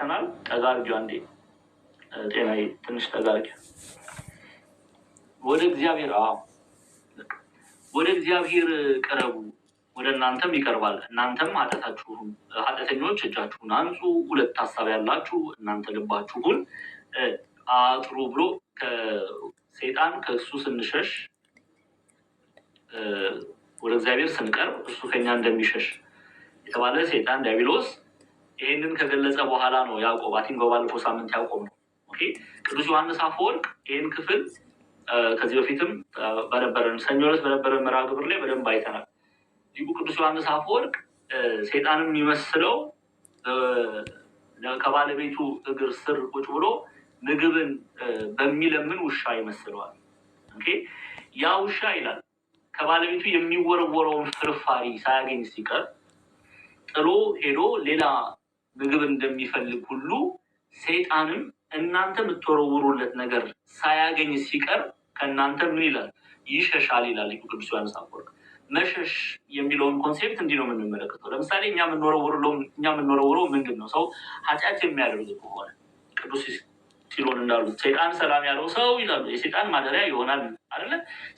አይተናል። ጠጋርጊው አንዴ ጤናዬ ትንሽ ጠጋርጊ ወደ እግዚአብሔር ቀረቡ ወደ እናንተም ይቀርባል። እናንተም ኃጢአተኞች እጃችሁን አንጹ፣ ሁለት ሐሳብ ያላችሁ እናንተ ልባችሁን አጥሩ ብሎ ከሰይጣን ከእሱ ስንሸሽ ወደ እግዚአብሔር ስንቀርብ እሱ ከኛ እንደሚሸሽ የተባለ ሰይጣን ዲያብሎስ ይሄንን ከገለጸ በኋላ ነው ያዕቆብ ባለፈው ሳምንት ያዕቆብ ነው። ኦኬ ቅዱስ ዮሐንስ አፈወርቅ ይሄን ክፍል ከዚህ በፊትም በነበረን ሰኞ ዕለት በነበረን መርሐ ግብር ላይ በደንብ አይተናል። ሊቁ ቅዱስ ዮሐንስ አፈወርቅ ሰይጣንን የሚመስለው ከባለቤቱ እግር ስር ቁጭ ብሎ ምግብን በሚለምን ውሻ ይመስለዋል። ኦኬ ያ ውሻ ይላል ከባለቤቱ የሚወረወረውን ፍርፋሪ ሳያገኝ ሲቀር ጥሎ ሄዶ ሌላ ምግብ እንደሚፈልግ ሁሉ ሰይጣንም እናንተ የምትወረውሩለት ነገር ሳያገኝ ሲቀር ከእናንተ ምን ይላል? ይሸሻል ይላል ሊቁ ቅዱስ ዮሐንስ አፈወርቅ። መሸሽ የሚለውን ኮንሴፕት እንዲህ ነው የምንመለከተው። ለምሳሌ እኛ የምንወረውረው ምንድን ነው? ሰው ኃጢአት የሚያደርግ ከሆነ ቅዱስ ሲሎን እንዳሉት ሰይጣን ሰላም ያለው ሰው ይላሉ የሰይጣን ማደሪያ ይሆናል አይደለ?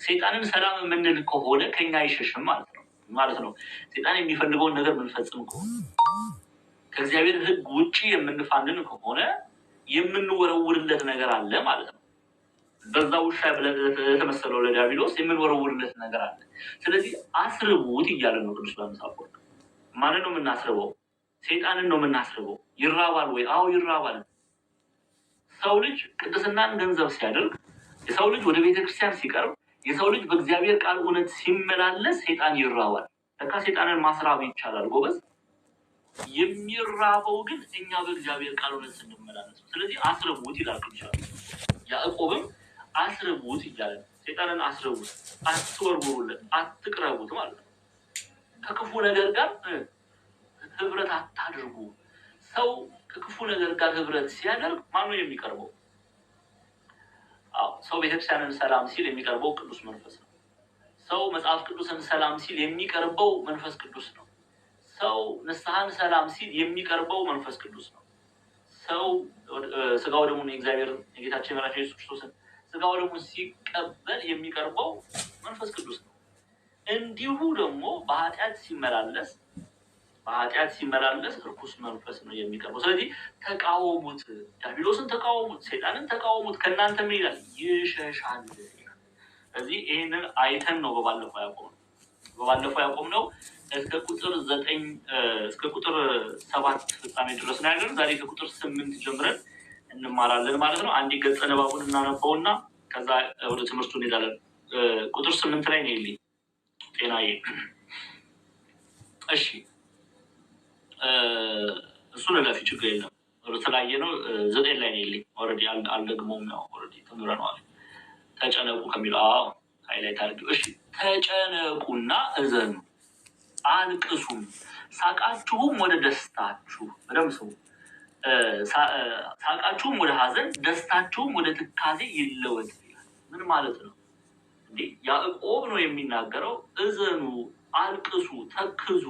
ሰይጣንን ሰላም የምንል ከሆነ ከኛ አይሸሽም ማለት ነው። ሰይጣን የሚፈልገውን ነገር የምንፈጽም ከሆነ ከእግዚአብሔር ሕግ ውጪ የምንፋንን ከሆነ የምንወረውርለት ነገር አለ ማለት ነው። በዛ ውሻ የተመሰለው ለዲያብሎስ የምንወረውርለት ነገር አለ። ስለዚህ አስርቡት እያለ ነው ቅዱስ ዮሐንስ አፈወርቅ። ማንን ነው የምናስርበው? ሰይጣንን ነው የምናስርበው። ይራባል ወይ? አዎ ይራባል። ሰው ልጅ ቅድስናን ገንዘብ ሲያደርግ፣ የሰው ልጅ ወደ ቤተክርስቲያን ሲቀርብ፣ የሰው ልጅ በእግዚአብሔር ቃል እውነት ሲመላለስ ሰይጣን ይራባል። ለካ ሰይጣንን ማስራብ ይቻላል ጎበዝ። የሚራበው ግን እኛ በእግዚአብሔር ቃል እውነት ስንመላለስ። ስለዚህ አስርቡት ይላል ቅዱስ ያዕቆብም አስርቡት እያለ ሰይጣንን አስርቡት፣ አትወርውሩለት፣ አትቅረቡት ማለት ነው። ከክፉ ነገር ጋር ህብረት አታድርጉ። ሰው ከክፉ ነገር ጋር ህብረት ሲያደርግ ማነው የሚቀርበው? ሰው ቤተክርስቲያንን ሰላም ሲል የሚቀርበው ቅዱስ መንፈስ ነው። ሰው መጽሐፍ ቅዱስን ሰላም ሲል የሚቀርበው መንፈስ ቅዱስ ነው። ሰው ንስሐን ሰላም ሲል የሚቀርበው መንፈስ ቅዱስ ነው። ሰው ስጋው ደሙን የእግዚአብሔር የጌታችን የመድኃኒታችን ኢየሱስ ክርስቶስን ስጋው ደሙን ሲቀበል የሚቀርበው መንፈስ ቅዱስ ነው። እንዲሁ ደግሞ በኃጢአት ሲመላለስ ርኩስ መንፈስ ነው የሚቀርበው። ስለዚህ ተቃወሙት፣ ዲያብሎስን ተቃወሙት፣ ሰይጣንን ተቃወሙት፣ ከእናንተ ምን ይላል? ይሸሻል። ስለዚህ ይህንን አይተን ነው በባለፈው ያቆምነው እስከ ቁጥር 9 እስከ ቁጥር 7 ፍጻሜ ድረስ ነው ያለን። ዛሬ ከቁጥር 8 ጀምረን እንማራለን ማለት ነው። አንድ ገጸ ንባቡን እናነበውና ከዛ ወደ ትምህርቱ እንሄዳለን። ቁጥር 8 ላይ ነው ይልኝ ጤናዬ። እሺ እሱን ለፊ ችግር የለም ተለያየ ነው። 9 ላይ ነው ይልኝ ኦልሬዲ አልደግሞም ነው ኦልሬዲ ተምረናል። ተጨነቁ ከሚለው ሃይላይት አድርገው። እሺ ተጨነቁና እዘኑ አልቅሱም፣ ሳቃችሁም ወደ ደስታችሁ በደምብ ስሙ። ሳቃችሁም ወደ ሐዘን፣ ደስታችሁም ወደ ትካዜ ይለወጥ። ምን ማለት ነው እንዴ? ያዕቆብ ነው የሚናገረው። እዘኑ፣ አልቅሱ፣ ተክዙ፣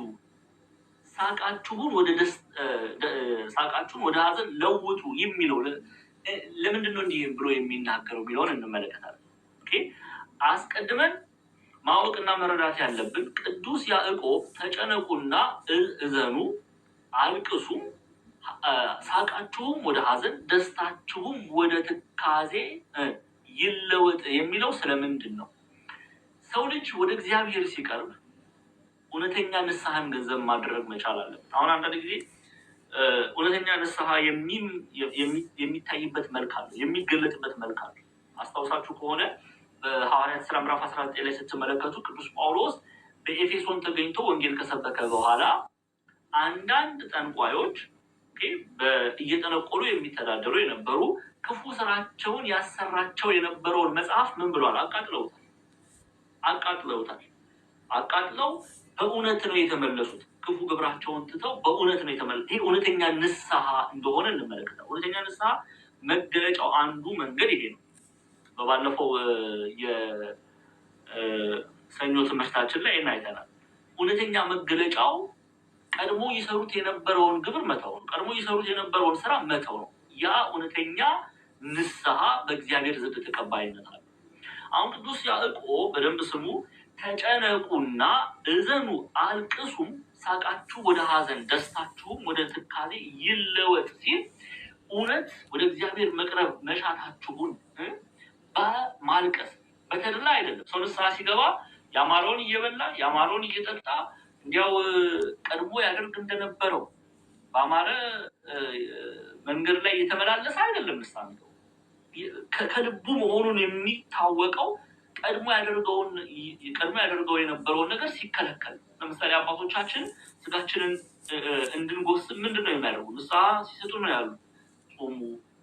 ሳቃችሁን ወደ ሐዘን ለውጡ የሚለው ለምንድን ነው እንዲህ ብሎ የሚናገረው የሚለውን እንመለከታለን። ኦኬ አስቀድመን ማወቅና መረዳት ያለብን ቅዱስ ያዕቆብ ተጨነቁና እዘኑ አልቅሱም ሳቃችሁም ወደ ሐዘን ደስታችሁም ወደ ትካዜ ይለወጥ የሚለው ስለምንድን ነው? ሰው ልጅ ወደ እግዚአብሔር ሲቀርብ እውነተኛ ንስሐን ገንዘብ ማድረግ መቻል አለበት። አሁን አንዳንድ ጊዜ እውነተኛ ንስሐ የሚታይበት መልክ አለ፣ የሚገለጥበት መልክ አለ። አስታውሳችሁ ከሆነ በሐዋርያት ሥራ ምዕራፍ 19 ላይ ስትመለከቱ ቅዱስ ጳውሎስ በኤፌሶን ተገኝቶ ወንጌል ከሰበከ በኋላ አንዳንድ ጠንቋዮች እየጠነቆሉ የሚተዳደሩ የነበሩ ክፉ ስራቸውን ያሰራቸው የነበረውን መጽሐፍ ምን ብሏል? አቃጥለው በእውነት ነው የተመለሱት። ክፉ ግብራቸውን ትተው በእውነት ነው የተመለሱት። ይሄ እውነተኛ ንስሐ እንደሆነ እንመለከታለን። እውነተኛ ንስሐ መገለጫው አንዱ መንገድ ይሄ ነው። በባለፈው የሰኞ ትምህርታችን ላይ አይተናል። እውነተኛ መገለጫው ቀድሞ ይሰሩት የነበረውን ግብር መተው ነው። ቀድሞ ይሰሩት የነበረውን ስራ መተው ነው። ያ እውነተኛ ንስሐ በእግዚአብሔር ዘንድ ተቀባይነት አለ። አሁን ቅዱስ ያዕቆብ በደንብ ስሙ፣ ተጨነቁና እዘኑ አልቅሱም፣ ሳቃችሁ ወደ ሐዘን ደስታችሁም ወደ ትካዜ ይለወጥ ሲል እውነት ወደ እግዚአብሔር መቅረብ መሻታችሁን በማልቀስ በተድላ አይደለም። ሰው ንስሐ ሲገባ ያማረውን እየበላ ያማረውን እየጠጣ እንዲያው ቀድሞ ያደርግ እንደነበረው በአማረ መንገድ ላይ የተመላለሰ አይደለም። ንስሐ ከልቡ መሆኑን የሚታወቀው ቀድሞ ያደርገው የነበረውን ነገር ሲከለከል። ለምሳሌ አባቶቻችን ስጋችንን እንድንጎስም ምንድን ነው የሚያደርጉ? ንስሐ ሲሰጡ ነው ያሉ። ጾሙ፣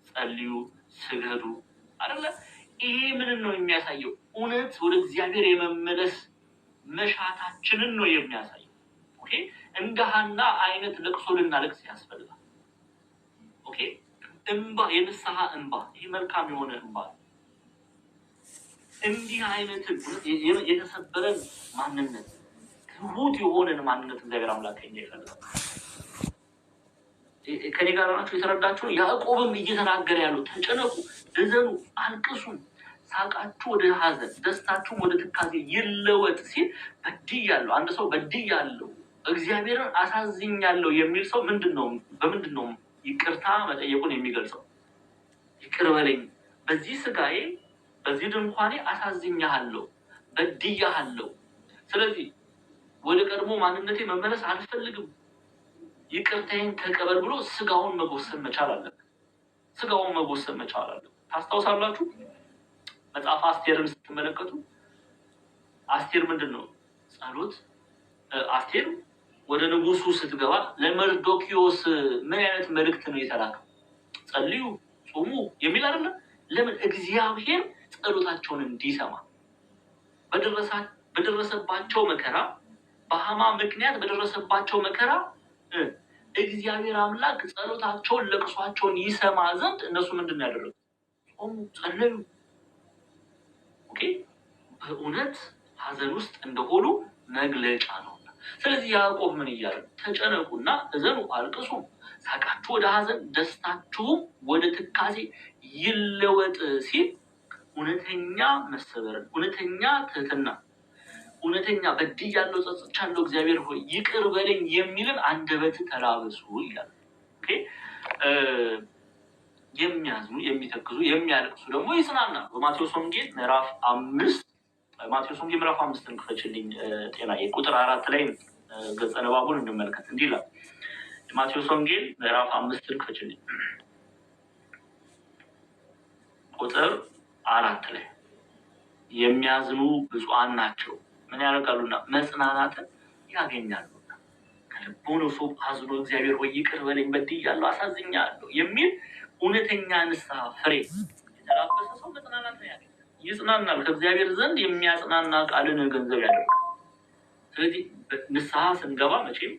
ጸልዩ፣ ስገዱ አይደለ? ይሄ ምንን ነው የሚያሳየው? እውነት ወደ እግዚአብሔር የመመለስ መሻታችንን ነው የሚያሳየው። ኦኬ፣ እንደ ሐና አይነት ለቅሶ ልናለቅስ ያስፈልጋል። ኦኬ፣ እንባ፣ የንስሐ እንባ፣ ይህ መልካም የሆነ እንባ። እንዲህ አይነት የተሰበረን ማንነት፣ ትሁት የሆነን ማንነት እግዚአብሔር አምላክ ከኛ ይፈልጋል። ከኔ ጋር ናቸው የተረዳችሁ። ያዕቆብም እየተናገረ ያለው ተጨነቁ፣ እዘኑ፣ አልቅሱ፣ ሳቃችሁ ወደ ሐዘን ደስታችሁም ወደ ትካዜ ይለወጥ ሲል በድያለሁ። አንድ ሰው በድያለሁ፣ እግዚአብሔርን አሳዝኛለሁ የሚል ሰው በምንድን ነው ይቅርታ መጠየቁን የሚገልጸው? ይቅር በለኝ፣ በዚህ ስጋዬ በዚህ ድንኳኔ አሳዝኛለሁ፣ በድያለሁ። ስለዚህ ወደ ቀድሞ ማንነቴ መመለስ አልፈልግም፣ ይቅርታዬን ተቀበል ብሎ ስጋውን መጎሰም መቻል አለበት። ስጋውን መጎሰም መቻል አለበት። ታስታውሳላችሁ መጽሐፍ አስቴርን ስትመለከቱ አስቴር ምንድን ነው ጸሎት? አስቴር ወደ ንጉሱ ስትገባ ለመርዶኪዮስ ምን አይነት መልእክት ነው የተላከው? ጸልዩ፣ ጾሙ የሚል አይደለም። ለምን? እግዚአብሔር ጸሎታቸውን እንዲሰማ በደረሰባቸው መከራ፣ በሐማ ምክንያት በደረሰባቸው መከራ እግዚአብሔር አምላክ ጸሎታቸውን ለቅሷቸውን ይሰማ ዘንድ እነሱ ምንድን ነው ያደረጉት? ጾሙ፣ ጸለዩ። ኦኬ፣ በእውነት ሐዘን ውስጥ እንደሆኑ መግለጫ ነው። ስለዚህ ያዕቆብ ምን እያለ? ተጨነቁና እዘኑ አልቅሱ፣ ሳቃችሁ ወደ ሐዘን ደስታችሁም ወደ ትካዜ ይለወጥ ሲል እውነተኛ መሰበርን፣ እውነተኛ ትህትና፣ እውነተኛ በድያለሁ፣ ጸጽቻለሁ፣ እግዚአብሔር ሆይ ይቅር በለኝ የሚልን አንደበት ተላበሱ ይላል። ኦኬ፣ የሚያዝኑ፣ የሚተክዙ፣ የሚያለቅሱ ደግሞ ይጽናናሉ። በማቴዎስ ወንጌል ምዕራፍ 5 ማቴዎስ ወንጌል ምዕራፍ 5 ክፈችልኝ ጤናዬ፣ ቁጥር 4 ላይ ገጸ ንባቡን እንመልከት። እንዲህ ይላል። ማቴዎስ ወንጌል ምዕራፍ 5 ክፈችልኝ ቁጥር 4 ላይ የሚያዝኑ ብፁዓን ናቸው ምን ያደርጋሉና? መጽናናትን ያገኛሉና። ከልቡ ነው ሰው አዝኖ እግዚአብሔር ሆይ ይቅር በለኝ በድያለሁ፣ አሳዝኛለሁ የሚል እውነተኛ ንስሐ ፍሬ የተላበሰ ሰው መጽናናትን ያገኛል፣ ይጽናናል። ከእግዚአብሔር ዘንድ የሚያጽናና ቃልን ገንዘብ ያደርጋል። ስለዚህ ንስሐ ስንገባ መቼም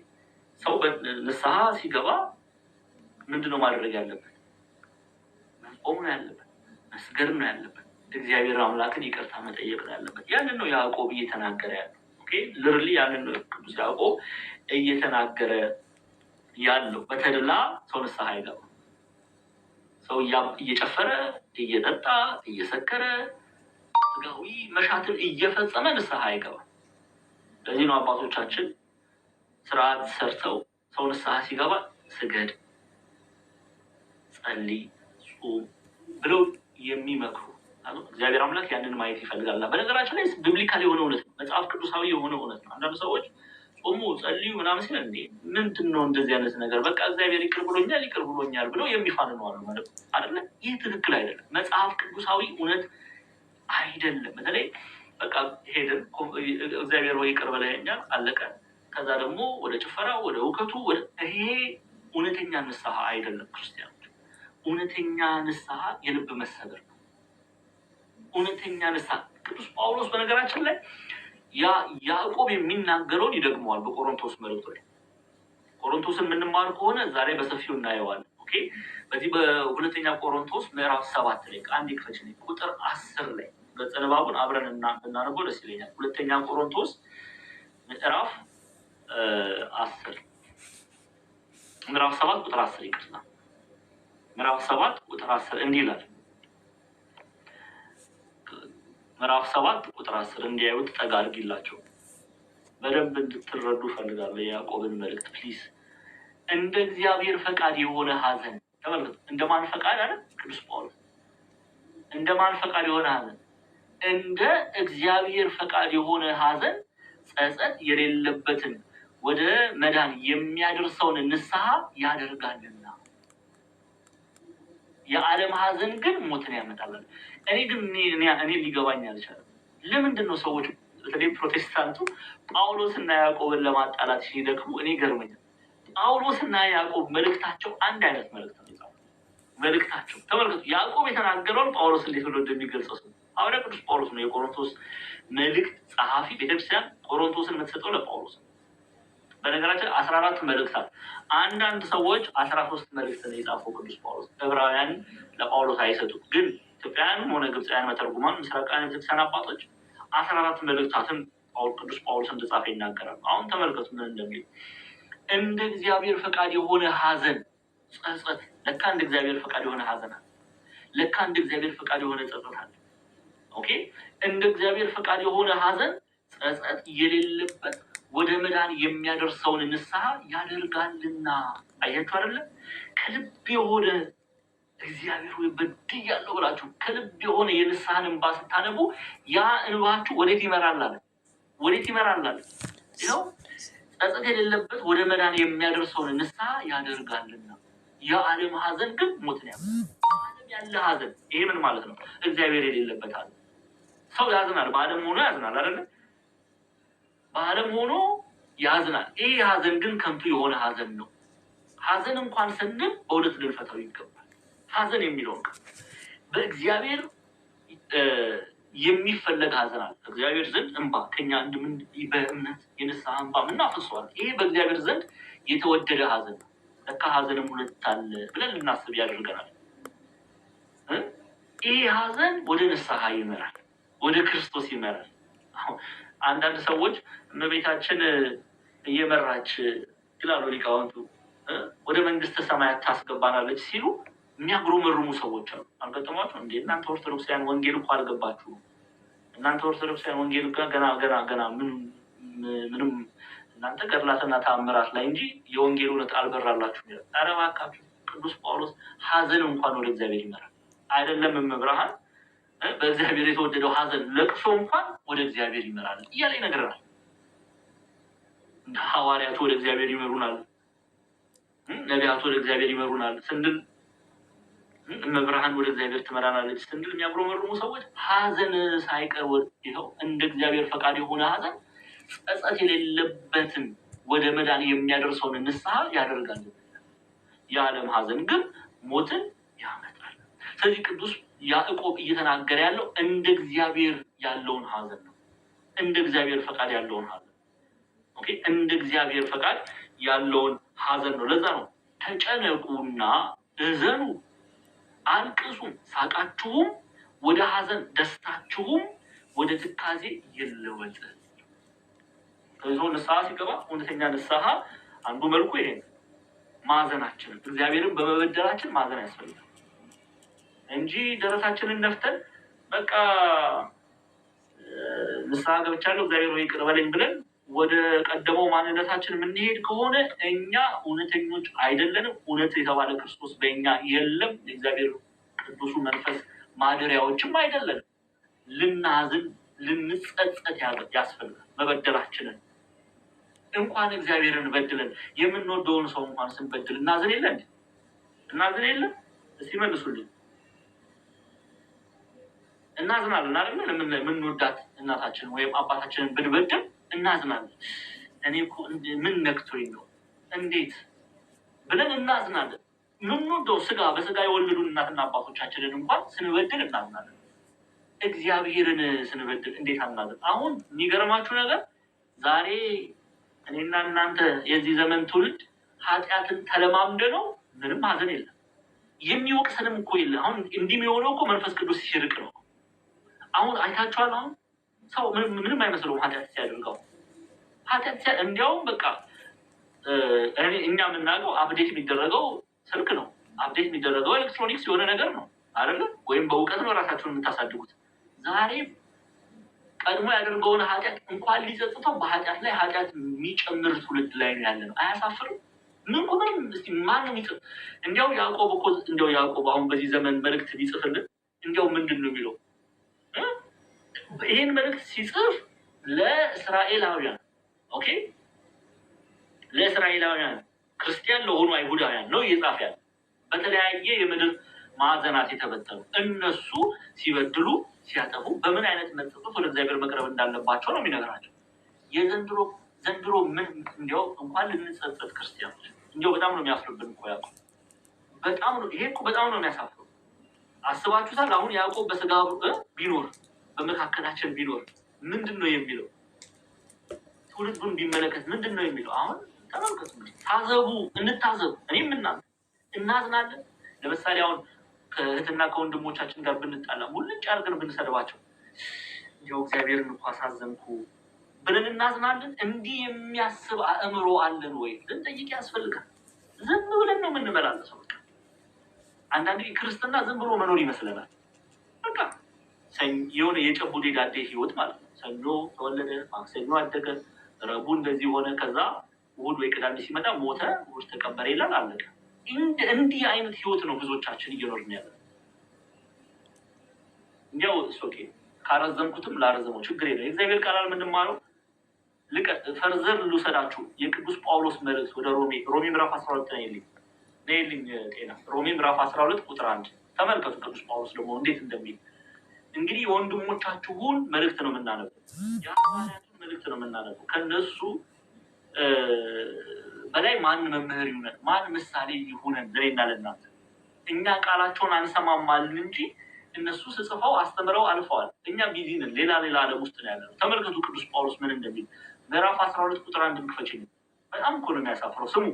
ሰው ንስሐ ሲገባ ምንድነው ማድረግ ያለበት? መጾም ነው ያለበት፣ መስገድ ነው ያለበት፣ እግዚአብሔር አምላክን ይቅርታ መጠየቅ ነው ያለበት። ያንን ነው ያዕቆብ እየተናገረ ያለው። ኦኬ፣ ልርሊ ያንን ነው ቅዱስ ያዕቆብ እየተናገረ ያለው። በተድላ ሰው ንስሐ አይገባ። ሰው እየጨፈረ እየጠጣ እየሰከረ ስጋዊ መሻትን እየፈጸመ ንስሐ አይገባ። ለዚህ ነው አባቶቻችን ስርዓት ሰርተው ሰው ንስሐ ሲገባ ስገድ፣ ጸልይ፣ ጾም ብለው የሚመክሩ። እግዚአብሔር አምላክ ያንን ማየት ይፈልጋልና በነገራችን ላይ ቢብሊካል የሆነ እውነት ነው፣ መጽሐፍ ቅዱሳዊ የሆነ እውነት ነው። አንዳንድ ሰዎች ጾሙ፣ ጸልዩ ምናምን ሲል እንዴ ምንድን ነው እንደዚህ አይነት ነገር፣ በቃ እግዚአብሔር ይቅር ብሎኛል ብለው የሚፋንኑ አሉ ማለት አይደለ? ይህ ትክክል አይደለም፣ መጽሐፍ ቅዱሳዊ እውነት አይደለም። በተለይ በቃ ሄደን እግዚአብሔር ወይ ይቅር ብለኸኛል አለቀ፣ ከዛ ደግሞ ወደ ጭፈራ፣ ወደ እውከቱ፣ ይሄ እውነተኛ ንስሐ አይደለም። ክርስቲያኖች፣ እውነተኛ ንስሐ የልብ መሰበር ነው። እውነተኛ ንስሐ ቅዱስ ጳውሎስ በነገራችን ላይ ያዕቆብ የሚናገረውን ይደግመዋል በቆሮንቶስ መልእክቱ ላይ። ቆሮንቶስን የምንማር ከሆነ ዛሬ በሰፊው እናየዋለን። ኦኬ፣ በዚህ በሁለተኛ ቆሮንቶስ ምዕራፍ 7 ላይ አንድ ክፍል ቁጥር 10 ላይ ገጸ ንባቡን አብረን እናነበው ደስ ይለኛል። ሁለተኛ ቆሮንቶስ ምዕራፍ 10 ምዕራፍ 7 ቁጥር 10 ይቅርታ፣ ምዕራፍ 7 ቁጥር 10 እንዲህ ይላል። ምዕራፍ 7 ቁጥር 10 እንዲያዩት ጠጋ አድርጊላቸው በደንብ እንድትረዱ ፈልጋለሁ የያዕቆብን መልእክት ፕሊዝ። እንደ እግዚአብሔር ፈቃድ የሆነ ሐዘን ተመልከቱ። እንደማን ፈቃድ አለ ቅዱስ ጳውሎስ? እንደማን ፈቃድ የሆነ ሐዘን? እንደ እግዚአብሔር ፈቃድ የሆነ ሐዘን ጸጸት የሌለበትን ወደ መዳን የሚያደርሰውን ንስሐ ያደርጋልና። የዓለም ሐዘን ግን ሞትን ያመጣል። እኔ ግን እኔ ሊገባኝ አልቻለም። ለምንድን ነው ሰዎች በተለይ ፕሮቴስታንቱ ጳውሎስና ያዕቆብን ለማጣላት ሲደክሙ እኔ ገርመኛል። ጳውሎስና ያዕቆብ መልእክታቸው አንድ አይነት መልእክት ነው። መልእክታቸው ተመልከቱ። ያዕቆብ የተናገረውን ጳውሎስ እንዴት ብሎ እንደሚገልጸው ሐዋርያ ቅዱስ ጳውሎስ ነው የቆሮንቶስ መልእክት ጸሐፊ። ቤተክርስቲያን ቆሮንቶስን የምትሰጠው ለጳውሎስ ነው። በነገራችን 14 መልእክታት፣ አንዳንድ ሰዎች 13 መልእክት ነው የጻፈው ቅዱስ ጳውሎስ። ዕብራውያን ለጳውሎስ አይሰጡም፣ ግን ኢትዮጵያውያንም ሆነ ግብፃውያን መተርጉማን ምስራቃውያን ቤተክርስቲያን አባቶች 14 መልእክታትን ቅዱስ ጳውሎስ እንደጻፈ ይናገራሉ። አሁን ተመልከቱ ምን እንደሚል። እንደ እግዚአብሔር ፈቃድ የሆነ ሐዘን ጸጸት። ለካ እንደ እግዚአብሔር ፈቃድ የሆነ ሐዘን አለ። ለካ እንደ እግዚአብሔር ፈቃድ የሆነ ጸጸት አለ። ኦኬ፣ እንደ እግዚአብሔር ፈቃድ የሆነ ሐዘን ጸጸት የሌለበት ወደ መዳን የሚያደርሰውን ንስሐ ያደርጋልና። አያችሁ አይደለ? ከልብ የሆነ እግዚአብሔር ወይ በድያለሁ ብላችሁ ከልብ የሆነ የንስሐን እንባ ስታነቡ ያ እንባችሁ ወዴት ይመራል አለ? ወዴት ይመራል አለ? ይኸው ጸጸት የሌለበት ወደ መዳን የሚያደርሰውን ንስሐ ያደርጋልና። የዓለም ሐዘን ግን ሞትን ያመጣል። ዓለም ያለ ሐዘን ይሄ ምን ማለት ነው? እግዚአብሔር የሌለበት ሐዘን። ሰው ያዝናል፣ በዓለም ሆኖ ያዝናል አይደለ? በዓለም ሆኖ ያዝናል። ይሄ ሐዘን ግን ከንቱ የሆነ ሐዘን ነው። ሐዘን እንኳን ስንል በእውነት ልንፈታው ይገባል። ሐዘን የሚለውን በእግዚአብሔር የሚፈለግ ሐዘን አለ። እግዚአብሔር ዘንድ እንባ ከኛ በእምነት የንስሐ እንባ ምናፈሰዋል። ይሄ በእግዚአብሔር ዘንድ የተወደደ ሐዘን ነው። ለካ ሐዘንም ሁለት አለ ብለን ልናስብ ያደርገናል። ይሄ ሐዘን ወደ ንስሐ ይመራል፣ ወደ ክርስቶስ ይመራል። አንዳንድ ሰዎች እመቤታችን እየመራች ይላሉ ሊቃውንቱ ወደ መንግስተ ሰማያት ታስገባናለች ሲሉ የሚያጉረመርሙ ሰዎች አሉ። አልገጠሟቸው እንዴ? እናንተ ኦርቶዶክሳውያን ወንጌል እኮ አልገባችሁም። እናንተ ኦርቶዶክሳውያን ወንጌል ገና ምንም እናንተ ገድላትና ተአምራት ላይ እንጂ የወንጌል እውነት አልበራላችሁም ይላል። ኧረ እባካችሁ ቅዱስ ጳውሎስ ሐዘን እንኳን ወደ እግዚአብሔር ይመራል። አይደለም እመብርሃን በእግዚአብሔር የተወደደው ሐዘን ለቅሶ እንኳን ወደ እግዚአብሔር ይመራል እያለ ይነግረናል። ሐዋርያቱ ወደ እግዚአብሔር ይመሩናል፣ ነቢያቱ ወደ እግዚአብሔር ይመሩናል ስንል እመብርሃን ወደ እግዚአብሔር ትመራናለች ስንል የሚያጉረመርሙ ሰዎች ሐዘን ሳይቀር ይኸው እንደ እግዚአብሔር ፈቃድ የሆነ ሐዘን ጸጸት የሌለበትን ወደ መዳን የሚያደርሰውን ንስሐ ያደርጋል። የዓለም ሐዘን ግን ሞትን ያመጣል። ስለዚህ ቅዱስ ያዕቆብ እየተናገረ ያለው እንደ እግዚአብሔር ያለውን ሐዘን ነው። እንደ እግዚአብሔር ፈቃድ ያለውን ሐዘን ኦኬ፣ እንደ እግዚአብሔር ፈቃድ ያለውን ሐዘን ነው። ለዛ ነው ተጨነቁና እዘኑ፣ አልቅሱም፣ ሳቃችሁም ወደ ሐዘን ደስታችሁም ወደ ትካዜ ይለወጥ። ስለዚህ ንስሐ ሲገባ እውነተኛ ንስሐ አንዱ መልኩ ይሄ ነው። ማዘናችንን እግዚአብሔርን በመበደላችን ማዘን ያስፈልጋል እንጂ ደረታችንን ነፍተን በቃ ንስሐ ገብቻለሁ እግዚአብሔር ወይ ይቅር በለኝ ብለን ወደ ቀደመው ማንነታችን የምንሄድ ከሆነ እኛ እውነተኞች አይደለንም። እውነት የተባለ ክርስቶስ በእኛ የለም። የእግዚአብሔር ቅዱሱ መንፈስ ማደሪያዎችም አይደለንም። ልናዝን ልንጸጸት ያስፈልጋል። መበደላችንን እንኳን እግዚአብሔርን በድለን የምንወደውን ሰው እንኳን ስንበድል እናዝን የለን? እናዝን የለም? እስቲ መልሱልኝ። እናዝናለን አይደል? የምንወዳት እናታችን ወይም አባታችንን ብንበድል እናዝናለን። እኔ እኮ ምን ነክቶኝ ነው እንዴት ብለን እናዝናለን። የምንወደው በስጋ የወለዱን እናትና አባቶቻችንን እንኳን ስንበድል እናዝናለን። እግዚአብሔርን ስንበድል እንዴት አናዝን? አሁን የሚገርማችሁ ነገር ዛሬ እኔና እናንተ የዚህ ዘመን ትውልድ ኃጢአትን ተለማምደ ነው። ምንም ሐዘን የለም። የሚወቅሰንም እኮ የለም። አሁን እንዲህ የሆነው እኮ መንፈስ ቅዱስ ሲርቅ ነው። አሁን አይታችኋል። አሁን ሰው ምንም አይመስለውም ኃጢአት ሲያደርገው እንዲያውም በቃ እኛ የምናውቀው አፕዴት የሚደረገው ስልክ ነው። አፕዴት የሚደረገው ኤሌክትሮኒክስ የሆነ ነገር ነው አይደለ? ወይም በእውቀት ነው ራሳቸውን የምታሳድጉት። ዛሬ ቀድሞ ያደርገውን ኃጢአት እንኳን ሊጸጽተው በኃጢአት ላይ ኃጢአት የሚጨምር ትውልድ ላይ ነው ያለ ነው። አያሳፍርም? ምንም እስቲ ማንም ይጽፍ። እንዲያው ያዕቆብ እኮ እንዲያው ያዕቆብ አሁን በዚህ ዘመን መልእክት ቢጽፍልን እንዲያው ምንድን ነው የሚለው? ይህን መልእክት ሲጽፍ ለእስራኤላውያን ኦኬ፣ ለእስራኤላውያን ክርስቲያን ለሆኑ አይሁዳውያን ነው እየጻፈ ያለ። በተለያየ የምድር ማዕዘናት የተበተኑ እነሱ ሲበድሉ ሲያጠፉ በምን አይነት መጸጸት ወደ እግዚአብሔር መቅረብ እንዳለባቸው ነው የሚነግራቸው። ዘንድሮ ምን እንዲያው እንኳን ልንጸጸት ክርስቲያኖች እንዲያው በጣም ነው የሚያፍርብን እኮ ያዕቆብ። በጣም ነው ይሄ እኮ በጣም ነው የሚያሳፍረው። አስባችሁታል? አሁን ያዕቆብ በስጋ ቢኖር በመካከላችን ቢኖር ምንድን ነው የሚለው? ትውልዱን ቢመለከት ምንድን ነው የሚለው? አሁን ተመልከቱ፣ ታዘቡ፣ እንታዘቡ። እኔም እናዝናለን። ለምሳሌ አሁን ከእህትና ከወንድሞቻችን ጋር ብንጣላ ሙልጭ አድርገን ብንሰድባቸው ያው እግዚአብሔርን እኮ አሳዘንኩ ብለን እናዝናለን። እንዲህ የሚያስብ አእምሮ አለን ወይ ልንጠይቅ ያስፈልጋል። ዝም ብለን ነው የምንመላለሰው። አንዳንዴ ክርስትና ዝም ብሎ መኖር ይመስለናል። በቃ የሆነ የጨቡዴ ዳዴ ህይወት ማለት ነው። ሰኞ ተወለደ፣ ማክሰኞ አደገ፣ ረቡዕ እንደዚህ ሆነ፣ ከዛ እሑድ ወይ ቅዳሜ ሲመጣ ሞተ፣ እሑድ ተቀበረ ይላል፣ አለቀ። እንዲህ አይነት ህይወት ነው ብዙዎቻችን እየኖርን ያለ። እንዲያው ኦኬ ካረዘምኩትም ላረዘመው ችግር የለም። የእግዚአብሔር ቃል የምንማረው ፈርዘር ልውሰዳችሁ። የቅዱስ ጳውሎስ መልእክት ወደ ሮሜ ምዕራፍ 12 ነይልኝ ጤና ሮሜ ምዕራፍ 12 ቁጥር 1 ተመልከቱ። ቅዱስ ጳውሎስ ደግሞ እንዴት እንደሚል እንግዲህ የወንድሞቻችሁን መልእክት ነው የምናነበው፣ የሐዋርያቱን መልእክት ነው የምናነበው። ከነሱ በላይ ማን መምህር ይሁነን፣ ማን ምሳሌ ይሁነን ለእኔና ለእናንተ? እኛ ቃላቸውን አንሰማማልን እንጂ እነሱ ስጽፈው አስተምረው አልፈዋል። እኛ ቢዚ ነን፣ ሌላ ዓለም ውስጥ ነው ያለነው። ተመልከቱ ቅዱስ ጳውሎስ ምን እንደሚል ምዕራፍ 12 ቁጥር 1 ክፈችልኝ። በጣም እኮ ነው የሚያሳፍረው። ስሙ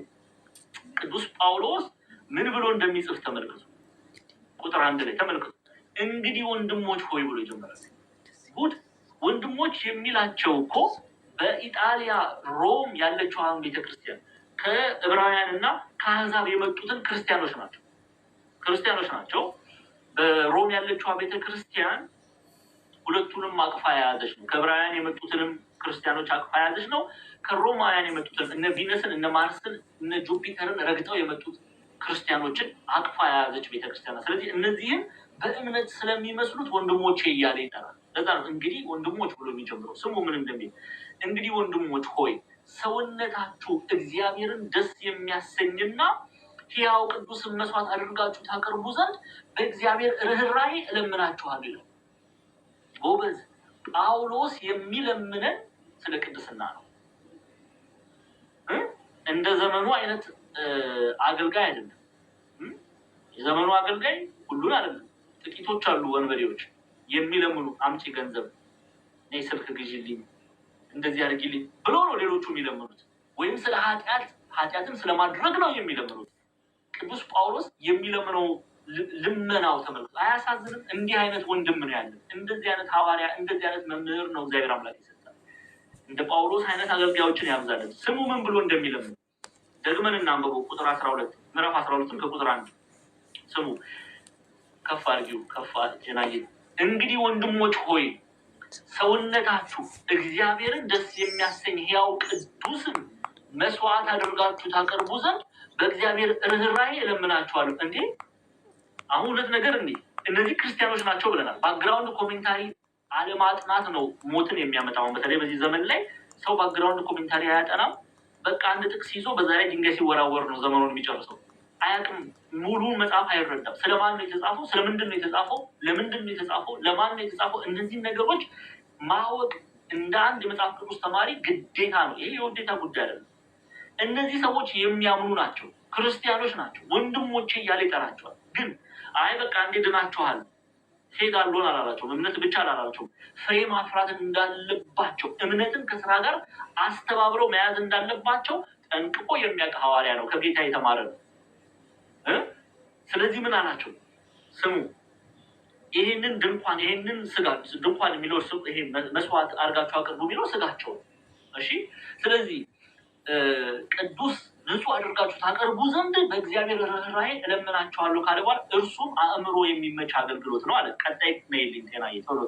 ቅዱስ ጳውሎስ ምን ብሎ እንደሚጽፍ ተመልከቱ። ቁጥር 1 ላይ ተመልከቱ። እንግዲህ ወንድሞች ሆይ ብሎ ይጀምራል። ጉድ ወንድሞች የሚላቸው እኮ በኢጣሊያ ሮም ያለችውን ቤተክርስቲያን ከዕብራውያንና ከአሕዛብ የመጡትን ክርስቲያኖች ናቸው። በሮም ያለችዋ ቤተክርስቲያን ሁለቱንም አቅፋ የያዘች ነው። ከዕብራውያን የመጡትንም ክርስቲያኖች አቅፋ የያዘች ነው። ከሮማውያን የመጡትን እነ ቪነስን፣ እነ ማርስን፣ እነ ጁፒተርን ረግጠው የመጡት ክርስቲያኖችን አቅፋ የያዘች ቤተክርስቲያን። ስለዚህ እነዚህም በእምነት ስለሚመስሉት ወንድሞቼ እያለ ይጠራል። ለዛ ነው እንግዲህ ወንድሞች ብሎ የሚጀምረው። ስሙ ምን እንደሚል እንግዲህ ወንድሞች ሆይ ሰውነታችሁ እግዚአብሔርን ደስ የሚያሰኝና ሕያው ቅዱስን መስዋዕት አድርጋችሁ ታቀርቡ ዘንድ በእግዚአብሔር ርኅራኄ እለምናችኋለሁ ይላል። ጎበዝ ጳውሎስ የሚለምነን ስለ ቅድስና ነው። እንደ ዘመኑ አይነት አገልጋይ አይደለም። የዘመኑ አገልጋይ ሁሉን አይደለም። ጥቂቶች አሉ ወንበዴዎች የሚለምኑ አምጪ ገንዘብ፣ ነይ ስልክ ግዢልኝ፣ እንደዚህ አድርጊልኝ ብሎ ነው ሌሎቹ የሚለምኑት። ወይም ስለ ኃጢአትን ስለማድረግ ነው የሚለምኑት። ቅዱስ ጳውሎስ የሚለምነው ልመናው ተመልክቶ አያሳዝንም? እንዲህ አይነት ወንድም ነው ያለን። እንደዚህ አይነት ሐዋርያ፣ እንደዚህ አይነት መምህር ነው እግዚአብሔር አምላክ ይሰጣል። እንደ ጳውሎስ አይነት አገልጋዮችን ያብዛለን። ስሙ ምን ብሎ እንደሚለምን ደግመን እናንብበው። ቁጥር 12 ምዕራፍ 12 ከቁጥር 1 ስሙ። ከፍ አድርጊው፣ ከፍ ጀናይ። እንግዲህ ወንድሞች ሆይ ሰውነታችሁ እግዚአብሔርን ደስ የሚያሰኝ ሕያው ቅዱስን መስዋዕት አድርጋችሁ ታቀርቡ ዘንድ በእግዚአብሔር ርኅራኄ እለምናችኋለሁ። እንዴ አሁን ሁለት ነገር እነዚህ ክርስቲያኖች ናቸው ብለናል። ባክግራውንድ ኮሜንታሪ አለማጥናት ነው ሞትን የሚያመጣው። በተለይ በዚህ ዘመን ላይ ሰው ባክግራውንድ ኮሜንታሪ አያጠናም። በቃ አንድ ጥቅስ ይዞ በዛ ላይ ድንጋይ ሲወራወር ነው ዘመኑን የሚጨርሰው። አያውቅም፣ ሙሉን መጽሐፍ አይረዳም። ስለማን ነው የተጻፈው? ስለምንድን ነው የተጻፈው? ለምንድን ነው የተጻፈው? ለማን ነው የተጻፈው? እነዚህን ነገሮች ማወቅ እንደ አንድ የመጽሐፍ ቅዱስ ተማሪ ግዴታ ነው። ይሄ የውዴታ ጉዳይ አይደለም። እነዚህ ሰዎች የሚያምኑ ናቸው፣ ክርስቲያኖች ናቸው። ወንድሞቼ እያለ ይጠራቸዋል። ግን አይ በቃ እንዴ ድናችኋል ሴት አልሆን አላላቸውም። እምነት ብቻ አላላቸውም። ፍሬ ማፍራትን እንዳለባቸው፣ እምነትን ከስራ ጋር አስተባብረው መያዝ እንዳለባቸው ጠንቅቆ የሚያውቅ ሐዋርያ ነው፣ ከጌታ የተማረ ነው። ስለዚህ ምን አላቸው? ስሙ ይሄንን ድንኳን፣ ይሄንን ስጋ ድንኳን የሚለው ይሄ መስዋዕት አድርጋችሁ አቅርቡ የሚለው ስጋቸው ነው። እሺ ስለዚህ ቅዱስ ንጹሕ አድርጋችሁ ታቀርቡ ዘንድ በእግዚአብሔር ርኅራኄ እለምናችኋለሁ ካለ በኋላ እርሱም አእምሮ የሚመች አገልግሎት ነው አለ። ቀጣይ ሜይልኝ ጤና ቶሎ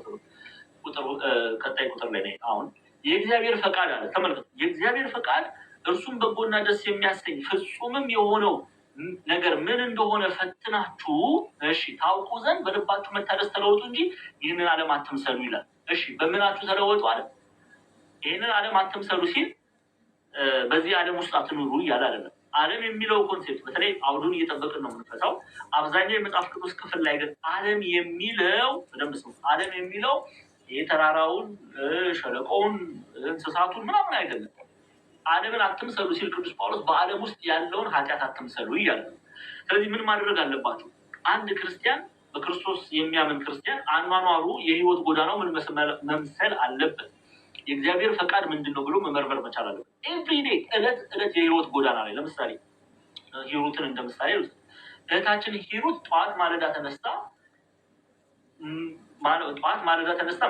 ቀጣይ ቁጥር ላይ ነው። አሁን የእግዚአብሔር ፈቃድ አለ። ተመልከቱ፣ የእግዚአብሔር ፈቃድ እርሱም በጎና ደስ የሚያሰኝ ፍጹምም የሆነው ነገር ምን እንደሆነ ፈትናችሁ ታውቁ ዘንድ በልባችሁ መታደስ ተለወጡ እንጂ ይህንን ዓለም አትምሰሉ ይላል። በምናችሁ ተለወጡ አለ። ይህንን ዓለም አትምሰሉ ሲል በዚህ ዓለም ውስጥ አትኑሩ እያለ አይደለም። ዓለም የሚለው ኮንሴፕት በተለይ አውዱን እየጠበቅን ነው የምንፈታው። አብዛኛው የመጽሐፍ ቅዱስ ክፍል ላይ ግን ዓለም የሚለው በደንብ ስሙ። ዓለም የሚለው የተራራውን፣ ሸለቆውን፣ እንስሳቱን ምናምን አይደለም። ዓለምን አትምሰሉ ሲል ቅዱስ ጳውሎስ በዓለም ውስጥ ያለውን ኃጢአት አትምሰሉ እያለ። ስለዚህ ምን ማድረግ አለባችሁ? አንድ ክርስቲያን፣ በክርስቶስ የሚያምን ክርስቲያን አኗኗሩ የህይወት ጎዳናው ምን መምሰል አለበት? የእግዚአብሔር ፈቃድ ምንድን ነው ብሎ መመርመር መቻል አለበት። ኤቭሪዴ ዕለት የህይወት ጎዳና ላይ ለምሳሌ ሂሩትን እንደ ምሳሌ እህታችን ሂሩት ጠዋት ማለዳ ተነስታ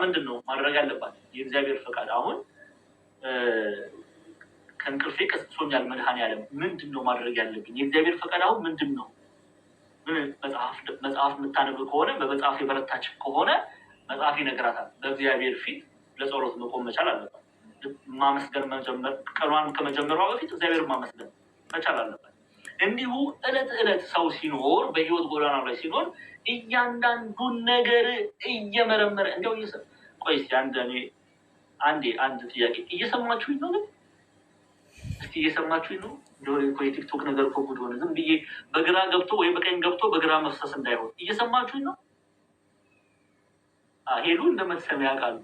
ምንድን ነው ማድረግ ያለባት? የእግዚአብሔር ፈቃድ አሁን ከእንቅልፌ ቀስቅሶኛል መድኃኔዓለም ምንድን ነው ማድረግ ያለብኝ? የእግዚአብሔር ፈቃድ አሁን ምንድን ነው? መጽሐፍ የምታነብ ከሆነ በመጽሐፍ የበረታች ከሆነ መጽሐፍ ይነግራታል። በእግዚአብሔር ፊት ለጸሎት መቆም መቻል አለባት። ማመስገን መጀመር፣ ቀኗን ከመጀመሯ በፊት እግዚአብሔር ማመስገን መቻል አለባት። እንዲሁ ዕለት ሰው ሲኖር በህይወት ጎዳና ላይ ሲኖር እያንዳንዱን ነገር እየመረመረ እንደው ቆይ እስኪ አንድ ጥያቄ እየሰማችሁኝ ነው? እስኪ እየሰማችሁኝ ነው? የቲክቶክ ነገር እኮ ጉድ ሆነ። ዝም ብዬ በግራ ገብቶ ወይ በቀኝ ገብቶ በግራ መፍሰስ እንዳይሆን እየሰማችሁኝ ነው? ሄዱ እንደመሰለ ያውቃሉ።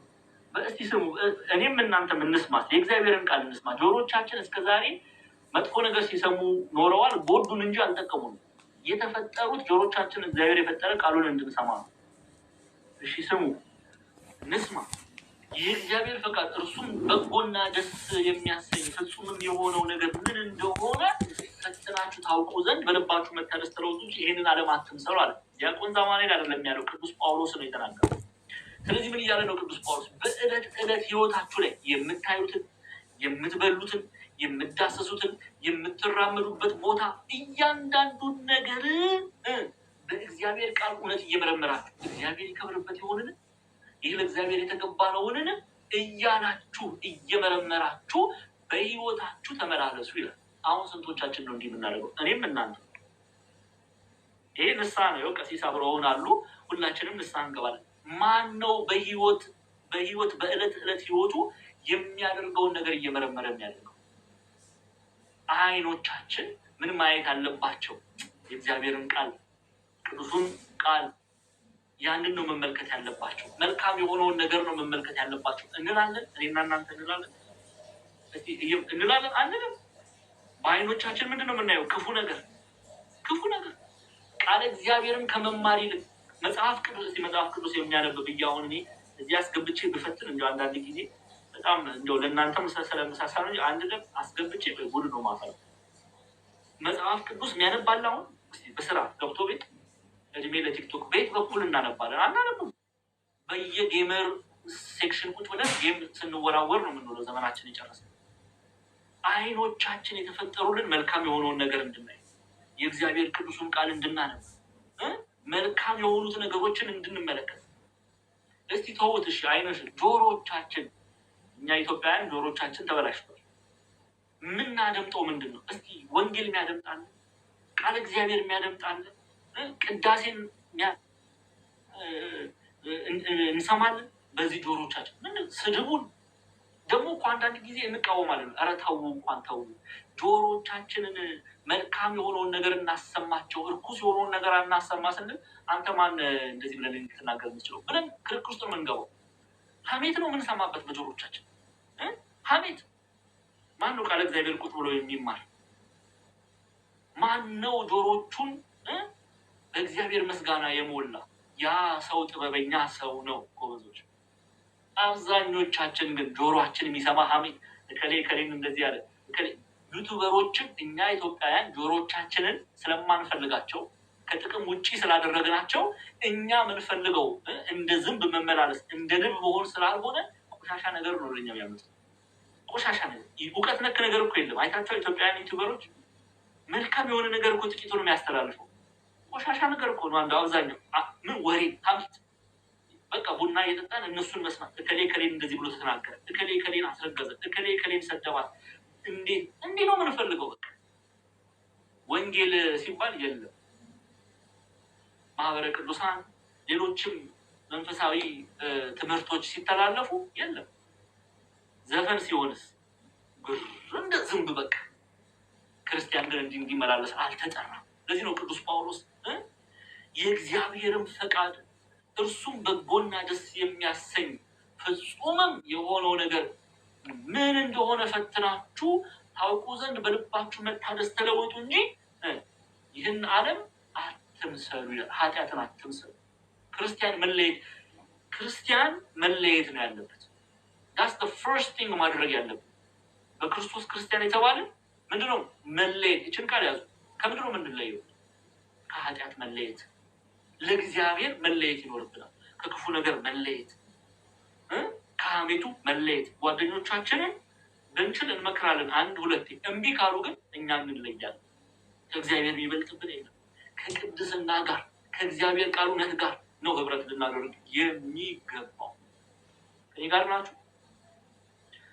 እስቲ ስሙ፣ እኔም እናንተም እንስማ፣ የእግዚአብሔርን ቃል እንስማ። ጆሮቻችን እስከዛሬ መጥፎ ነገር ሲሰሙ ኖረዋል፣ ጎዱን እንጂ አልጠቀሙም። የተፈጠሩት ጆሮቻችን እግዚአብሔር የፈጠረ ቃሉን እንድንሰማ ነው። እሺ ስሙ፣ እንስማ። የእግዚአብሔር ፈቃድ እርሱም በጎና ደስ የሚያሰኝ ፍጹምም የሆነው ነገር ምን እንደሆነ ፈትናችሁ ታውቁ ዘንድ በልባችሁ መታደስ ተለወጡ እንጂ ይህንን ዓለም አትምሰሉ አለ። ዲያቆን ዛማኔል አይደለም ያለው፣ ቅዱስ ጳውሎስ ነው የተናገረው። ስለዚህ ምን እያለ ነው ቅዱስ ጳውሎስ? በዕለት ህይወታችሁ ላይ የምታዩትን፣ የምትበሉትን፣ የምትዳሰሱትን፣ የምትራመዱበት ቦታ እያንዳንዱን ነገር በእግዚአብሔር ቃል እውነት እየመረመራችሁ እግዚአብሔር ይከብርበት ይሆንን? ይህ ለእግዚአብሔር የተገባ ነውንን? እያላችሁ እየመረመራችሁ በህይወታችሁ ተመላለሱ ይላል። አሁን ስንቶቻችን ነው እንዲህ የምናደርገው? እኔም እናንተ። ይሄ ንስሐ ነው። ቀሲስ አብረውን አሉ። ሁላችንም ንስሐ እንገባለን። ማን ነው በህይወት በዕለት ህይወቱ የሚያደርገውን ነገር እየመረመረ የሚያደርገው? አይኖቻችን ምን ማየት አለባቸው? የእግዚአብሔርን ቃል፣ ቅዱሱን ቃል፣ ያንን ነው መመልከት ያለባቸው። መልካም የሆነውን ነገር ነው መመልከት ያለባቸው እንላለን። እኔና እናንተ እንላለን አንልም? በአይኖቻችን ምንድን ነው የምናየው? ክፉ ነገር። ቃል እግዚአብሔርን ከመማር ይልቅ መጽሐፍ ቅዱስ የሚያነብብ እያሁን እኔ እዚህ አስገብቼ ብፈትን እንደ አንዳንድ ጊዜ በጣም እንደው ለእናንተ ስለመሳሳ ነው። አንድ ለም አስገብቼ ጉድ ነው ማፈር። መጽሐፍ ቅዱስ የሚያነባል አሁን በስራ ገብቶ ቤት እድሜ ለቲክቶክ ቤት በኩል እናነባለን። አናነብም። በየጌመር ሴክሽን ቁጭ ብለን ጌም ስንወራወር ነው የምንውለው። ዘመናችን ይጨርሳል። አይኖቻችን የተፈጠሩልን መልካም የሆነውን ነገር እንድናይ፣ የእግዚአብሔር ቅዱሱን ቃል እንድናነብ፣ መልካም የሆኑት ነገሮችን እንድንመለከት። እስቲ ተውት እሺ፣ ጆሮቻችን፣ እኛ ኢትዮጵያውያን ጆሮቻችን ተበላሽቷል። የምናደምጠው ምንድን ነው? እስቲ ወንጌል የሚያደምጣለን፣ ቃል እግዚአብሔር የሚያደምጣለን፣ ቅዳሴን እንሰማለን። በዚህ ጆሮቻችን ስድቡን ደግሞ እኮ አንዳንድ ጊዜ እንቃወማለን። ኧረ ተው እንኳን ተው፣ ጆሮቻችንን መልካም የሆነውን ነገር እናሰማቸው፣ እርኩስ የሆነውን ነገር እናሰማ ስንል አንተ ማን እንደዚህ ብለን ልትናገር የምችለው ብለን ክርክር ውስጥ ነው የምንገባው። ሀሜት ነው የምንሰማበት በጆሮቻችን። ሀሜት ማን ነው? ቃል እግዚአብሔር ቁጭ ብሎ የሚማር ማን ነው? ጆሮቹን በእግዚአብሔር ምስጋና የሞላ ያ ሰው ጥበበኛ ሰው ነው ጎበዞች። አብዛኞቻችን ግን ጆሮአችን የሚሰማ ሀሜት፣ እከሌን እንደዚህ ያለ ዩቱበሮችም እኛ ኢትዮጵያውያን ጆሮቻችንን ስለማንፈልጋቸው ከጥቅም ውጪ ስላደረግናቸው እኛ የምንፈልገው እንደ ዝንብ መመላለስ እንደ ንብ መሆን ስላልሆነ ቆሻሻ ነገር ነው ለኛ የሚያመጡት። ቆሻሻ ነገር እውቀት ነክ ነገር እኮ የለም። አይታቸው ኢትዮጵያውያን ዩቲዩበሮች መልካም የሆነ ነገር እኮ ጥቂት ነው የሚያስተላልፈው። ቆሻሻ ነገር እኮ ነው አንዱ አብዛኛው ምን ወሬ ሀምት በቃ ቡና እየጠጣን እነሱን መስማት። እከሌ ከሌን እንደዚህ ብሎ ተናገረ፣ እከሌ ከሌን አስረገዘ፣ እከሌ ከሌን ሰደባት። እንዲህ ነው የምንፈልገው። በቃ ወንጌል ሲባል የለም። ማህበረ ቅዱሳን ሌሎችም መንፈሳዊ ትምህርቶች ሲተላለፉ የለም። ዘፈን ሲሆንስ ግር እንደ ዝንብ በቃ። ክርስቲያን ግን እንዲመላለስ አልተጠራም። ለዚህ ነው ቅዱስ ጳውሎስ የእግዚአብሔርን ፈቃድ እርሱም በጎና ደስ የሚያሰኝ ፍጹምም የሆነው ነገር ምን እንደሆነ ፈትናችሁ ታውቁ ዘንድ በልባችሁ መታደስ ተለወጡ እንጂ ይህን ዓለም አትምሰሉ ይላል። ኃጢአትን አትምሰሉ። ክርስቲያን መለየት ነው ያለበት። that's the first thing ማድረግ ያለበት። በክርስቶስ ክርስቲያን የተባለ ምንድነው? መለየት። ይችን ቃል ያዙ። ከምንድነው የምንለየው? ከኃጢአት መለየት፣ ለእግዚአብሔር መለየት ይኖርብናል። ከክፉ ነገር መለየት፣ ከሐሜቱ መለየት። ጓደኞቻችንን ብንችል እንመክራለን አንድ ሁለቴ። እምቢ ካሉ ግን እኛ እንለያለን። ከእግዚአብሔር የሚበልጥብን የለም። ከቅድስና ጋር ከእግዚአብሔር ቃል እውነት ጋር ነው ህብረት ልናደርግ የሚገባው። ከኔ ጋር ናችሁ?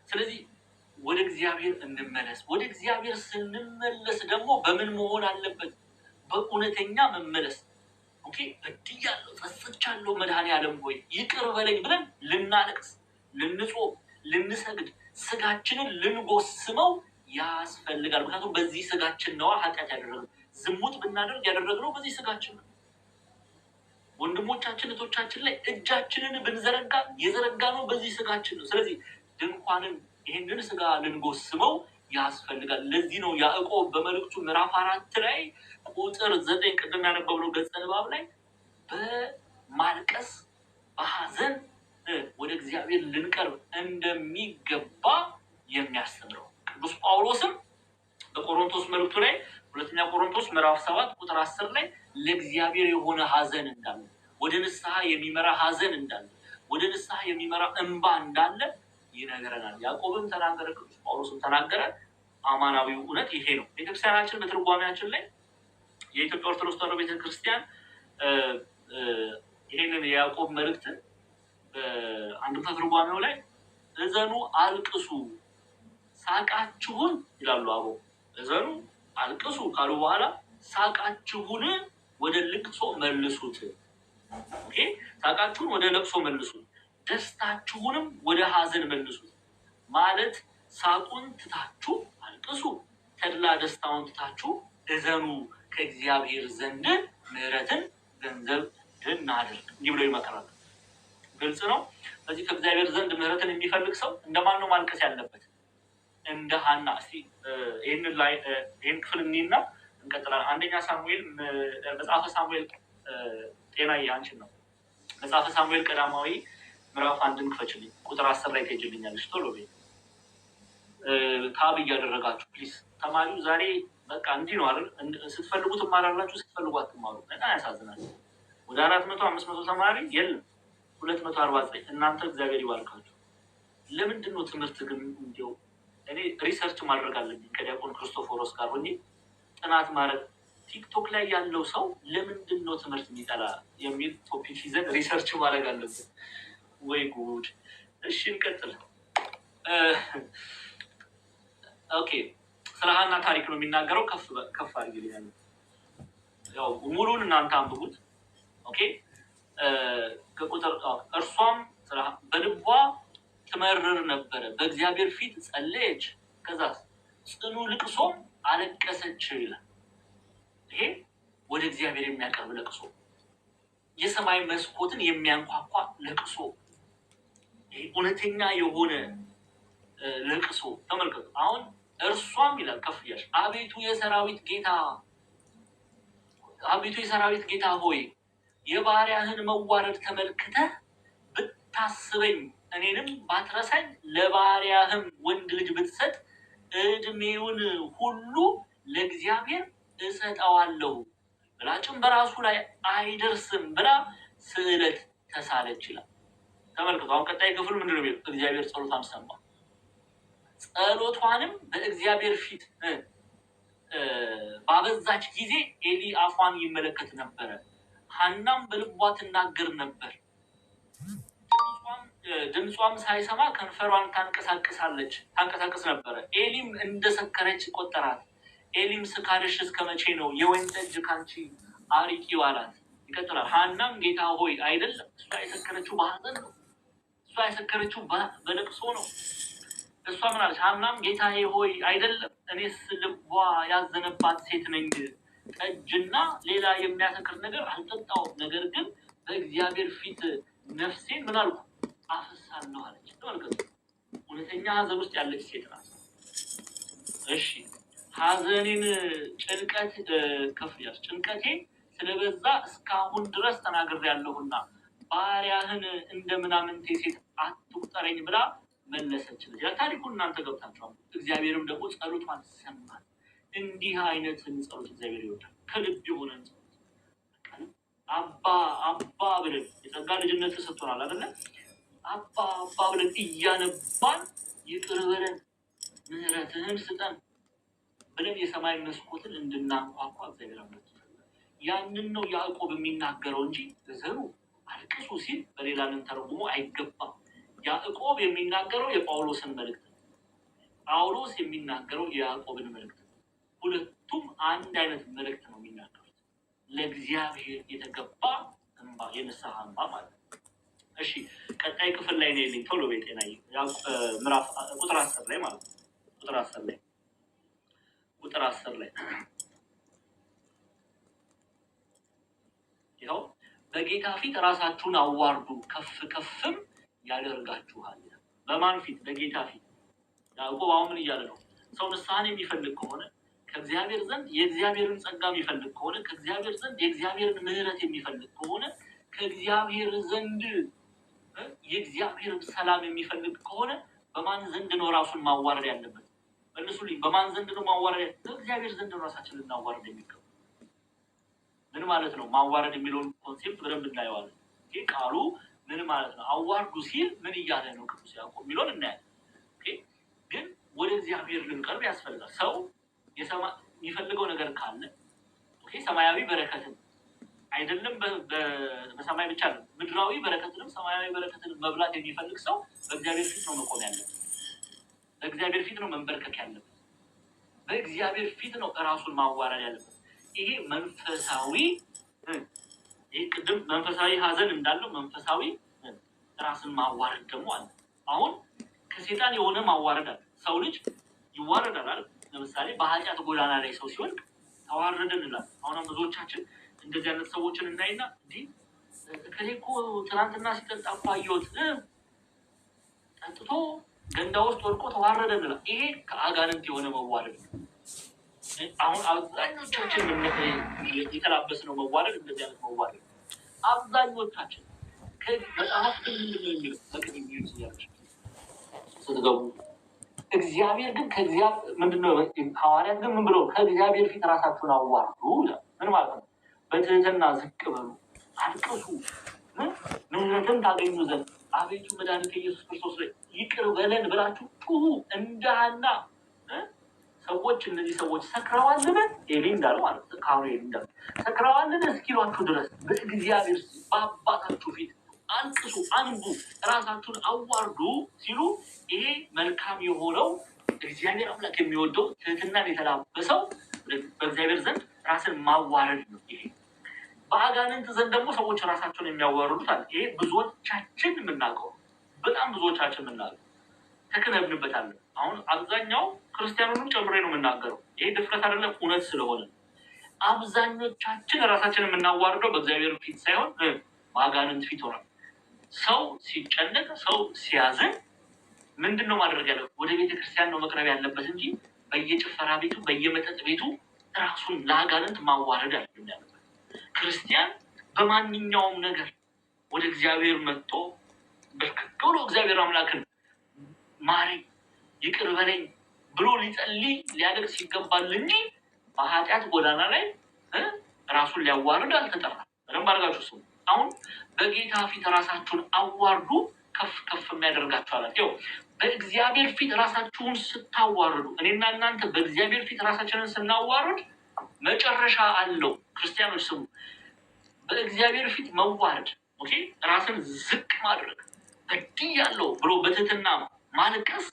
ስለዚህ ወደ እግዚአብሔር እንመለስ። ወደ እግዚአብሔር ስንመለስ ደግሞ በምን መሆን አለበት? በእውነተኛ መመለስ። ኦኬ በድያለሁ፣ ጸጽቻለሁ፣ መድኃኔዓለም ሆይ ይቅር በለኝ ብለን ልናለቅስ፣ ልንጾም፣ ልንሰግድ፣ ስጋችንን ልንጎስመው ያስፈልጋል። ምክንያቱም በዚህ ስጋችን ነዋ ኃጢአት ያደረግነው። ዝሙት ብናደርግ ያደረግነው በዚህ ስጋችን ነው። ወንድሞቻችን እህቶቻችን ላይ እጃችንን ብንዘረጋ የዘረጋነው በዚህ ስጋችን ነው። ስለዚህ ድንኳንን ይህንን ስጋ ልንጎስመው ያስፈልጋል። ለዚህ ነው ያዕቆብ በመልእክቱ ምዕራፍ 4 ላይ ቁጥር 9 ቅድም ያነበብነው ገጸ ንባብ ላይ በማልቀስ በሐዘን ወደ እግዚአብሔር ልንቀርብ እንደሚገባ የሚያስተምረው። ቅዱስ ጳውሎስም በቆሮንቶስ መልእክቱ ላይ ሁለተኛ ቆሮንቶስ ምዕራፍ 7 ቁጥር 10 ላይ ለእግዚአብሔር የሆነ ሐዘን እንዳለ፣ ወደ ንስሐ የሚመራ ሐዘን እንዳለ፣ ወደ ንስሐ የሚመራ እንባ እንዳለ ይነግረናል። ያዕቆብም ተናገረ፣ ቅዱስ ጳውሎስም ተናገረ። አማናዊው እውነት ይሄ ነው። ቤተክርስቲያናችን በትርጓሜያችን ላይ የኢትዮጵያ ኦርቶዶክስ ተዋሕዶ ቤተክርስቲያን ይሄንን የያዕቆብ መልእክት አንድምታ ትርጓሜው ላይ እዘኑ አልቅሱ ሳቃችሁን ይላሉ አበው። እዘኑ አልቅሱ ካሉ በኋላ ሳቃችሁን ወደ ልቅሶ መልሱት። ኦኬ ሳቃችሁን ወደ ለቅሶ መልሱት፣ ደስታችሁንም ወደ ሐዘን መልሱት ማለት ሳቁን ትታችሁ አልቅሱ፣ ተድላ ደስታውን ትታችሁ እዘኑ፣ ከእግዚአብሔር ዘንድ ምሕረትን ገንዘብ እናድርግ እንዲህ ብሎ ይመክራል። ግልጽ ነው። ስለዚህ ከእግዚአብሔር ዘንድ ምሕረትን የሚፈልግ ሰው እንደማን ነው ማልቀስ ያለበት? እንደ ሐና። እስቲ ይህን ክፍል እኒና እንቀጥላለን። አንደኛ ሳሙኤል መጽሐፈ ሳሙኤል ጤናዬ አንቺን ነው። መጽሐፈ ሳሙኤል ቀዳማዊ ምዕራፍ 1 ክፈችልኝ። ቁጥር 10 ላይ ትሄጂልኛለሽ። ቶሎ በይ ታብ እያደረጋችሁ ፕሊዝ። ተማሪው ዛሬ በቃ እንዲህ ነው አይደል? ስትፈልጉ ትማራላችሁ፣ ስትፈልጉ አትማሩ። በጣም ያሳዝናል። ወደ 400 500 ተማሪ የለም 249። እናንተ እግዚአብሔር ይባርካችሁ። ለምንድን ነው ትምህርት ግን እንዲያው እኔ ሪሰርች ማድረግ አለብኝ ከዲያቆን ክርስቶፎሮስ ጋር ሆኜ ጥናት ማድረግ። ቲክቶክ ላይ ያለው ሰው ለምንድን ነው ትምህርት የሚጠላ የሚል ቶፒክ ይዘን ሪሰርች ማድረግ አለብን። ወይ ጉድ! እሺ እንቀጥል። ኦኬ ስለ ሐና ታሪክ ነው የሚናገረው። ከፍ አድርጊልኝ። ያው ሙሉን እናንተ አንብቡት። ኦኬ ከቁጥር እርሷም በልቧ ትመርር ነበረ፣ በእግዚአብሔር ፊት ጸለየች፣ ከዛ ጽኑ ልቅሶም አለቀሰች ይላል። ይሄ ወደ እግዚአብሔር የሚያቀርብ ለቅሶ፣ የሰማይ መስኮትን የሚያንኳኳ ለቅሶ፣ ይሄ እውነተኛ የሆነ ለቅሶ ተመልከቱ። አሁን እርሷም ይላል ከፍ እያልሽ አቤቱ የሰራዊት ጌታ ሆይ የባሪያህን መዋረድ ተመልክተህ ብታስበኝ፣ እኔንም ባትረሳኝ፣ ለባሪያህም ወንድ ልጅ ብትሰጥ እድሜውን ሁሉ ለእግዚአብሔር እሰጠዋለሁ፣ ምላጭም በራሱ ላይ አይደርስም ብላ ስዕለት ተሳለች ይላል። ተመልከቱ። አሁን ቀጣይ ክፍል ምንድን ነው የሚለው? እግዚአብሔር ጸሎቷን ሰማ። ጸሎቷንም በእግዚአብሔር ፊት ባበዛች ጊዜ ኤሊ አፏን ይመለከት ነበረ። ሐናም በልቧ ትናገር ነበር። ድምጿም ሳይሰማ ከንፈሯን ታንቀሳቅስ ነበረ። ኤሊም እንደሰከረች ቆጠራት። ኤሊም ስካርሽ እስከ መቼ ነው? የወይን ጠጅ ካንቺ አርቂው አላት። ይቀጥላል። ሐናም ጌታ ሆይ አይደለም፣ እሷ የሰከረችው በሐዘን ነው፣ እሷ የሰከረችው በለቅሶ ነው። እሷ ምን አለች? ሐናም ጌታዬ ሆይ አይደለም፣ እኔስ ልቧ ያዘነባት ሴት ነኝ፣ ጠጅና ሌላ የሚያሰክር ነገር አልጠጣውም፣ ነገር ግን በእግዚአብሔር ፊት ነፍሴን ምን አልኩ አፈሳለሁ አለች። ተመልከቱ፣ እውነተኛ ሐዘን ውስጥ ያለች ሴት ናት። እሺ ሐዘኔን ጭንቀቴ ስለበዛ እስካሁን ድረስ ተናግሬያለሁና ባሪያህን እንደ ምናምንቴ ሴት አትቁጠረኝ ብላ መለሰችለት። ያ ታሪኩን እናንተ ገብታችኋል። እግዚአብሔርም ደግሞ ጸሎቷን ሰማል። እንዲህ አይነትን ጸሎት እግዚአብሔር ይወዳል። ከልብ የሆነን ጸሎት አባ ብለን የጸጋ ልጅነት ተሰጥቶናል አይደለ? አባ ብለን እያነባን ይቅር በለን ምሕረትህን ስጠን ብለን የሰማይ መስኮትን እንድናንኳኳ እግዚአብሔር አምላክ ያንን ነው ያዕቆብ የሚናገረው እንጂ ዘሩ አልቅሱ ሲል በሌላ ልንተረጉሞ አይገባም። ያዕቆብ የሚናገረው የጳውሎስን መልእክት ነው። ጳውሎስ የሚናገረው የያዕቆብን መልእክት ነው። ሁለቱም አንድ አይነት መልእክት ነው የሚናገሩት። ለእግዚአብሔር የተገባ እንባ፣ የንስሐ እንባ ማለት ነው። እሺ ቀጣይ ክፍል ላይ ነው የለኝ ቶሎ ቤቴና ምዕራፍ ቁጥር 10 ላይ ማለት ነው። ቁጥር 10 ላይ ይኸው በጌታ ፊት ራሳችሁን አዋርዱ ከፍም ያደርጋችኋል። በማን ፊት? በጌታ ፊት። ያዕቆብ አሁን ምን እያለ ነው? ሰው ንስሐን የሚፈልግ ከሆነ ከእግዚአብሔር ዘንድ የእግዚአብሔርን ጸጋ የሚፈልግ ከሆነ ከእግዚአብሔር ዘንድ የእግዚአብሔርን ምሕረት የሚፈልግ ከሆነ ከእግዚአብሔር ዘንድ የእግዚአብሔርን ሰላም የሚፈልግ ከሆነ በማን ዘንድ ነው ራሱን ማዋረድ ያለበት? መልሱልኝ። በማን ዘንድ ነው ማዋረድ? በእግዚአብሔር ዘንድ ነው ራሳችንን እናዋረድ የሚገባው። ምን ማለት ነው? ማዋረድ የሚለውን ኮንሴፕት በደንብ እናየዋለን። ይህ ቃሉ ምን ማለት ነው? አዋርዱ ሲል ምን እያለ ነው ቅዱስ ያዕቆብ የሚለውን እናያለን። ግን ወደ እግዚአብሔር ልንቀርብ ያስፈልጋል። ሰው የሚፈልገው ነገር ካለ ሰማያዊ በረከትን አይደለም በሰማይ ብቻ ነው፣ ምድራዊ በረከትንም ሰማያዊ በረከትንም መብላት የሚፈልግ ሰው በእግዚአብሔር ፊት ነው መቆም ያለበት። በእግዚአብሔር ፊት ነው መንበርከክ ያለበት። በእግዚአብሔር ፊት ነው እራሱን ማዋረድ ያለበት። ይሄ መንፈሳዊ ቅድም መንፈሳዊ ሐዘን እንዳለው መንፈሳዊ ራስን ማዋረድ ደግሞ አለ። አሁን ከሴጣን የሆነ ማዋረድ አለ። ሰው ልጅ ይዋረዳል። ለምሳሌ በኃጢአት ጎዳና ላይ ሰው ሲወድቅ ተዋረደ እንላለን። አሁን ብዙዎቻችን እንደዚህ አይነት ሰዎችን እናይና እከሌ እኮ ትናንትና ሲጠጣ እኮ አየሁት፣ ጠጥቶ ገንዳ ውስጥ ወድቆ ተዋረደ እንላለን። ይሄ ከአጋንንት የሆነ መዋረድ ነው። አሁን አብዛኞቻችን የተላበስነው መዋረድ እንደዚህ አይነት መዋረድ አብዛኞቻችን መጽሐፍ ግን ምንድን ነው የሚለው? በቅድም ስትገቡ እግዚአብሔር ግን ምንድነው ሐዋርያት ግን ምን ብለው ከእግዚአብሔር ፊት ራሳችሁን አዋርዱ። ምን ማለት ነው? በትህትና ዝቅ በሉ፣ አልቅሱ፣ ምሕረትን ታገኙ ዘንድ አቤቱ መድኃኒቴ ኢየሱስ ክርስቶስ ላይ ይቅር በለን ብላችሁ ጩሁ። እንደ ሐና ሰዎች እነዚህ ሰዎች ሰክረዋልን? ኤሊ እንዳለው ማለት ነው። ካሁን ኤሊ እንዳለው ሰክረዋልን እስኪሏችሁ ድረስ በእግዚአብሔር በአባታችሁ ፊት አልቅሱ፣ አንቡ፣ ራሳችሁን አዋርዱ ሲሉ ይሄ መልካም የሆነው እግዚአብሔር አምላክ የሚወደው ትህትናን የተላበሰው በእግዚአብሔር ዘንድ ራስን ማዋረድ ነው። ይሄ በአጋንንት ዘንድ ደግሞ ሰዎች ራሳቸውን የሚያዋርዱት አለ። ይሄ ብዙዎቻችን የምናውቀው በጣም ብዙዎቻችን የምናውቀው ተክነብንበታለን። አሁን አብዛኛው ክርስቲያኑንም ጨምሬ ነው የምናገረው። ይሄ ድፍረት አይደለም፣ እውነት ስለሆነ አብዛኞቻችን ራሳችንን የምናዋርደው በእግዚአብሔር ፊት ሳይሆን በአጋንንት ፊት ሆናል። ሰው ሲጨነቅ፣ ሰው ሲያዝን ምንድን ነው ማድረግ ያለበት? ወደ ቤተክርስቲያን ነው መቅረብ ያለበት እንጂ በየጭፈራ ቤቱ በየመጠጥ ቤቱ ራሱን ለአጋንንት ማዋረድ አይደለም ያለበት። ክርስቲያን በማንኛውም ነገር ወደ እግዚአብሔር መጥቶ በርከክ ብሎ እግዚአብሔር አምላክን ማረኝ፣ ይቅር በለኝ ብሎ ሊጸልይ ሊያደርግ ይገባል እንጂ በኃጢአት ጎዳና ላይ ራሱን ሊያዋርድ አልተጠራም። በደንብ አድርጋችሁ ስሙ። አሁን በጌታ ፊት ራሳችሁን አዋርዱ ከፍ የሚያደርጋችሁ አላት። ይኸው በእግዚአብሔር ፊት ራሳችሁን ስታዋርዱ፣ እኔና እናንተ በእግዚአብሔር ፊት ራሳችንን ስናዋርድ መጨረሻ አለው። ክርስቲያኖች ስሙ፣ በእግዚአብሔር ፊት መዋረድ፣ ኦኬ፣ ራስን ዝቅ ማድረግ፣ በድያለሁ ብሎ በትህትና ማልቀስ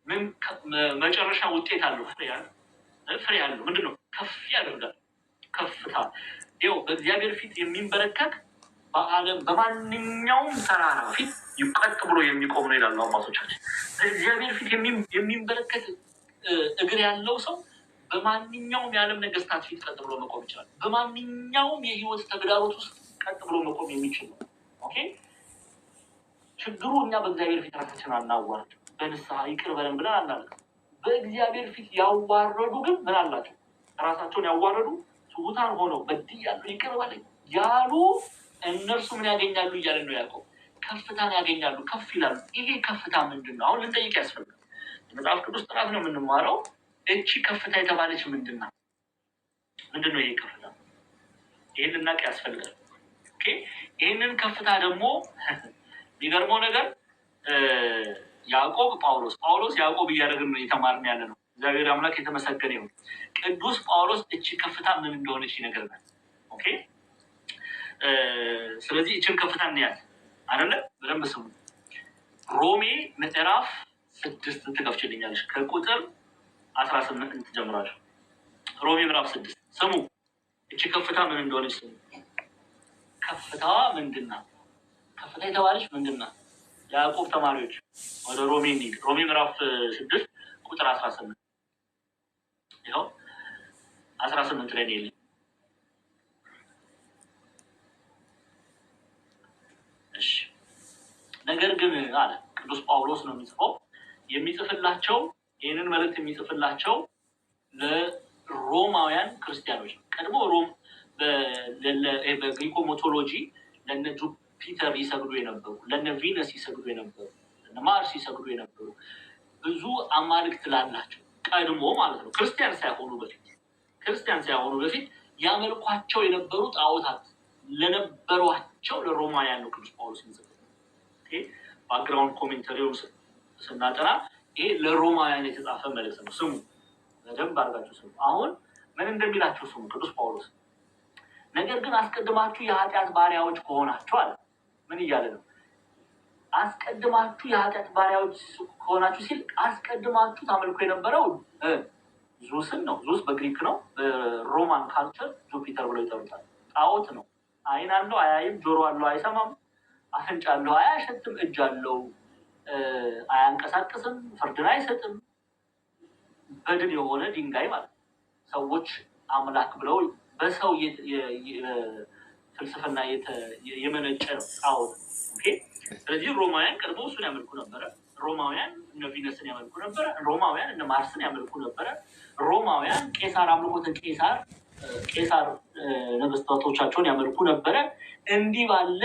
ምን መጨረሻ ውጤት አለው? ፍሬ ያለው ምንድን ነው? ከፍ ያደርጋል። ከፍታ ይኸው በእግዚአብሔር ፊት የሚንበረከክ በዓለም በማንኛውም ተራራ ፊት ቀጥ ብሎ የሚቆም ነው ይላሉ አባቶቻችን። በእግዚአብሔር ፊት የሚንበረከክ እግር ያለው ሰው በማንኛውም የዓለም ነገስታት ፊት ቀጥ ብሎ መቆም ይችላል። በማንኛውም የህይወት ተግዳሮት ውስጥ ቀጥ ብሎ መቆም የሚችል ነው። ኦኬ፣ ችግሩ እኛ በእግዚአብሔር ፊት ራሳችን አናዋርድ፣ በንስሐ ይቅር በለን ብለን አናልቅ። በእግዚአብሔር ፊት ያዋረዱ ግን ምን አላቸው? ራሳቸውን ያዋረዱ ትሑታን ሆነው በድያለሁ ይቅር በለኝ ያሉ እነርሱ ምን ያገኛሉ እያለ ነው ያዕቆብ። ከፍታን ያገኛሉ፣ ከፍ ይላሉ። ይሄ ከፍታ ምንድን ነው? አሁን ልንጠይቅ ያስፈልጋል። የመጽሐፍ ቅዱስ ጥናት ነው የምንማረው። እቺ ከፍታ የተባለች ምንድን ነው? ምንድን ነው ይሄ ከፍታ? ይህን ልናውቅ ያስፈልጋል። ይህንን ከፍታ ደግሞ የሚገርመው ነገር ያዕቆብ ጳውሎስ ያዕቆብ እያደረግን ነው የተማርን ያለ ነው። እግዚአብሔር አምላክ የተመሰገነ ይሁን። ቅዱስ ጳውሎስ እቺ ከፍታ ምን እንደሆነች ይነግረናል። ኦኬ፣ ስለዚህ እችን ከፍታ እንያዝ አይደለ? በደንብ ስሙ። ሮሜ ምዕራፍ 6 ትከፍችልኛለች ከቁጥር 18 ትጀምራለች። ሮሜ ምዕራፍ 6 ስሙ። እቺ ከፍታ ምን እንደሆነች ስሙ። ከፍታዋ ምንድናት? ከፍታ የተባለች ምንድናት? ያዕቆብ ተማሪዎች ወደ ሮሜ እንሂድ። ሮሜ ምዕራፍ 6 ቁጥር 18 ይኸው 18 ላይ ነው። እሺ፣ ነገር ግን አለ ቅዱስ ጳውሎስ ነው የሚጽፈው። የሚጽፍላቸው ይህንን መልእክት የሚጽፍላቸው ለሮማውያን ክርስቲያኖች ቀድሞ በግሪኮ ሞቶሎጂ ለነ ጁፒተር ይሰግዱ የነበሩ፣ ለነ ቪነስ ይሰግዱ የነበሩ፣ ለነ ማርስ ይሰግዱ የነበሩ ብዙ አማልክት ላላቸው ቀድሞ ማለት ነው ክርስቲያን ሳይሆኑ በፊት ያመልኳቸው የነበሩ ጣዖታት ለነበሯቸው ለሮማውያን ነው ቅዱስ ጳውሎስ የሚጽፈው። ባክግራውንድ ኮሜንተሪውን ስናጠና ይሄ ለሮማውያን የተጻፈ መልእክት ነው። ስሙ፣ በደንብ አድርጋችሁ ስሙ። አሁን ምን እንደሚላቸው ስሙ ቅዱስ ጳውሎስ። ነገር ግን አስቀድማችሁ የኃጢአት ባሪያዎች ከሆናችሁ አለ። ምን እያለ ነው? አስቀድማችሁ የኃጢአት ባሪያዎች ከሆናችሁ ሲል አስቀድማችሁ ታመልኩ የነበረው ዙስን ነው። ዙስ በግሪክ ነው። በሮማን ካልቸር ጁፒተር ብለው ይጠሩታል። ጣዖት ነው። ዓይን አለው አያይም፣ ጆሮ አለው አይሰማም፣ አፍንጫ አለው አያሸትም፣ እጅ አለው አያንቀሳቅስም፣ ፍርድን አይሰጥም። በድን የሆነ ድንጋይ ማለት ነው። ሰዎች አምላክ ብለው በሰው ፍልስፍና የመነጨ ነው ጣዖት። ስለዚህ ሮማውያን ቀድሞ እሱን ያመልኩ ነበረ። ሮማውያን እነ ቪነስን ያመልኩ ነበረ። ሮማውያን እነ ማርስን ያመልኩ ነበረ። ሮማውያን ቄሳር አምልኮተ ቄሳር ነገስታቶቻቸውን ያመልኩ ነበረ። እንዲህ ባለ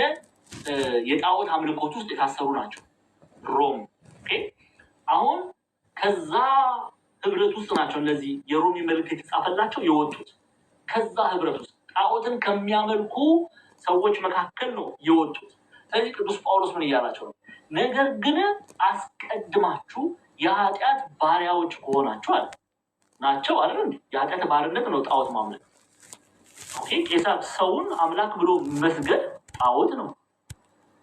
የጣዖት አምልኮት ውስጥ የታሰሩ ናቸው ሮም። አሁን ከዛ ህብረት ውስጥ ናቸው እነዚህ የሮሚ መልእክት የተጻፈላቸው የወጡት። ከዛ ህብረት ውስጥ ጣዖትን ከሚያመልኩ ሰዎች መካከል ነው የወጡት። ስለዚህ ቅዱስ ጳውሎስ ምን እያላቸው ነው? ነገር ግን አስቀድማችሁ የኃጢአት ባሪያዎች ከሆናችሁ አለ። ናቸው አለ። የኃጢአት ባርነት ነው ጣዖት ማምለክ። ቄሳር ሰውን አምላክ ብሎ መስገድ ጣዖት ነው።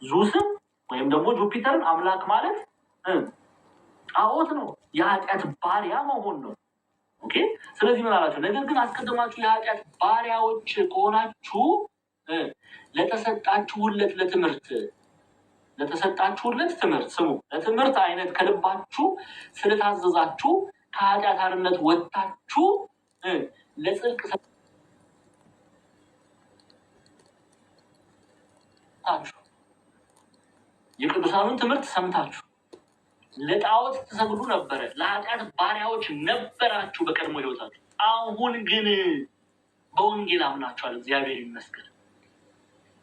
ዙስም ወይም ደግሞ ጁፒተርን አምላክ ማለት ጣዖት ነው። የኃጢአት ባሪያ መሆን ነው። ስለዚህ ምን አላቸው? ነገር ግን አስቀድማችሁ የኃጢአት ባሪያዎች ከሆናችሁ ለተሰጣችሁለት ትምህርት ስሙ። ለትምህርት አይነት ከልባችሁ ስለታዘዛችሁ ከኃጢአት አርነት ወጥታችሁ ለጽድቅ የቅዱሳኑን ትምህርት ሰምታችሁ ለጣዖት ትሰግዱ ነበረ። ለኃጢአት ባሪያዎች ነበራችሁ በቀድሞ ህይወታችሁ። አሁን ግን በወንጌል አምናችኋል፣ እግዚአብሔር ይመስገን።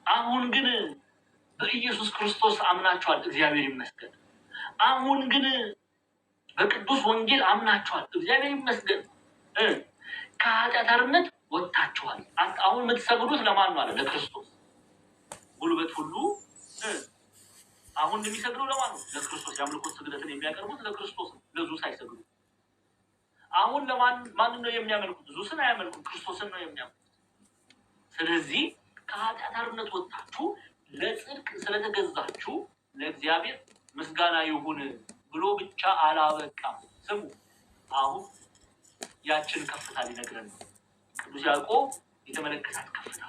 አሁን ግን በኢየሱስ ክርስቶስ አምናችኋል፣ እግዚአብሔር ይመስገን። አሁን ግን በቅዱስ ወንጌል አምናችኋል፣ እግዚአብሔር ይመስገን። ከኃጢአት አርነት ወጥታችኋል። አሁን የምትሰግዱት ለማን ነው አለ? ለክርስቶስ። ጉልበት ሁሉ አሁን አሁን የሚሰግዱ ለማን ነው? ለክርስቶስ። የአምልኮት ስግደትን የሚያቀርቡት ለክርስቶስ ነው፣ ለዙስ አይሰግዱ። አሁን ማን ነው የሚያመልኩት? ዙስን አያመልኩም፣ ክርስቶስን ነው የሚያመልኩት። ስለዚህ ከኃጢአት አርነት ወጣችሁ ለጽድቅ ስለተገዛችሁ ለእግዚአብሔር ምስጋና ይሁን ብሎ ብቻ አላበቃም። ስሙ፣ አሁን ያችን ከፍታ ሊነግረን ነው። ቅዱስ ያዕቆብ የተመለከታት ከፍታ፣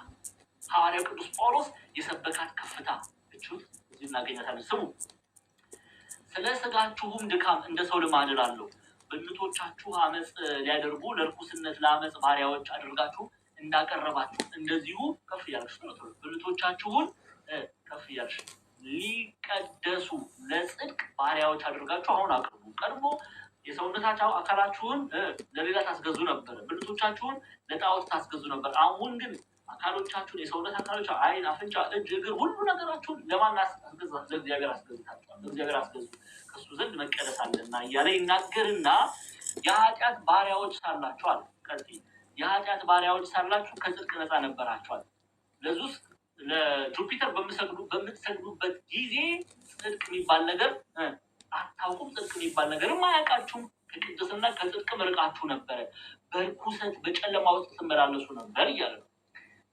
ሐዋርያው ቅዱስ ጳውሎስ የሰበካት ከፍታ እቹት እዚህ እናገኛታለን። ስሙ፣ ስለ ሥጋችሁም ድካም እንደ ሰው ልማድ እላለሁ፣ ብልቶቻችሁ አመፅ ሊያደርጉ ለርኩስነት ለአመፅ ባሪያዎች አድርጋችሁ እንዳቀረባችሁ እንደዚሁ ከፍ እያልሽ ብልቶቻችሁን ከፍ እያልሽ ሊቀደሱ ለጽድቅ ባሪያዎች አድርጋችሁ አሁን አቅርቡ። ቀድሞ የሰውነታቸው አካላችሁን ለሌላ ታስገዙ ነበር፣ ብልቶቻችሁን ለጣዖት ታስገዙ ነበር። አሁን ግን አካሎቻችሁን የሰውነት አካሎች አይን፣ አፍንጫ፣ እጅ፣ እግር ሁሉ ነገራችሁን ለማን አስገዛ? ለእግዚአብሔር አስገዝታችኋል። ለእግዚአብሔር አስገዙ ከሱ ዘንድ መቀደስ አለና እያለ ይናገርና የኃጢአት ባሪያዎች ሳላችኋል። ከዚህ የኃጢአት ባሪያዎች ሳላችሁ ከጽድቅ ነፃ ነበራችኋል። ለዙስ ለጁፒተር በምትሰግዱበት ጊዜ ጽድቅ የሚባል ነገር አታውቁም። ጽድቅ የሚባል ነገርም አያውቃችሁም። ከቅድስና ከጽድቅም ርቃችሁ ነበረ፣ በርኩሰት በጨለማ ውስጥ ትመላለሱ ነበር እያለ ነው።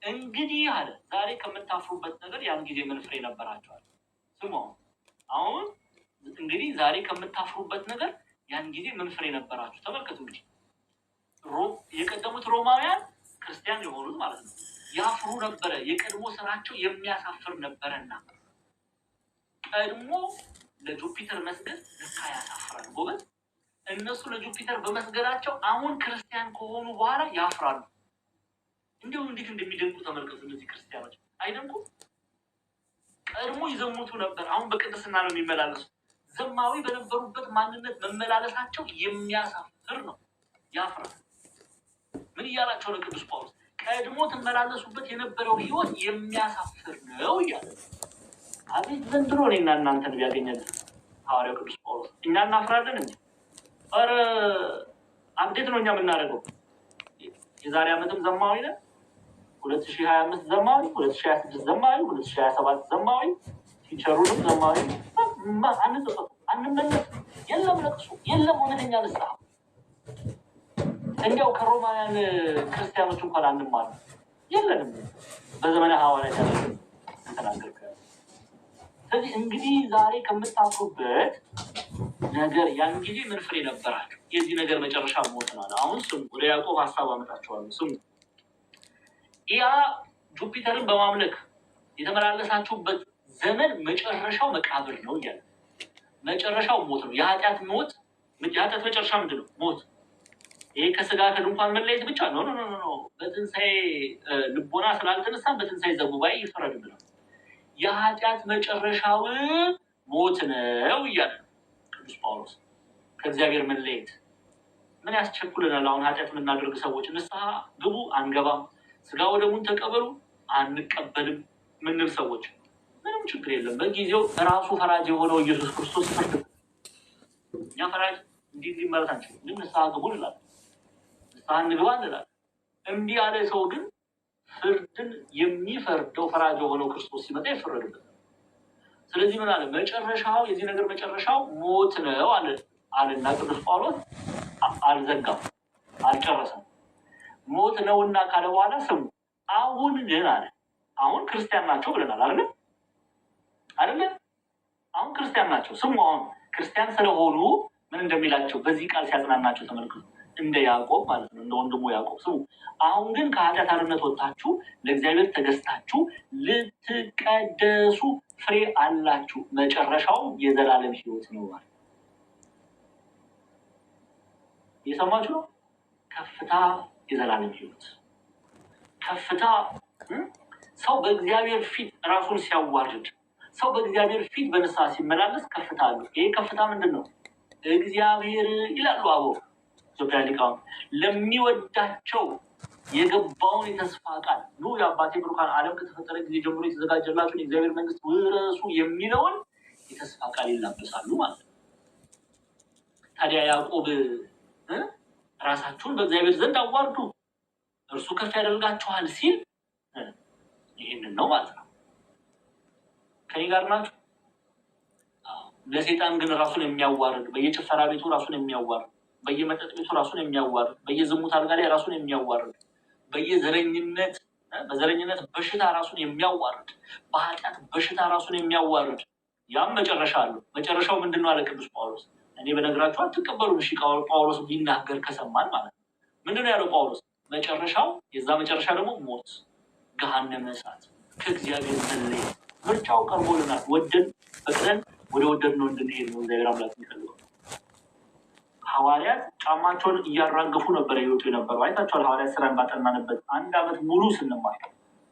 እንግዲህ አለ ዛሬ ከምታፍሩበት ነገር ያን ጊዜ ምን ፍሬ ነበራችኋል? ስሙ፣ አሁን እንግዲህ ዛሬ ከምታፍሩበት ነገር ያን ጊዜ ምን ፍሬ ነበራችሁ? ተመልከቱ። እንግዲህ የቀደሙት ሮማውያን ክርስቲያን የሆኑት ማለት ነው ያፍሩ ነበረ። የቀድሞ ስራቸው የሚያሳፍር ነበረና ቀድሞ ለጁፒተር መስገድ ለካ ያሳፍራል። ጎበዝ፣ እነሱ ለጁፒተር በመስገዳቸው አሁን ክርስቲያን ከሆኑ በኋላ ያፍራሉ። እንዲሁ እንዴት እንደሚደንቁ ተመልከቱ። እነዚህ ክርስቲያኖች አይደንቁም? ቀድሞ ይዘሙቱ ነበር፣ አሁን በቅድስና ነው የሚመላለሱ። ዘማዊ በነበሩበት ማንነት መመላለሳቸው የሚያሳፍር ነው፣ ያፍራል። ምን እያላቸው ነው ቅዱስ ጳውሎስ? ቀድሞ ትመላለሱበት የነበረው ህይወት የሚያሳፍር ነው እያለ አቤት ዘንድሮ እኔና እናንተን ቢያገኘን ሐዋርያው ቅዱስ ጳውሎስ እኛ እናፍራለን እንጂ ኧረ አብዴት ነው እኛ የምናደርገው። የዛሬ ዓመትም ዘማዊ ነን፣ 2025 ዘማዊ፣ 2026 ዘማዊ፣ 2027 ዘማዊ፣ ፊቸሩንም ዘማዊ። አንመለስ፣ የለም ለቅሶ፣ የለም እውነተኛ ንስሐ። እንዲያው ከሮማውያን ክርስቲያኖች እንኳን አንማር የለንም። በዘመነ ሐዋርያት ተናገር። ስለዚህ እንግዲህ ዛሬ ከምታፍሩበት ነገር ያን ጊዜ ምን ፍሬ ነበራችሁ? የዚህ ነገር መጨረሻ ሞት ነው። አሁን ስሙ፣ ወደ ያዕቆብ ሀሳብ አመጣችኋለሁ። ስሙ፣ ያ ጁፒተርን በማምለክ የተመላለሳችሁበት ዘመን መጨረሻው መቃብር ነው እያለ መጨረሻው ሞት ነው። የኃጢአት ሞት። የኃጢአት መጨረሻ ምንድን ነው? ሞት። ይሄ ከስጋ ከድንኳን መለየት ብቻ ነው። በትንሣኤ ልቦና ስላልተነሳ በትንሣኤ ዘጉባኤ ይፈረድብናል። የኃጢአት መጨረሻው ሞት ነው እያለ ቅዱስ ጳውሎስ። ከእግዚአብሔር መለየት ምን ያስቸኩልናል? አሁን ኃጢአት የምናደርግ ሰዎች ንስሐ ግቡ አንገባም፣ ስጋ ወደሙን ተቀበሉ አንቀበልም ምንል ሰዎች ምንም ችግር የለም። በጊዜው ራሱ ፈራጅ የሆነው ኢየሱስ ክርስቶስ ፍርድ። እኛ ፈራጅ እንዲህ ማለት አንችልም። ግን ንስሐ ግቡ እንላለን፣ ንስሐ እንግባ እንላለን። እምቢ ያለ ሰው ግን ፍርድን የሚፈርደው ፈራጅ የሆነው ክርስቶስ ሲመጣ ይፈረድበታል። ስለዚህ ምን አለ? መጨረሻው የዚህ ነገር መጨረሻው ሞት ነው አለና ቅዱስ ጳውሎስ አልዘጋም፣ አልጨረሰም። ሞት ነውና ካለ በኋላ ስሙ፣ አሁን ግን አለ አሁን ክርስቲያን ናቸው ብለናል አይደለ? አሁን ክርስቲያን ናቸው። ስሙ፣ አሁን ክርስቲያን ስለሆኑ ምን እንደሚላቸው በዚህ ቃል ሲያጽናናቸው ተመልክቱ። እንደ ያዕቆብ ማለት ነው፣ እንደ ወንድሙ ያዕቆብ። ስሙ፣ አሁን ግን ከኃጢአት አርነት ወጥታችሁ ለእግዚአብሔር ተገዝታችሁ ልትቀደሱ ፍሬ አላችሁ፣ መጨረሻው የዘላለም ሕይወት ነው ማለት የሰማችሁ ነው። ከፍታ የዘላለም ሕይወት። ከፍታ ሰው በእግዚአብሔር ፊት ራሱን ሲያዋርድ፣ ሰው በእግዚአብሔር ፊት በንስሐ ሲመላለስ ከፍታ አለው። ይሄ ከፍታ ምንድን ነው? እግዚአብሔር ይላሉ አበው ኢትዮጵያ ሊቃውንት ለሚወዳቸው የገባውን የተስፋ ቃል ኑ የአባቴ ብሩካን ዓለም ከተፈጠረ ጊዜ ጀምሮ የተዘጋጀላችሁን የእግዚአብሔር መንግስት ውረሱ የሚለውን የተስፋ ቃል ይላበሳሉ ማለት ነው። ታዲያ ያዕቆብ ራሳችሁን በእግዚአብሔር ዘንድ አዋርዱ እርሱ ከፍ ያደርጋችኋል ሲል ይህንን ነው ማለት ነው። ከኔ ጋር ናችሁ? ለሰይጣን ግን ራሱን የሚያዋርድ በየጭፈራ ቤቱ ራሱን የሚያዋርድ በየመጠጥ ቤቱ ራሱን የሚያዋርድ በየዝሙት አልጋ ላይ ራሱን የሚያዋርድ በዘረኝነት በሽታ ራሱን የሚያዋርድ በኃጢአት በሽታ ራሱን የሚያዋርድ ያም መጨረሻ አለው። መጨረሻው ምንድን ነው አለ ቅዱስ ጳውሎስ። እኔ በነግራችሁ አትቀበሉም። እሺ ጳውሎስ ቢናገር ከሰማን ማለት ነው። ምንድን ነው ያለው ጳውሎስ? መጨረሻው የዛ መጨረሻ ደግሞ ሞት፣ ገሃነመ እሳት፣ ከእግዚአብሔር መለየት። ምርጫው ቀርቦልናል። ወደን ፈቅደን ወደ ወደድነው እንድንሄድ ነው እግዚአብሔር አምላክ የሚፈልገው። ሐዋርያት ጫማቸውን እያራገፉ ነበር ይወጡ የነበረው። አይታችኋል። ሐዋርያት ስራን ባጠናንበት 1 ዓመት ሙሉ ስንማር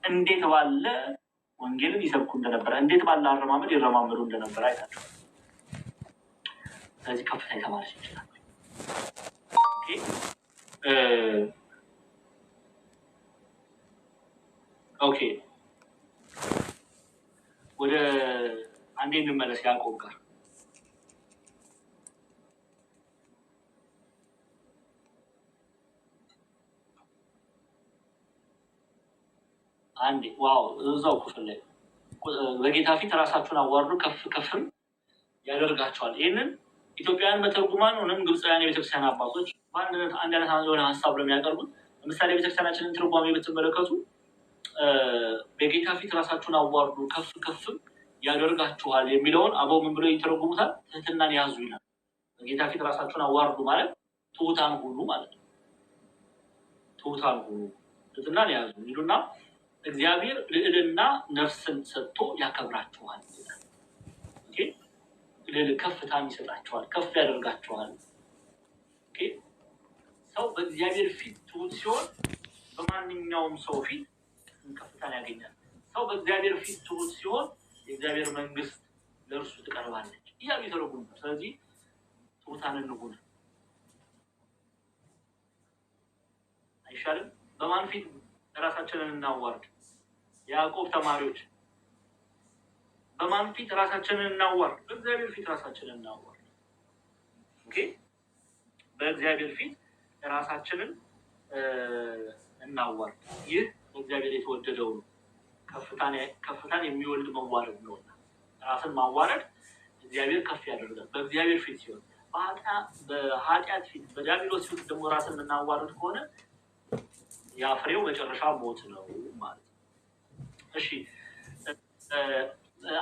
እንዴት ባለ ወንጌልን ይሰብኩ እንደነበረ፣ እንዴት ባለ አረማመድ ይረማመዱ እንደነበረ አይታችኋል። ስለዚህ ከፍታ የተማረች ይችላል። ኦኬ ወደ አንዴ እንመለስ ያዕቆብ ጋር። አንዴ ዋው እዛው ክፍል ላይ በጌታ ፊት ራሳችሁን አዋርዱ ከፍ ከፍም ያደርጋቸዋል። ይህንን ኢትዮጵያውያን በተርጉማን ሆነም ግብፃውያን የቤተክርስቲያን አባቶች በአንድነት አንድ አይነት የሆነ ሀሳብ ነው የሚያቀርቡት። ለምሳሌ የቤተክርስቲያናችንን ትርጓሜ ብትመለከቱ በጌታ ፊት ራሳችሁን አዋርዱ ከፍ ከፍም ያደርጋችኋል የሚለውን አበው ምን ብለው ይተረጉሙታል? ትህትናን ያዙ ይላል። በጌታ ፊት ራሳችሁን አዋርዱ ማለት ትሁታን ሁኑ ማለት ነው። ትሁታን ሁኑ፣ ትህትናን ያዙ ይሉና እግዚአብሔር ልዕልና ነፍስን ሰጥቶ ያከብራችኋል ይላል። ከፍታን ይሰጣችኋል፣ ከፍ ያደርጋችኋል። ሰው በእግዚአብሔር ፊት ትሁት ሲሆን በማንኛውም ሰው ፊት ከፍታን ያገኛል። ሰው በእግዚአብሔር ፊት ትሁት ሲሆን የእግዚአብሔር መንግስት ለእርሱ ትቀርባለች እያሉ ይተረጉሙ። ስለዚህ ትሁታን እንሁን አይሻልም? በማን ፊት ራሳችንን እናዋርድ? ያዕቆብ ተማሪዎች በማን ፊት ራሳችንን እናዋርድ? በእግዚአብሔር ፊት ራሳችንን እናዋርድ። ኦኬ፣ በእግዚአብሔር ፊት ራሳችንን እናዋርድ። ይህ በእግዚአብሔር የተወደደው ነው። ከፍታን የሚወልድ መዋረድ ነው። ራስን ማዋረድ እግዚአብሔር ከፍ ያደርጋል። በእግዚአብሔር ፊት ሲሆን፣ በኃጢአት ፊት በዲያብሎስ ፊት ደግሞ ራስን የምናዋርድ ከሆነ ያ ፍሬው መጨረሻ ሞት ነው ማለት ነው። እሺ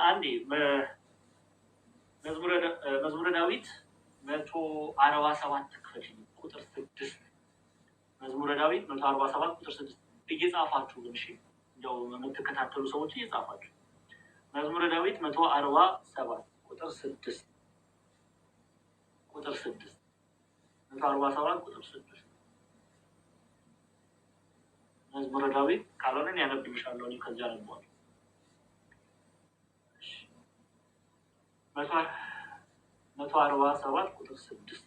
አንዴ መዝሙረ ዳዊት 147 ክፍል ቁጥር 6 መዝሙረ ዳዊት 147 ቁጥር 6 እየጻፋችሁ ግን እሺ፣ እንደው የምትከታተሉ ሰዎች እየጻፋችሁ መዝሙረ ዳዊት 147 ቁጥር 6 147 ቁጥር 6 መዝሙረ ዳዊት ካልሆነን ያነብልሻለሁ እኔ ከዚያ ነበር 147 ቁጥር 6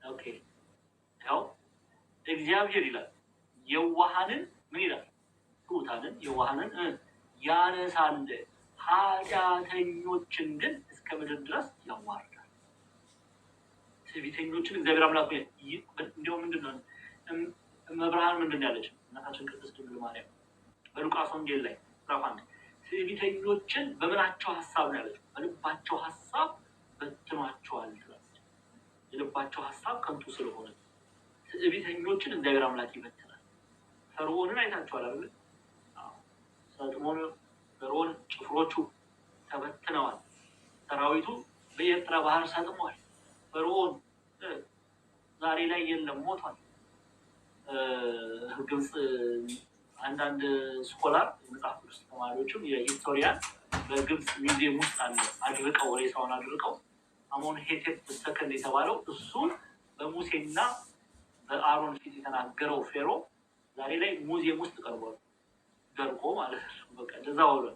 ኦኬ። ያው እግዚአብሔር ይላል የዋሃንን ምን ይላል? ትሑታንን የዋሃንን ያነሳል፣ ኃጢአተኞችን ግን እስከ ምድር ድረስ ያዋርዳል። ትዕቢተኞችን እግዚአብሔር አምላክ እንዲያው ምንድን ነው መብርሃን ምንድን ነው ያለች እናታችን ቅድስት ድንግል ማርያም በሉቃስ ወንጌል ላይ ምዕራፍ 1 ትዕቢተኞችን በምናቸው ሀሳብ ነው ያለችው? በልባቸው ሀሳብ በትኗቸዋል ትላለች። የልባቸው ሀሳብ ከንቱ ስለሆነ ትዕቢተኞችን እግዚአብሔር አምላክ ይበትናል። ፈርዖንን አይታችኋል አይደል? ሰጥሞን ፈርዖን ጭፍሮቹ ተበትነዋል። ሰራዊቱ በኤርትራ ባህር ሰጥሟል። ፈርዖን ዛሬ ላይ የለም፣ ሞቷል። ግብፅ አንዳንድ ስኮላር የመጽሐፍ ቅዱስ ተማሪዎችም የሂስቶሪያን በግብፅ ሚውዚየም ውስጥ አለ አድርቀው ሬሳውን አድርቀው አሞን ሄቴፕ ሰከንድ የተባለው እሱ በሙሴና በአሮን ፊት የተናገረው ፌሮ ዛሬ ላይ ሙዚየም ውስጥ ቀርቧል። ደርቆ ማለት ነው። በቃ እንደዛ ወለ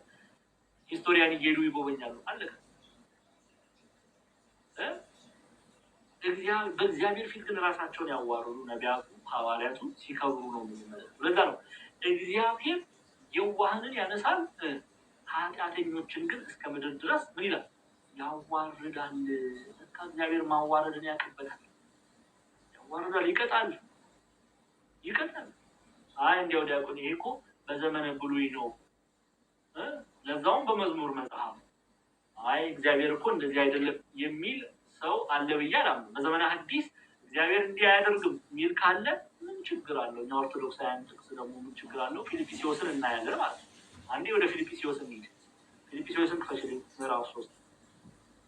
ሂስቶሪያን እየሄዱ ይጎበኛሉ። አለቀ። በእግዚአብሔር ፊት ግን ራሳቸውን ያዋረዱ ነቢያቱ ሐዋርያቱ ሲከብሩ ነው የምንመለከተው። ለዛ ነው እግዚአብሔር የዋህንን ያነሳል፣ ኃጢአተኞችን ግን እስከ ምድር ድረስ ምን ይላል? ያዋርዳል። እግዚአብሔር ማዋረድን ያውቅበታል። ያዋርዳል፣ ይቀጣል። አይ እንዲያው ዲያቆን ይሄ እኮ በዘመነ ብሉይ ነው ለዛውም በመዝሙር መጽሐፍ አይ እግዚአብሔር እኮ እንደዚህ አይደለም የሚል ሰው አለ ብዬ አላምንም። በዘመነ ሐዲስ እግዚአብሔር እንዲህ አያደርግም የሚል ካለ ምን ችግር አለው? እኛ ኦርቶዶክሳውያን ጥቅስ ደግሞ ምን ችግር አለው? ፊልጵስዩስን እናያለን ማለት ነው። አንዴ ወደ ፊልጵስዩስ እንሂድ። ፊልጵስዩስን ክፈችልኝ ምዕራፍ 3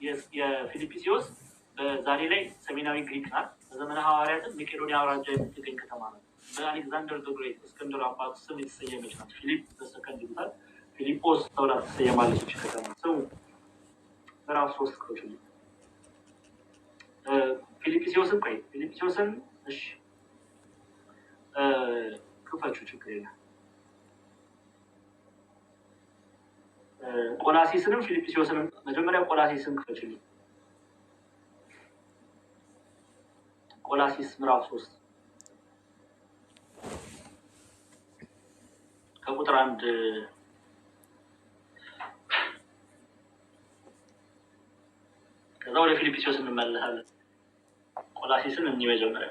የፊልጵስዩስ በዛሬ ላይ ሰሜናዊ ግሪክ ናት። በዘመነ ሐዋርያትም መቄዶንያ አውራጃ የምትገኝ ከተማ ናት። በአሌክዛንደር ዘ ግሬት እስክንድር አባት ስም የተሰየመች ናት። ፊሊፕ በሰከንድ ይሉታል። ፊልጶስ ተብላ ትሰየማለች ከተማ። ስሙ ምዕራፍ 3 ክፈችልኝ። ፊልጵስዩስን ቆይ ፊልጵስዩስን እሺ ክፈቹ ችግር የለም። ቆላሲስንም ፊልጵስዩስንም መጀመሪያ ቆላሲስን ክፈችልኝ። ቆላሲስ ምዕራፍ 3 ከቁጥር 1 ከዛ ወደ ፊልጵስዩስ እንመለሳለን። ቆላሲስን እንይ መጀመሪያ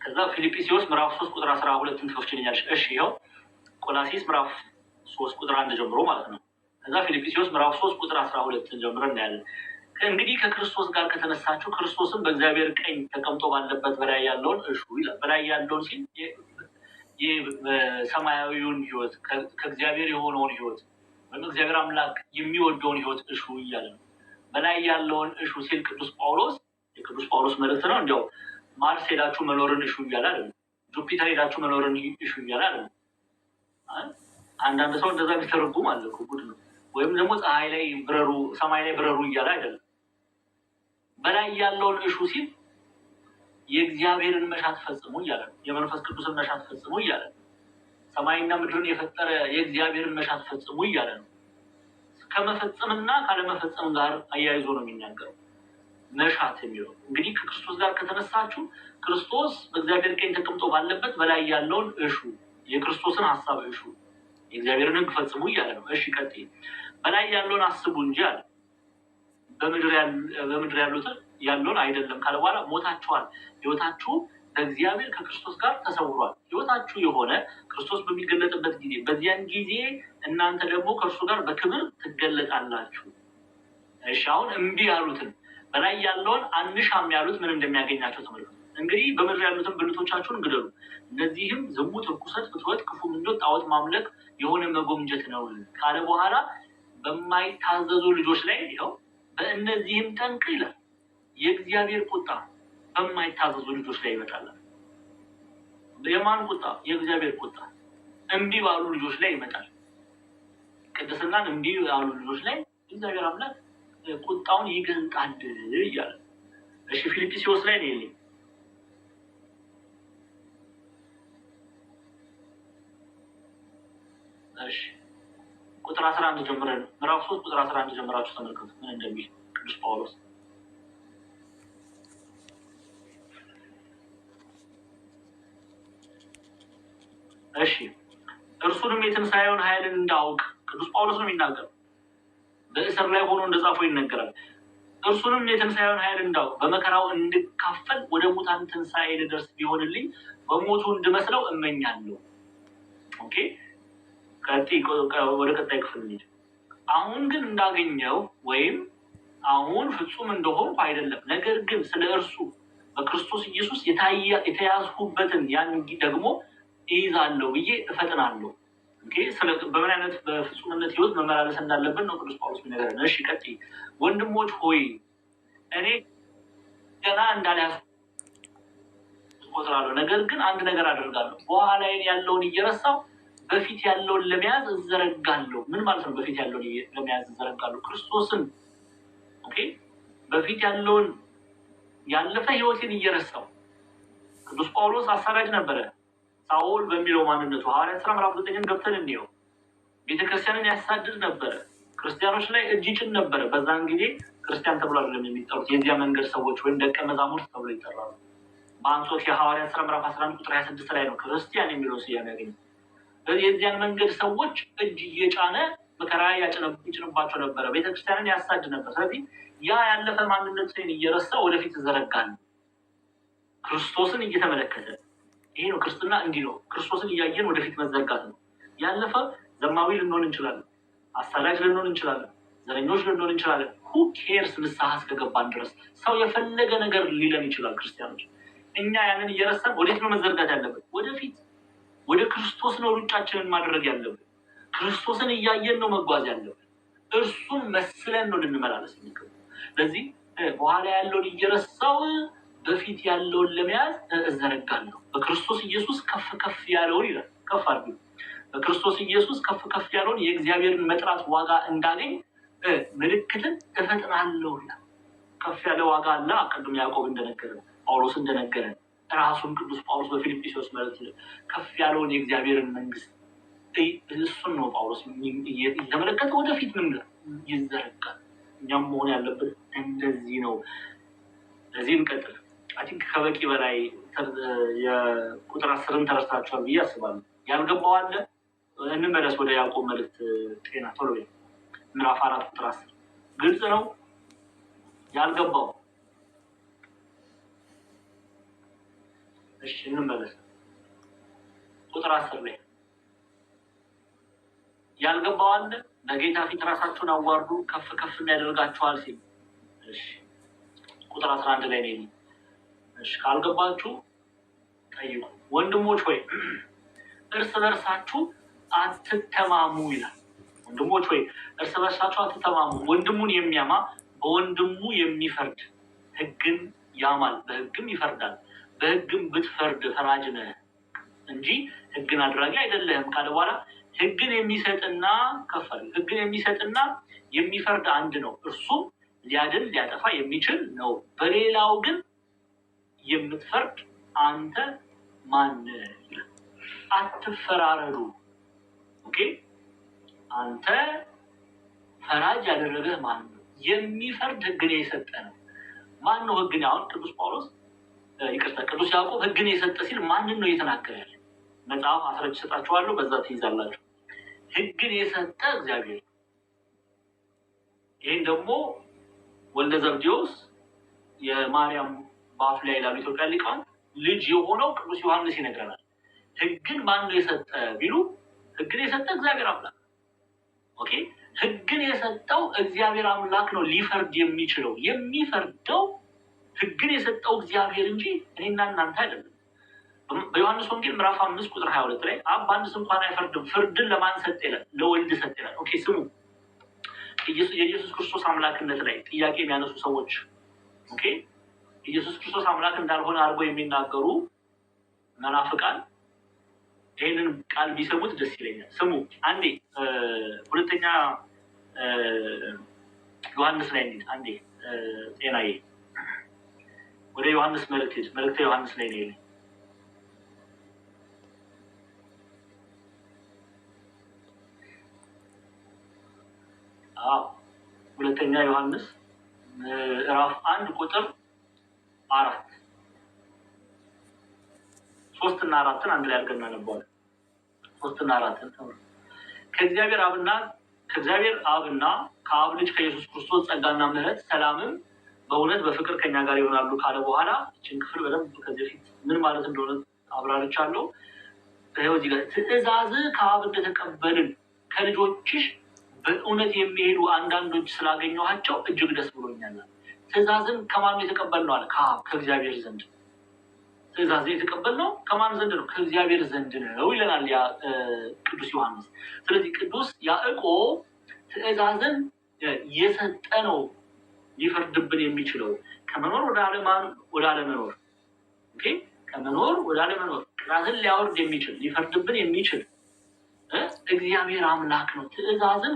ከዛ ፊልጵስዩስ ምዕራፍ 3 ቁጥር 12 ትከፍችልኛለሽ። እሺ ይኸው ቆላሲስ ምዕራፍ 3 ቁጥር 1 ጀምሮ ማለት ነው። ከዛ ፊልጵስዩስ ምዕራፍ 3 ቁጥር 12 ጀምሮ እናያለን። እንግዲህ ከክርስቶስ ጋር ከተነሳችሁ ክርስቶስን በእግዚአብሔር ቀኝ ተቀምጦ ባለበት በላይ ያለውን እሹ ይላል። በላይ ያለውን ሲል ሰማያዊውን ህይወት ከእግዚአብሔር የሆነውን ህይወት ወይም እግዚአብሔር አምላክ የሚወደውን ህይወት እሹ እያለ ነው። በላይ ያለውን እሹ ሲል ቅዱስ ጳውሎስ የቅዱስ ጳውሎስ መልእክት ነው። እንዲያው ማርስ ሄዳችሁ መኖርን እሹ እያለ አይደለም። ጁፒተር ሄዳችሁ መኖርን እሹ እያለ አይደለም። አንዳንድ ሰው እንደዛ ቢተረጉም አለ እኮ ጉድ ነው። ወይም ደግሞ ፀሐይ ላይ ብረሩ፣ ሰማይ ላይ ብረሩ እያለ አይደለም። በላይ ያለውን እሹ ሲል የእግዚአብሔርን መሻት ፈጽሙ እያለ ነው። የመንፈስ ቅዱስን መሻት ፈጽሙ እያለ ነው። ሰማይና ምድርን የፈጠረ የእግዚአብሔርን መሻት ፈጽሙ እያለ ነው። ከመፈጸምና ካለመፈጸም ጋር አያይዞ ነው የሚናገረው። መሻት የሚለው እንግዲህ ከክርስቶስ ጋር ከተነሳችሁ ክርስቶስ በእግዚአብሔር ቀኝ ተቀምጦ ባለበት በላይ ያለውን እሹ፣ የክርስቶስን ሀሳብ እሹ፣ የእግዚአብሔርን ሕግ ፈጽሙ እያለ ነው። እሺ ቀጥይ። በላይ ያለውን አስቡ እንጂ አለ በምድር ያለውን አይደለም ካለ በኋላ ሞታችኋል፣ ህይወታችሁ በእግዚአብሔር ከክርስቶስ ጋር ተሰውሯል። ህይወታችሁ የሆነ ክርስቶስ በሚገለጥበት ጊዜ በዚያን ጊዜ እናንተ ደግሞ ከእርሱ ጋር በክብር ትገለጣላችሁ። እሺ አሁን እምቢ ያሉትን በላይ ያለውን አንሻም ያሉት ምን እንደሚያገኛቸው ተመልከቱ። እንግዲህ በምድር ያሉትን ብልቶቻችሁን ግደሉ፣ እነዚህም ዝሙት፣ ርኩሰት፣ ፍትወት፣ ክፉ ምኞት፣ ጣዖት ማምለክ የሆነ መጎምጀት ነው ካለ በኋላ በማይታዘዙ ልጆች ላይ ይኸው በእነዚህም ጠንቅ ይላል የእግዚአብሔር ቁጣ በማይታዘዙ ልጆች ላይ ይመጣል። የማን ቁጣ? የእግዚአብሔር ቁጣ እምቢ ባሉ ልጆች ላይ ይመጣል። ቅድስናን እምቢ ባሉ ልጆች ላይ እግዚአብሔር አምላክ ቁጣውን ይገልጣል እያለ እሺ ፊልጵስዩስ ላይ ነው። እሺ ቁጥር 11 ጀምረን ምዕራፍ 3 ቁጥር 11 ጀምራችሁ ተመልከቱ ምን እንደሚል ቅዱስ ጳውሎስ። እሺ እርሱንም የትንሣኤውን ኃይልን እንዳውቅ ቅዱስ ጳውሎስ ነው የሚናገረው። በእስር ላይ ሆኖ እንደጻፈው ይነገራል። እርሱንም የትንሣኤውን ኃይል እንዳውቅ በመከራው እንድካፈል ወደ ሙታን ትንሣኤ ልደርስ ቢሆንልኝ በሞቱ እንድመስለው እመኛለሁ። ኦኬ ወደ ቀጣይ ክፍል እንሂድ። አሁን ግን እንዳገኘው ወይም አሁን ፍጹም እንደሆንኩ አይደለም፣ ነገር ግን ስለ እርሱ በክርስቶስ ኢየሱስ የተያዝኩበትን ያን ደግሞ ይይዛለሁ ብዬ እፈጥናለሁ። በምን አይነት በፍጹምነት ህይወት መመላለስ እንዳለብን ነው ቅዱስ ጳውሎስ የሚነግረን። እሺ ቀጥይ። ወንድሞች ሆይ እኔ ገና እንዳልያዝኩ እቆጥራለሁ፣ ነገር ግን አንድ ነገር አደርጋለሁ፣ በኋላ ያለውን እየረሳሁ በፊት ያለውን ለመያዝ እዘረጋለሁ። ምን ማለት ነው? በፊት ያለውን ለመያዝ እዘረጋለሁ ክርስቶስን። በፊት ያለውን ያለፈ ህይወቴን እየረሳሁ። ቅዱስ ጳውሎስ አሳዳጅ ነበረ። ሳኦል በሚለው ማንነቱ ሐዋርያት ሥራ ምዕራፍ 9 ገብተን እንየው። ቤተክርስቲያንን ያሳድድ ነበረ። ክርስቲያኖች ላይ እጅ ጭን ነበረ። በዛን ጊዜ ክርስቲያን ተብሎ አይደለም የሚጠሩት፣ የዚያ መንገድ ሰዎች ወይም ደቀ መዛሙርት ተብሎ ይጠራሉ። በአንጾኪያ ሐዋርያት ሥራ ምዕራፍ 11 ቁጥር 26 ላይ ነው ክርስቲያን የሚለው ስያሜ ያገኘው። የዚያን መንገድ ሰዎች እጅ እየጫነ መከራ ይጭንባቸው ነበረ። ቤተክርስቲያንን ያሳድድ ነበር። ስለዚህ ያ ያለፈ ማንነትን እየረሳ ወደፊት ዘረጋል። ክርስቶስን እየተመለከተ ይሄ ነው ክርስትና። እንዲህ ነው ክርስቶስን እያየን ወደፊት መዘርጋት ነው። ያለፈ ዘማዊ ልንሆን እንችላለን፣ አሳዳጅ ልንሆን እንችላለን፣ ዘረኞች ልንሆን እንችላለን። ሁ ኬርስ ንስሐ እስከገባን ድረስ ሰው የፈለገ ነገር ሊለን ይችላል። ክርስቲያኖች እኛ ያንን እየረሳን ወዴት ነው መዘርጋት ያለብን? ወደፊት ወደ ክርስቶስ ነው ሩጫችንን ማድረግ ያለብን። ክርስቶስን እያየን ነው መጓዝ ያለብን። እርሱን መስለን ነው ልንመላለስ የሚገባው። ለዚህ በኋላ ያለውን እየረሳው በፊት ያለውን ለመያዝ እዘረጋለሁ። በክርስቶስ ኢየሱስ ከፍ ከፍ ያለውን ይላል። ከፍ አድርጉ። በክርስቶስ ኢየሱስ ከፍ ከፍ ያለውን የእግዚአብሔርን መጥራት ዋጋ እንዳገኝ ምልክትን እፈጥራለሁ ይላል። ከፍ ያለ ዋጋ አለ። ቅድም ያዕቆብ እንደነገረ ጳውሎስ እንደነገረ ራሱን ቅዱስ ጳውሎስ በፊልጵስዩስ መልእክት ከፍ ያለውን የእግዚአብሔርን መንግስት እሱን ነው ጳውሎስ እየተመለከተ ወደፊት ምን ይዘረጋል። እኛም መሆን ያለብን እንደዚህ ነው። ለዚህ እንቀጥል። አይ ቲንክ ከበቂ በላይ የቁጥር 10ን ተረስታችኋል ብዬ አስባለሁ። ያልገባው አለ? እንመለስ ወደ ያዕቆብ መልእክት ጤና ቶሎ ምዕራፍ 4 ቁጥር 10 ግልጽ ነው። ያልገባው እሺ እንመለስ። ቁጥር 10 ላይ ያልገባው አለ? በጌታ ፊት ራሳችሁን አዋርዱ ከፍ ከፍ ያደርጋችኋል ሲል እሺ ቁጥር 11 ላይ ነው። እሺ ካልገባችሁ ጠይቁ። ወንድሞች ሆይ እርስ በርሳችሁ አትተማሙ ይላል። ወንድሞች ሆይ እርስ በርሳችሁ አትተማሙ። ወንድሙን የሚያማ በወንድሙ የሚፈርድ ሕግን ያማል፣ በሕግም ይፈርዳል። በሕግም ብትፈርድ ፈራጅ ነህ እንጂ ሕግን አድራጊ አይደለህም ካለ በኋላ ሕግን የሚሰጥና ከፈል ሕግን የሚሰጥና የሚፈርድ አንድ ነው፣ እርሱም ሊያድን ሊያጠፋ የሚችል ነው። በሌላው ግን የምትፈርድ አንተ ማን? አትፈራረዱ። ኦኬ አንተ ፈራጅ ያደረገህ ማን ነው? የሚፈርድ ሕግን የሰጠ ነው። ማን ነው ሕግን? አሁን ቅዱስ ጳውሎስ ይቅርታ ቅዱስ ያዕቆብ ሕግን የሰጠ ሲል ማንን ነው እየተናገረ ያለ? መጽሐፍ አስረጅ ሰጣችኋለሁ፣ በዛ ትይዛላችሁ። ሕግን የሰጠ እግዚአብሔር። ይህን ደግሞ ወልደ ዘብዴዎስ የማርያም በአፍ ላይ ላሉ ኢትዮጵያ ሊቃውንት ልጅ የሆነው ቅዱስ ዮሐንስ ይነግረናል። ሕግን ማን ነው የሰጠ ቢሉ ሕግን የሰጠ እግዚአብሔር አምላክ። ኦኬ ሕግን የሰጠው እግዚአብሔር አምላክ ነው ሊፈርድ የሚችለው። የሚፈርደው ሕግን የሰጠው እግዚአብሔር እንጂ እኔና እናንተ አይደለም። በዮሐንስ ወንጌል ምዕራፍ 5 ቁጥር 22 ላይ አብ በአንድስ እንኳን አይፈርድም፣ ፍርድን ለማን ሰጠ ይላል? ለወልድ ሰጠ ይላል። ኦኬ ስሙ። የኢየሱስ ክርስቶስ አምላክነት ላይ ጥያቄ የሚያነሱ ሰዎች ኦኬ ኢየሱስ ክርስቶስ አምላክ እንዳልሆነ አድርገው የሚናገሩ መናፍቃን ይህንን ቃል ቢሰሙት ደስ ይለኛል። ስሙ አንዴ ሁለተኛ ዮሐንስ ላይ እንሂድ። አንዴ ጤናዬ ወደ ዮሐንስ መልእክተ ዮሐንስ ላይ ነው። ሁለተኛ ዮሐንስ ምዕራፍ 1 ቁጥር 4 3 እና 4 አንድ ላይ አድርገን እናነባዋለን። 3 እና 4 ከእግዚአብሔር አብና ከአብ ልጅ ከኢየሱስ ክርስቶስ ጸጋና ምሕረት ሰላምም በእውነት በፍቅር ከኛ ጋር ይሆናሉ ካለ በኋላ እችን ክፍል በደንብ ከዚህ በፊት ምን ማለት እንደሆነ አብራርቻለሁ። ይኸው እዚህ ጋር ትእዛዝ ከአብ እንደተቀበልን ከልጆችሽ በእውነት የሚሄዱ አንዳንዶች ስላገኘኋቸው እጅግ ደስ ብሎኛል። ትእዛዝን ከማን የተቀበልነው አለ? ከአብ ከእግዚአብሔር ዘንድ። ትእዛዝን የተቀበልነው ከማን ዘንድ ነው? ከእግዚአብሔር ዘንድ ነው ይለናል ያ ቅዱስ ዮሐንስ። ስለዚህ ቅዱስ ያዕቆብ ትእዛዝን የሰጠ ነው ሊፈርድብን የሚችለው ከመኖር ወደ አለመኖር። ኦኬ ከመኖር ወደ አለመኖር ቅጣትን ሊያወርድ የሚችል ሊፈርድብን የሚችል እግዚአብሔር አምላክ ነው። ትእዛዝን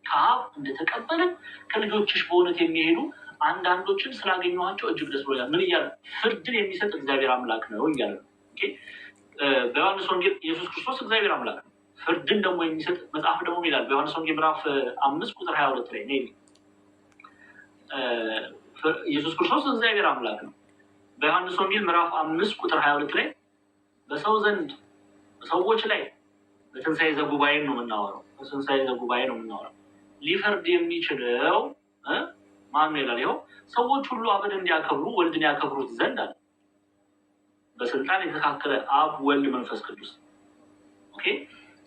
ከአብ እንደተቀበልን ከልጆችሽ በእውነት የሚሄዱ አንዳንዶችን ስላገኘኋቸው እጅግ ደስ ብሎኛል። ምን እያለ? ፍርድን የሚሰጥ እግዚአብሔር አምላክ ነው እያለ ነው። በዮሐንስ ወንጌል ኢየሱስ ክርስቶስ እግዚአብሔር አምላክ ነው። ፍርድን ደግሞ የሚሰጥ መጽሐፍ ደግሞ ይላል በዮሐንስ ወንጌል ምዕራፍ 5 ቁጥር 22 ላይ ነው ኢየሱስ ክርስቶስ እግዚአብሔር አምላክ ነው። በዮሐንስ ወንጌል ምዕራፍ 5 ቁጥር 22 ላይ በሰው ዘንድ ሰዎች ላይ በትንሣኤ ዘጉባኤ ነው የምናወራው። በትንሣኤ ዘጉባኤ ነው የምናወራው። ሊፈርድ የሚችለው ማን ነው ይላል? ይኸው ሰዎች ሁሉ አብን እንዲያከብሩ ወልድን ያከብሩት ዘንድ አለ። በስልጣን የተካከለ አብ ወልድ መንፈስ ቅዱስ። ኦኬ።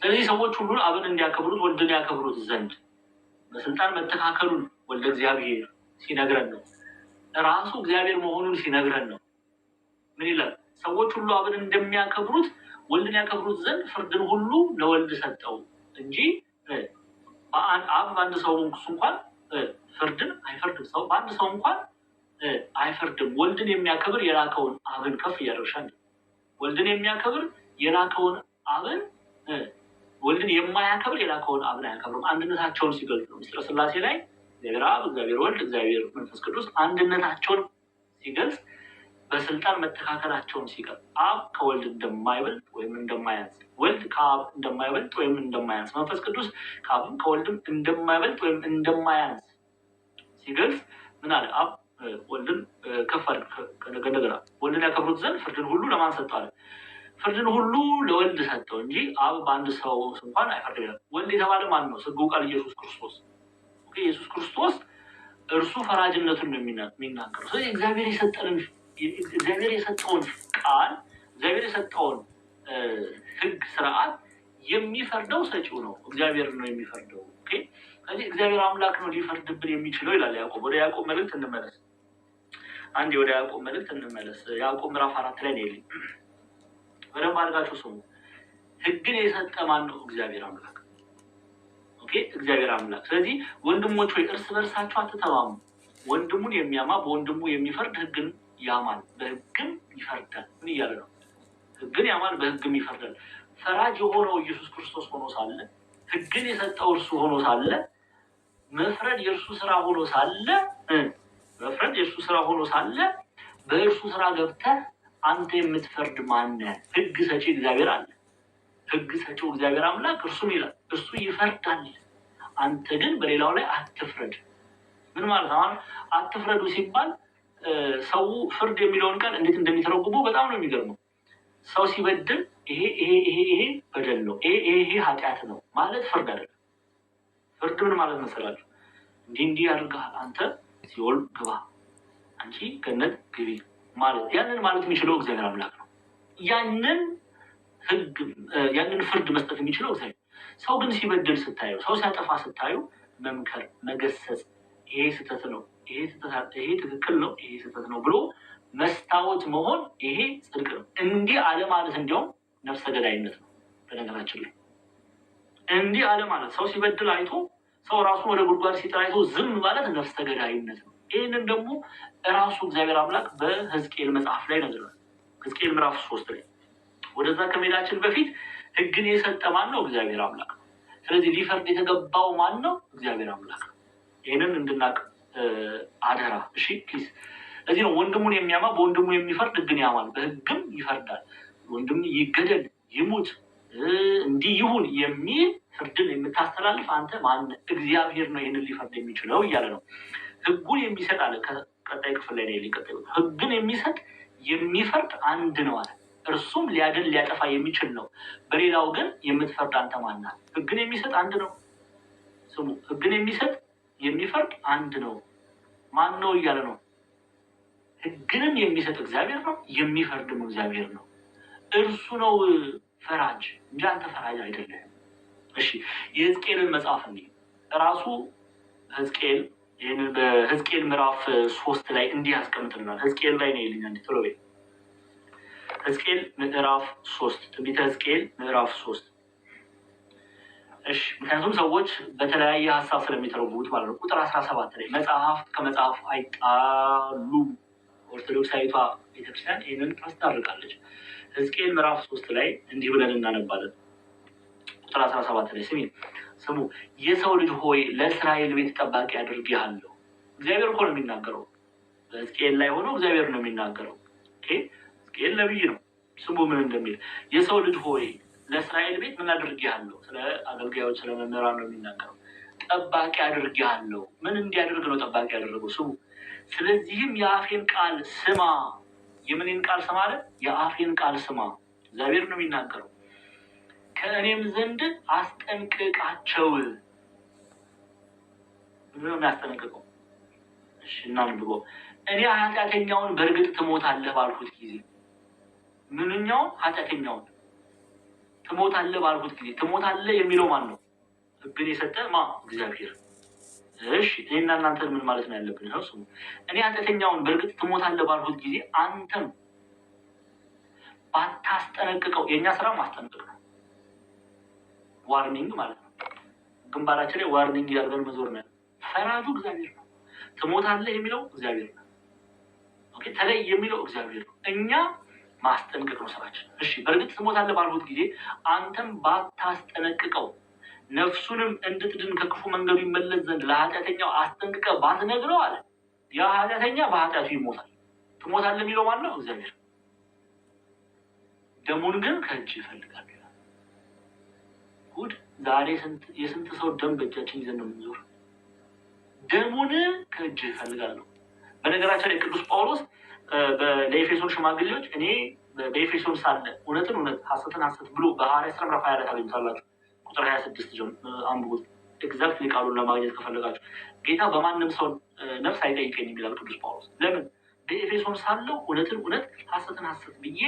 ስለዚህ ሰዎች ሁሉ አብን እንዲያከብሩት ወልድን ያከብሩት ዘንድ በስልጣን መተካከሉን ወልደ እግዚአብሔር ሲነግረን ነው። ራሱ እግዚአብሔር መሆኑን ሲነግረን ነው። ምን ይላል? ሰዎች ሁሉ አብን እንደሚያከብሩት ወልድን ያከብሩት ዘንድ ፍርድን ሁሉ ለወልድ ሰጠው እንጂ አብ በአንድ ሰው እንኳን ፍርድን አይፈርድም። ሰው በአንድ ሰው እንኳን አይፈርድም። ወልድን የሚያከብር የላከውን አብን ከፍ እያደረሻል። ወልድን የሚያከብር የላከውን አብን ወልድን የማያከብር የላከውን አብን አያከብርም። አንድነታቸውን ሲገልጽ ነው። ምስጢረ ሥላሴ ላይ እግዚአብሔር አብ፣ እግዚአብሔር ወልድ፣ እግዚአብሔር መንፈስ ቅዱስ አንድነታቸውን ሲገልጽ በስልጣን መተካከላቸውን ሲገልጽ አብ ከወልድ እንደማይበልጥ ወይም እንደማያንስ፣ ወልድ ከአብ እንደማይበልጥ ወይም እንደማያንስ፣ መንፈስ ቅዱስ ከአብም ከወልድም እንደማይበልጥ ወይም እንደማያንስ ሲገልጽ ምን አለ? አብ ወልድን ከፍ እንደገና ወልድን ያከብሩት ዘንድ ፍርድን ሁሉ ለማን ሰጠው አለ? ፍርድን ሁሉ ለወልድ ሰጠው እንጂ አብ በአንድ ሰው እንኳን አይፈርድም። ወልድ የተባለ ማን ነው? ስግው ቃል ኢየሱስ ክርስቶስ። ኢየሱስ ክርስቶስ እርሱ ፈራጅነቱን ነው የሚናገረው። ስለዚህ እግዚአብሔር የሰጠውን ቃል እግዚአብሔር የሰጠውን ሕግ ስርዓት የሚፈርደው ሰጪው ነው። እግዚአብሔር ነው የሚፈርደው። ስለዚህ እግዚአብሔር አምላክ ነው ሊፈርድብን የሚችለው ይላል ያዕቆብ። ወደ ያዕቆብ መልእክት እንመለስ። አንዴ ወደ ያዕቆብ መልእክት እንመለስ። ያዕቆብ ምዕራፍ 4 ላይ ነው ያለው። በደንብ አድርጋችሁ ስሙ። ሕግን የሰጠ ማን ነው? እግዚአብሔር አምላክ። እግዚአብሔር አምላክ። ስለዚህ ወንድሞች ሆይ እርስ በርሳችሁ አትተማሙ። ወንድሙን የሚያማ በወንድሙ የሚፈርድ ሕግን ያማል በሕግም ይፈርዳል። ምን እያለ ነው? ሕግን ያማል በሕግም ይፈርዳል። ፈራጅ የሆነው ኢየሱስ ክርስቶስ ሆኖ ሳለ፣ ሕግን የሰጠው እርሱ ሆኖ ሳለ፣ መፍረድ የእርሱ ስራ ሆኖ ሳለ በእርሱ ስራ ገብተህ አንተ የምትፈርድ ማነህ? ሕግ ሰጪ እግዚአብሔር አለ። ሕግ ሰጪው እግዚአብሔር አምላክ እርሱም ይላል እርሱ ይፈርዳል። አንተ ግን በሌላው ላይ አትፍረድ። ምን ማለት ነው? አትፍረዱ ሲባል ሰው ፍርድ የሚለውን ቃል እንዴት እንደሚተረጉመው በጣም ነው የሚገርመው። ሰው ሲበድል ይሄ በደል ነው፣ ይሄ ኃጢአት ነው ማለት ፍርድ አይደለም። ፍርድ ምን ማለት መሰላችሁ? እንዲህ አድርገሃል፣ አንተ ሲኦል ግባ፣ አንቺ ገነት ግቢ ማለት ያንን ማለት የሚችለው እግዚአብሔር አምላክ ነው። ያንን ፍርድ መስጠት የሚችለው እግዚአብሔር። ሰው ግን ሲበድል ስታዩ፣ ሰው ሲያጠፋ ስታዩ መምከር፣ መገሰጽ፣ ይሄ ስህተት ነው፣ ይሄ ትክክል ነው፣ ይሄ ስህተት ነው ብሎ መስታወት መሆን ይሄ ጽድቅ ነው። እንዲህ አለ ማለት እንዲያውም ነፍሰ ገዳይነት ነው። በነገራችን ላይ እንዲህ አለ ማለት ሰው ሲበድል አይቶ ሰው ራሱን ወደ ጉድጓድ ሲጥል አይቶ ዝም ማለት ነፍሰ ገዳይነት ነው። ይህንን ደግሞ እራሱ እግዚአብሔር አምላክ በሕዝቅኤል መጽሐፍ ላይ ነግሯል። ሕዝቅኤል ምዕራፍ 3 ላይ ወደዛ ከመሄዳችን በፊት ሕግን የሰጠ ማን ነው? እግዚአብሔር አምላክ ነው። ስለዚህ ሊፈርድ የተገባው ማን ነው? እግዚአብሔር አምላክ ነው። ይህንን እንድናቅ አደራ። እሺ ፕሊዝ። ለዚህ ነው ወንድሙን የሚያማ በወንድሙ የሚፈርድ ሕግን ያማል በሕግም ይፈርዳል። ወንድም ይገደል፣ ይሙት፣ እንዲህ ይሁን የሚል ፍርድን የምታስተላልፍ አንተ ማን? እግዚአብሔር ነው ይህንን ሊፈርድ የሚችለው እያለ ነው። ሕጉን የሚሰጥ አለ። ቀጣይ ክፍል ላይ ነው ሊቀጥል። ሕግን የሚሰጥ የሚፈርድ አንድ ነው አለ። እርሱም ሊያድን ሊያጠፋ የሚችል ነው። በሌላው ግን የምትፈርድ አንተ ማን ነህ? ሕግን የሚሰጥ አንድ ነው። ስሙ፣ ሕግን የሚሰጥ የሚፈርድ አንድ ነው። ማን ነው እያለ ነው። ሕግንም የሚሰጥ እግዚአብሔር ነው፣ የሚፈርድም እግዚአብሔር ነው። እርሱ ነው ፈራጅ እንጂ አንተ ፈራጅ አይደለም። እሺ የሕዝቅኤልን መጽሐፍ እንዲህ ራሱ ሕዝቅኤል ይህንን በሕዝቅኤል ምዕራፍ 3 ላይ እንዲህ ያስቀምጥልናል። ሕዝቅኤል ላይ ነው ይልኛል ቶሎ በይ። ሕዝቅኤል ምዕራፍ 3 ትንቢተ ሕዝቅኤል ምዕራፍ 3። እሺ ምክንያቱም ሰዎች በተለያየ ሀሳብ ስለሚተረጉሙት ማለት ነው። ቁጥር 17 ላይ መጽሐፍ ከመጽሐፍ አይጣሉም። ኦርቶዶክሳዊቷ ቤተክርስቲያን ይህንን ታስታርቃለች። ሕዝቅኤል ምዕራፍ 3 ላይ እንዲህ ብለን እናነባለን። ቁጥር 17 ላይ ስሙ፣ የሰው ልጅ ሆይ ለእስራኤል ቤት ጠባቂ አድርጌሃለሁ። እግዚአብሔር እኮ ነው የሚናገረው። በሕዝቅኤል ላይ ሆኖ እግዚአብሔር ነው የሚናገረው። ሕዝቅኤል ነቢይ ነው። ስሙ ምን እንደሚል፣ የሰው ልጅ ሆይ ለእስራኤል ቤት ምን አድርጌሃለሁ? ስለ አገልጋዮች ስለ መምህራን ነው የሚናገረው። ጠባቂ አድርጌሃለሁ። ምን እንዲያደርግ ነው ጠባቂ ያደረገው? ስሙ፣ ስለዚህም የአፌን ቃል ስማ። የምንን ቃል ስማ አለ? የአፌን ቃል ስማ። እግዚአብሔር ነው የሚናገረው። ከእኔም ዘንድ አስጠንቅቃቸው። ምን ነው የሚያስጠነቅቀው? እሺ እናንብበው። እኔ ኃጢአተኛውን በእርግጥ ትሞታለህ ባልኩት ጊዜ ምንኛው ኃጢአተኛውን ትሞታለህ ባልኩት ጊዜ ትሞታለህ የሚለው ማን ነው? ሕግን የሰጠ ማ? እግዚአብሔር። እሺ እኔና እናንተ ምን ማለት ነው ያለብን? ነው ስሙ። እኔ ኃጢአተኛውን በእርግጥ ትሞታለህ ባልኩት ጊዜ አንተም ባታስጠነቅቀው፣ የእኛ ስራ ማስጠንቀቅ ነው። ዋርኒንግ ማለት ነው። ግንባራችን ላይ ዋርኒንግ ያርገን መዞር ነው። ፈራጁ እግዚአብሔር ነው። ትሞታለህ የሚለው እግዚአብሔር ነው። ኦኬ ተለይ የሚለው እግዚአብሔር ነው። እኛ ማስጠንቀቅ ነው ስራችን። እሺ በእርግጥ ትሞታለህ ባልኩት ጊዜ አንተም ባታስጠነቅቀው ነፍሱንም እንድትድን ከክፉ መንገዱ ይመለስ ዘንድ ለኃጢአተኛው አስጠንቅቀህ ባትነግረው አለ። ያ ኃጢአተኛ በኃጢአቱ ይሞታል። ትሞታለህ የሚለው ማለት ነው እግዚአብሔር። ደሙን ግን ከእጅ ይፈልጋል። ጉድ! ዛሬ የስንት ሰው ደም በእጃችን ይዘን ነው የምንዞር። ደሙን ከእጅ ይፈልጋለሁ። በነገራችን ላይ ቅዱስ ጳውሎስ ለኤፌሶን ሽማግሌዎች እኔ በኤፌሶን ሳለ እውነትን እውነት ሐሰትን ሐሰት ብሎ በሐዋርያት ሥራ ምዕራፍ 20 ላይ ታገኙታላችሁ። ቁጥር 26 አንብቡት። ኤግዛክትሊ ቃሉን ለማግኘት ከፈለጋችሁ ጌታ በማንም ሰው ነፍስ አይጠይቀኝም ይላል ቅዱስ ጳውሎስ። ለምን? በኤፌሶን ሳለው እውነትን እውነት ሐሰትን ሐሰት ብዬ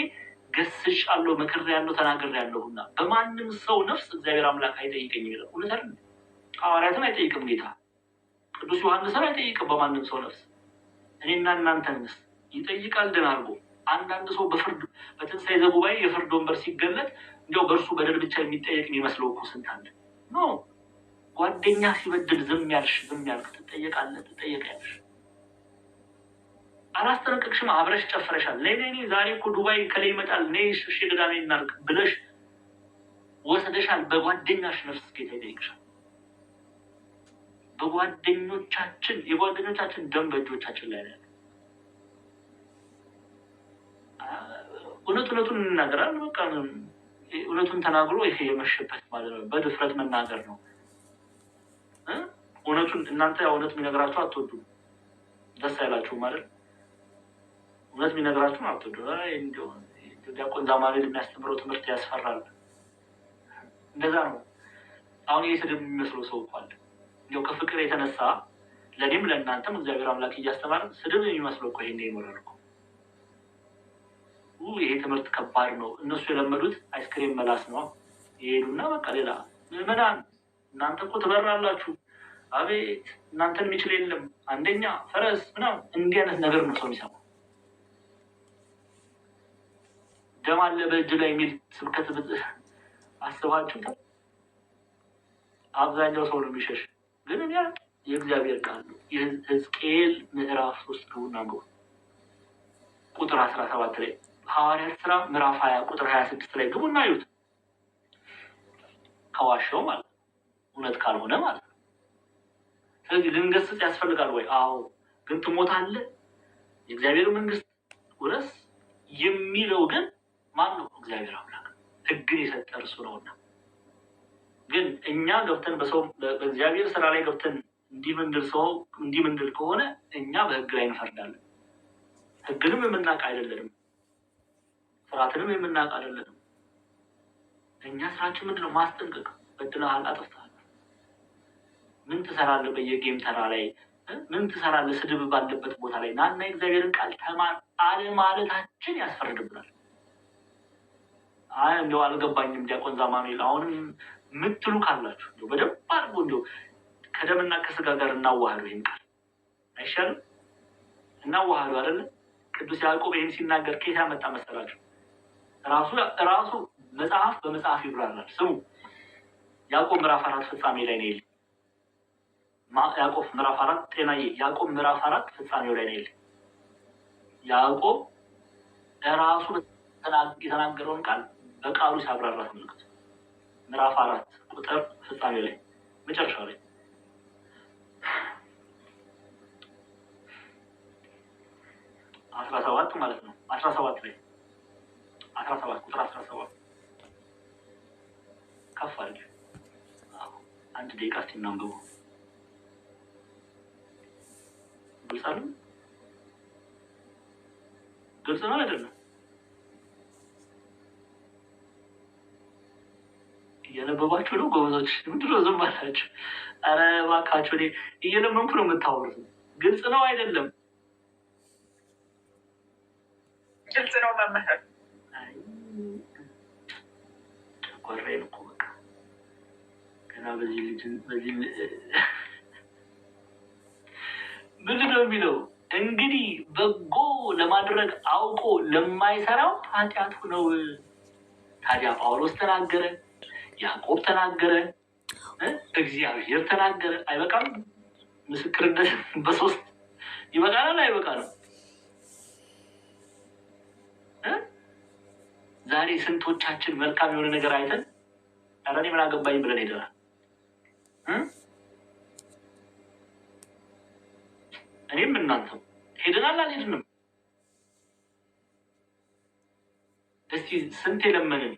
ገስጫለሁ፣ መክሬያለሁ፣ ተናግሬያለሁና በማንም ሰው ነፍስ እግዚአብሔር አምላክ አይጠይቀኝም ይላል። እውነት አይደል? ሐዋርያትን አይጠይቅም ጌታ። ቅዱስ ዮሐንስን አይጠይቅም በማንም ሰው ነፍስ። እኔና እናንተንስ ይጠይቃል። ደህና አድርጎ አንዳንድ ሰው በፍርድ በትንሣኤ ዘጉባኤ የፍርድ ወንበር ሲገለጥ እንዲያው በእርሱ በደል ብቻ የሚጠየቅ የሚመስለው እኮ ስንት አለ። ኖ ጓደኛ ሲበድል ዝም ያልሽ ዝም ያልክ ትጠየቃለህ፣ ትጠየቂያለሽ። አላስጠነቀቅሽም፣ አብረሽ ጨፍረሻል። ነይ ዛሬ እኮ ዱባይ ከላይ ይመጣል ነይ ሽሽ ገዳሜ እናድርግ ብለሽ ወሰደሻል። በጓደኛሽ ነፍስ ጌታ ይጠይቅሻል። የጓደኞቻችን ደም በእጆቻችን ላይ ነው። እውነቱን እንናገራለን። በቃ እውነቱን ተናግሮ ይሄ የመሸበት ማለት ነው። በድፍረት መናገር ነው። እውነቱን እናንተ እውነት የሚነግራችሁ አትወዱም። ደስ አይላችሁም ማለት እውነት የሚነግራችሁን አትወዱ። ዲያቆን ዛማሬል የሚያስተምረው ትምህርት ያስፈራል። እንደዛ ነው። አሁን ይህ ስድብ የሚመስለው ሰው እኮ አለ። እንዲያው ከፍቅር የተነሳ ለእኔም ለእናንተም እግዚአብሔር አምላክ እያስተማረ ስድብ የሚመስለው እኮ ይሄን ይኖራል እኮ። ይሄ ትምህርት ከባድ ነው። እነሱ የለመዱት አይስክሬም መላስ ነው። ይሄዱና በቃ ሌላ ምዕመናን እናንተ እኮ ትበራላችሁ፣ አቤት እናንተን የሚችል የለም፣ አንደኛ ፈረስ ምናምን፣ እንዲህ አይነት ነገር ነው ሰው የሚሰማው። ደም አለ በእጅ ላይ የሚል ስብከት አስባችሁታል? አብዛኛው ሰው ነው የሚሸሽ። ግን እኔ የእግዚአብሔር ቃል ነው። የሕዝቅኤል ምዕራፍ 3 ግቡና አንብቡ። ቁጥር 17 ላይ ሐዋርያት ሥራ ምዕራፍ 20 ቁጥር 26 ላይ ግቡና እዩት። ከዋሻው ማለት ነው፣ እውነት ካልሆነ ማለት ነው። ስለዚህ ልንገስጽ ያስፈልጋል ወይ? አዎ። ግን ትሞታለህ፣ የእግዚአብሔር መንግስት ውረስ የሚለው ግን ማን ነው? እግዚአብሔር አምላክ። ሕግን የሰጠ እርሱ ነውና። ግን እኛ ገብተን በእግዚአብሔር ስራ ላይ ገብተን እንዲህ ምንድል ከሆነ እኛ በሕግ ላይ እንፈርዳለን። ሕግንም የምናውቅ አይደለንም፣ ስርዓትንም የምናውቅ አይደለንም። እኛ ስራችን ምንድነው? ማስጠንቀቅ። በድለሃል፣ አጥፍተሃል፣ ምን ትሰራለህ? በየጌም ተራ ላይ ምን ትሰራለህ? ስድብ ባለበት ቦታ ላይ ናና የእግዚአብሔርን ቃል ተማር አለማለታችን ያስፈርድብናል። እንዲያው አልገባኝም ዲያቆን ዛማኑኤል አሁንም ምትሉ ካላችሁ በደንብ አድርጎ እንዲያው ከደምና ከስጋ ጋር እናዋህዱ። ይህን ቃል አይሻልም? እናዋህዱ አይደለ? ቅዱስ ያዕቆብ ይህን ሲናገር ከየት ያመጣ መሰላችሁ? ራሱ መጽሐፍ በመጽሐፍ ይብራራል። ስሙ። ያዕቆብ ምዕራፍ 4 ፍጻሜ ላይ ነው ይል ያዕቆብ ምዕራፍ 4 ጤናዬ ያዕቆብ ምዕራፍ 4 ፍጻሜው ላይ ነው ይል ያዕቆብ ራሱ የተናገረውን ቃል በቃሉ ሲያብራራ ተመልከቱ። ምዕራፍ 4 ቁጥር ፍጻሜ ላይ መጨረሻው ላይ 17 ማለት ነው። 17 ላይ 17 ቁጥር 17 ከፍ አድርጊ። አንድ ደቂቃ እስኪ እናንብበው። ግልጽ አይደል? ግልጽ ነው አይደለም? እየነበባችሁ ነው ጎበዞች። ምንድን ነው ዝም አላችሁ? ኧረ እባካችሁ እኔ እየለመንኩ ነው የምታወሩት። ግልጽ ነው አይደለም? ግልጽ ነው መምህር። ጨጓራዬን እኮ በቃ ገና በዚህ ምንድን ነው የሚለው? እንግዲህ በጎ ለማድረግ አውቆ ለማይሰራው ኃጢአቱ ነው። ታዲያ ጳውሎስ ተናገረ፣ ያዕቆብ ተናገረ፣ እግዚአብሔር ተናገረ። አይበቃም? ምስክርነት በሶስት ይበቃናል? አይበቃንም? ዛሬ ስንቶቻችን መልካም የሆነ ነገር አይተን ኧረ እኔ ምን አገባኝ ብለን ሄደናል? እኔም እናንተም ሄደናል አልሄድንም? እስቲ ስንት የለመንን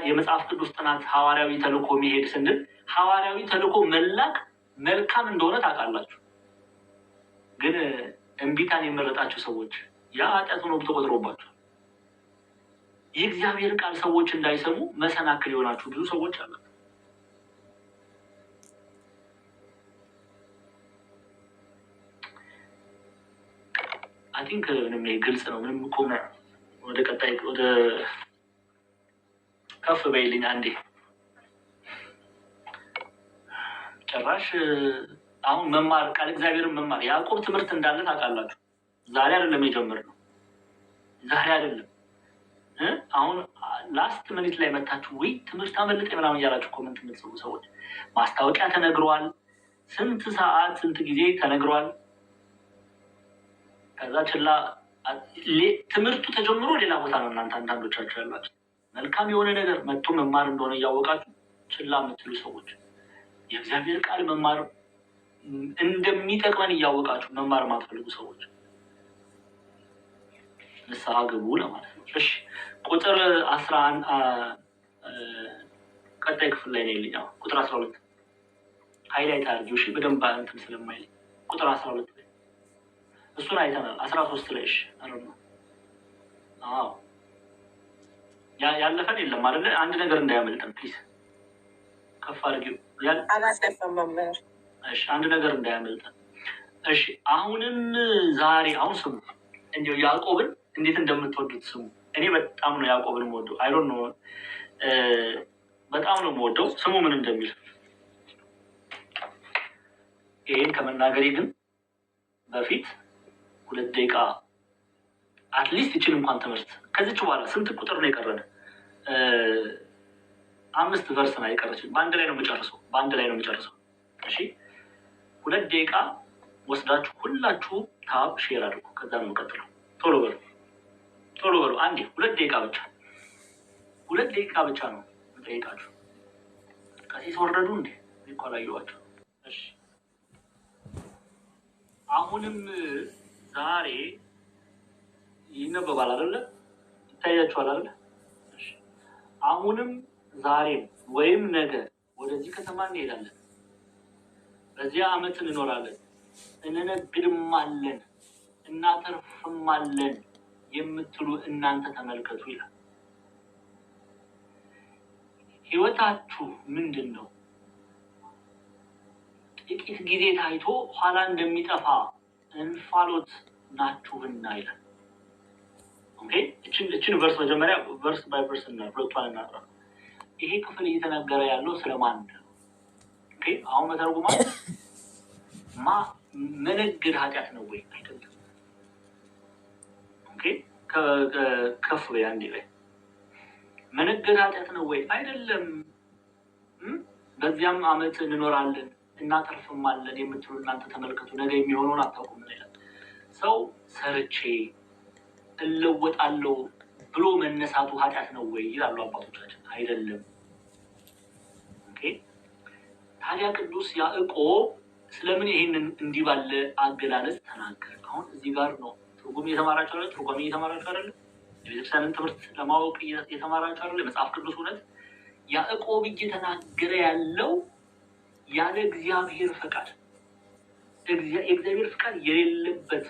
የመጽሐፍ ቅዱስ ጥናት ሐዋርያዊ ተልእኮ የሚሄድ ስንል ሐዋርያዊ ተልእኮ መላክ መልካም እንደሆነ ታውቃላችሁ። ግን እምቢታን የመረጣችሁ ሰዎች ያ ኃጢአት ሆኖ ተቆጥሮባችሁ የእግዚአብሔር ቃል ሰዎች እንዳይሰሙ መሰናክል የሆናችሁ ብዙ ሰዎች አሉ። አይ ቲንክ ምንም ግልጽ ነው። ምንም እኮ ወደ ቀጣይ ወደ ከፍ በይልኝ አንዴ። ጭራሽ አሁን መማር ቃል እግዚአብሔርን መማር ያዕቆብ ትምህርት እንዳለ ታውቃላችሁ። ዛሬ አይደለም የጀመርነው፣ ዛሬ አይደለም። አሁን ላስት ሚኒት ላይ መታችሁ ወይ ትምህርት አመለጠ ምናምን እያላችሁ ኮመንት የምትጽፉ ሰዎች ማስታወቂያ ተነግሯል። ስንት ሰዓት ስንት ጊዜ ተነግሯል። ከዛ ችላ ትምህርቱ ተጀምሮ ሌላ ቦታ ነው። እናንተ አንዳንዶቻችሁ ያላችሁ መልካም የሆነ ነገር መጥቶ መማር እንደሆነ እያወቃችሁ ችላ የምትሉ ሰዎች የእግዚአብሔር ቃል መማር እንደሚጠቅመን እያወቃችሁ መማር የማትፈልጉ ሰዎች ንስሐ ግቡ ለማለት ነው። እሺ ቁጥር 11 ቀጣይ ክፍል ላይ ነው ይልኛው። ቁጥር 12 ሃይላይት አድርጊው። እሺ በደንብ እንትን ስለማይል ቁጥር 12 ላይ እሱን አይተናል። 13 ላይ እሺ አረም አዎ ያለፈን የለም አይደለ? አንድ ነገር እንዳያመልጠን ፕሊዝ ከፍ አድርጊው። እሺ አንድ ነገር እንዳያመልጠን። እሺ አሁንም ዛሬ አሁን ስሙ እንዲያው ያዕቆብን እንዴት እንደምትወዱት ስሙ። እኔ በጣም ነው ያዕቆብን የምወደው። አይ ዶንት ኖ በጣም ነው የምወደው። ስሙ ምን እንደሚል ይሄን ከመናገሬ ግን በፊት 2 ደቂቃ አትሊስት ይችን እንኳን ትምህርት ከዚች በኋላ ስንት ቁጥር ነው የቀረን? 5 ቨርስ ነው የቀረችን። በአንድ ላይ ነው የምጨርሰው። እሺ 2 ደቂቃ ወስዳችሁ ሁላችሁ ታብ ሼር አድርጉ። ከዛ ነው የምቀጥለው። ቶሎ በሉ አንዴ 2 ደቂቃ ብቻ 2 ደቂቃ ብቻ ነው የምጠይቃችሁ። ቀሲስ ወረዱ እንዴ ይቆላዩዋቸው። እሺ አሁንም ዛሬ ይነበባል አይደለ? ይታያችኋል አይደለ? እሺ አሁንም ዛሬም ወይም ነገ ወደዚህ ከተማ እንሄዳለን፣ በዚያ ዓመት እንኖራለን፣ እንነግድማለን፣ እናተርፍማለን የምትሉ እናንተ ተመልከቱ ይላል። ህይወታችሁ ምንድን ነው? ጥቂት ጊዜ ታይቶ ኋላ እንደሚጠፋ እንፋሎት ናችሁና ይላል። ኦኬ እችን ቨርስ መጀመሪያ ቨርስ ባይ ቨርስ እና ሁለቷን እናጥራ። ይሄ ክፍል እየተናገረ ያለው ስለማን ነው? ኦኬ አሁን መተርጉማ መነገድ ኃጢአት ነው ወይ አይደለም? ኦኬ ከፍ በያንዴ ላይ መነገድ ኃጢአት ነው ወይ አይደለም? በዚያም ዓመት እንኖራለን እናተርፍማለን የምትሉ እናንተ ተመልከቱ፣ ነገ የሚሆነውን አታውቁም ይላል። ሰው ሰርቼ እለወጣለሁ ብሎ መነሳቱ ኃጢአት ነው ወይ ይላሉ አባቶቻችን። አይደለም። ኦኬ ታዲያ ቅዱስ ያዕቆብ ስለምን ይሄንን እንዲህ ባለ አገላለጽ ተናገረ? አሁን እዚህ ጋር ነው ትርጉም እየተማራችሁ አይደል? ትርጓሜ እየተማራችሁ አይደል? የቤተክርስቲያንን ትምህርት ለማወቅ እየተማራችሁ አይደል? የመጽሐፍ ቅዱስ እውነት ያዕቆብ እየተናገረ ያለው ያለ እግዚአብሔር ፈቃድ የእግዚአብሔር ፈቃድ የሌለበት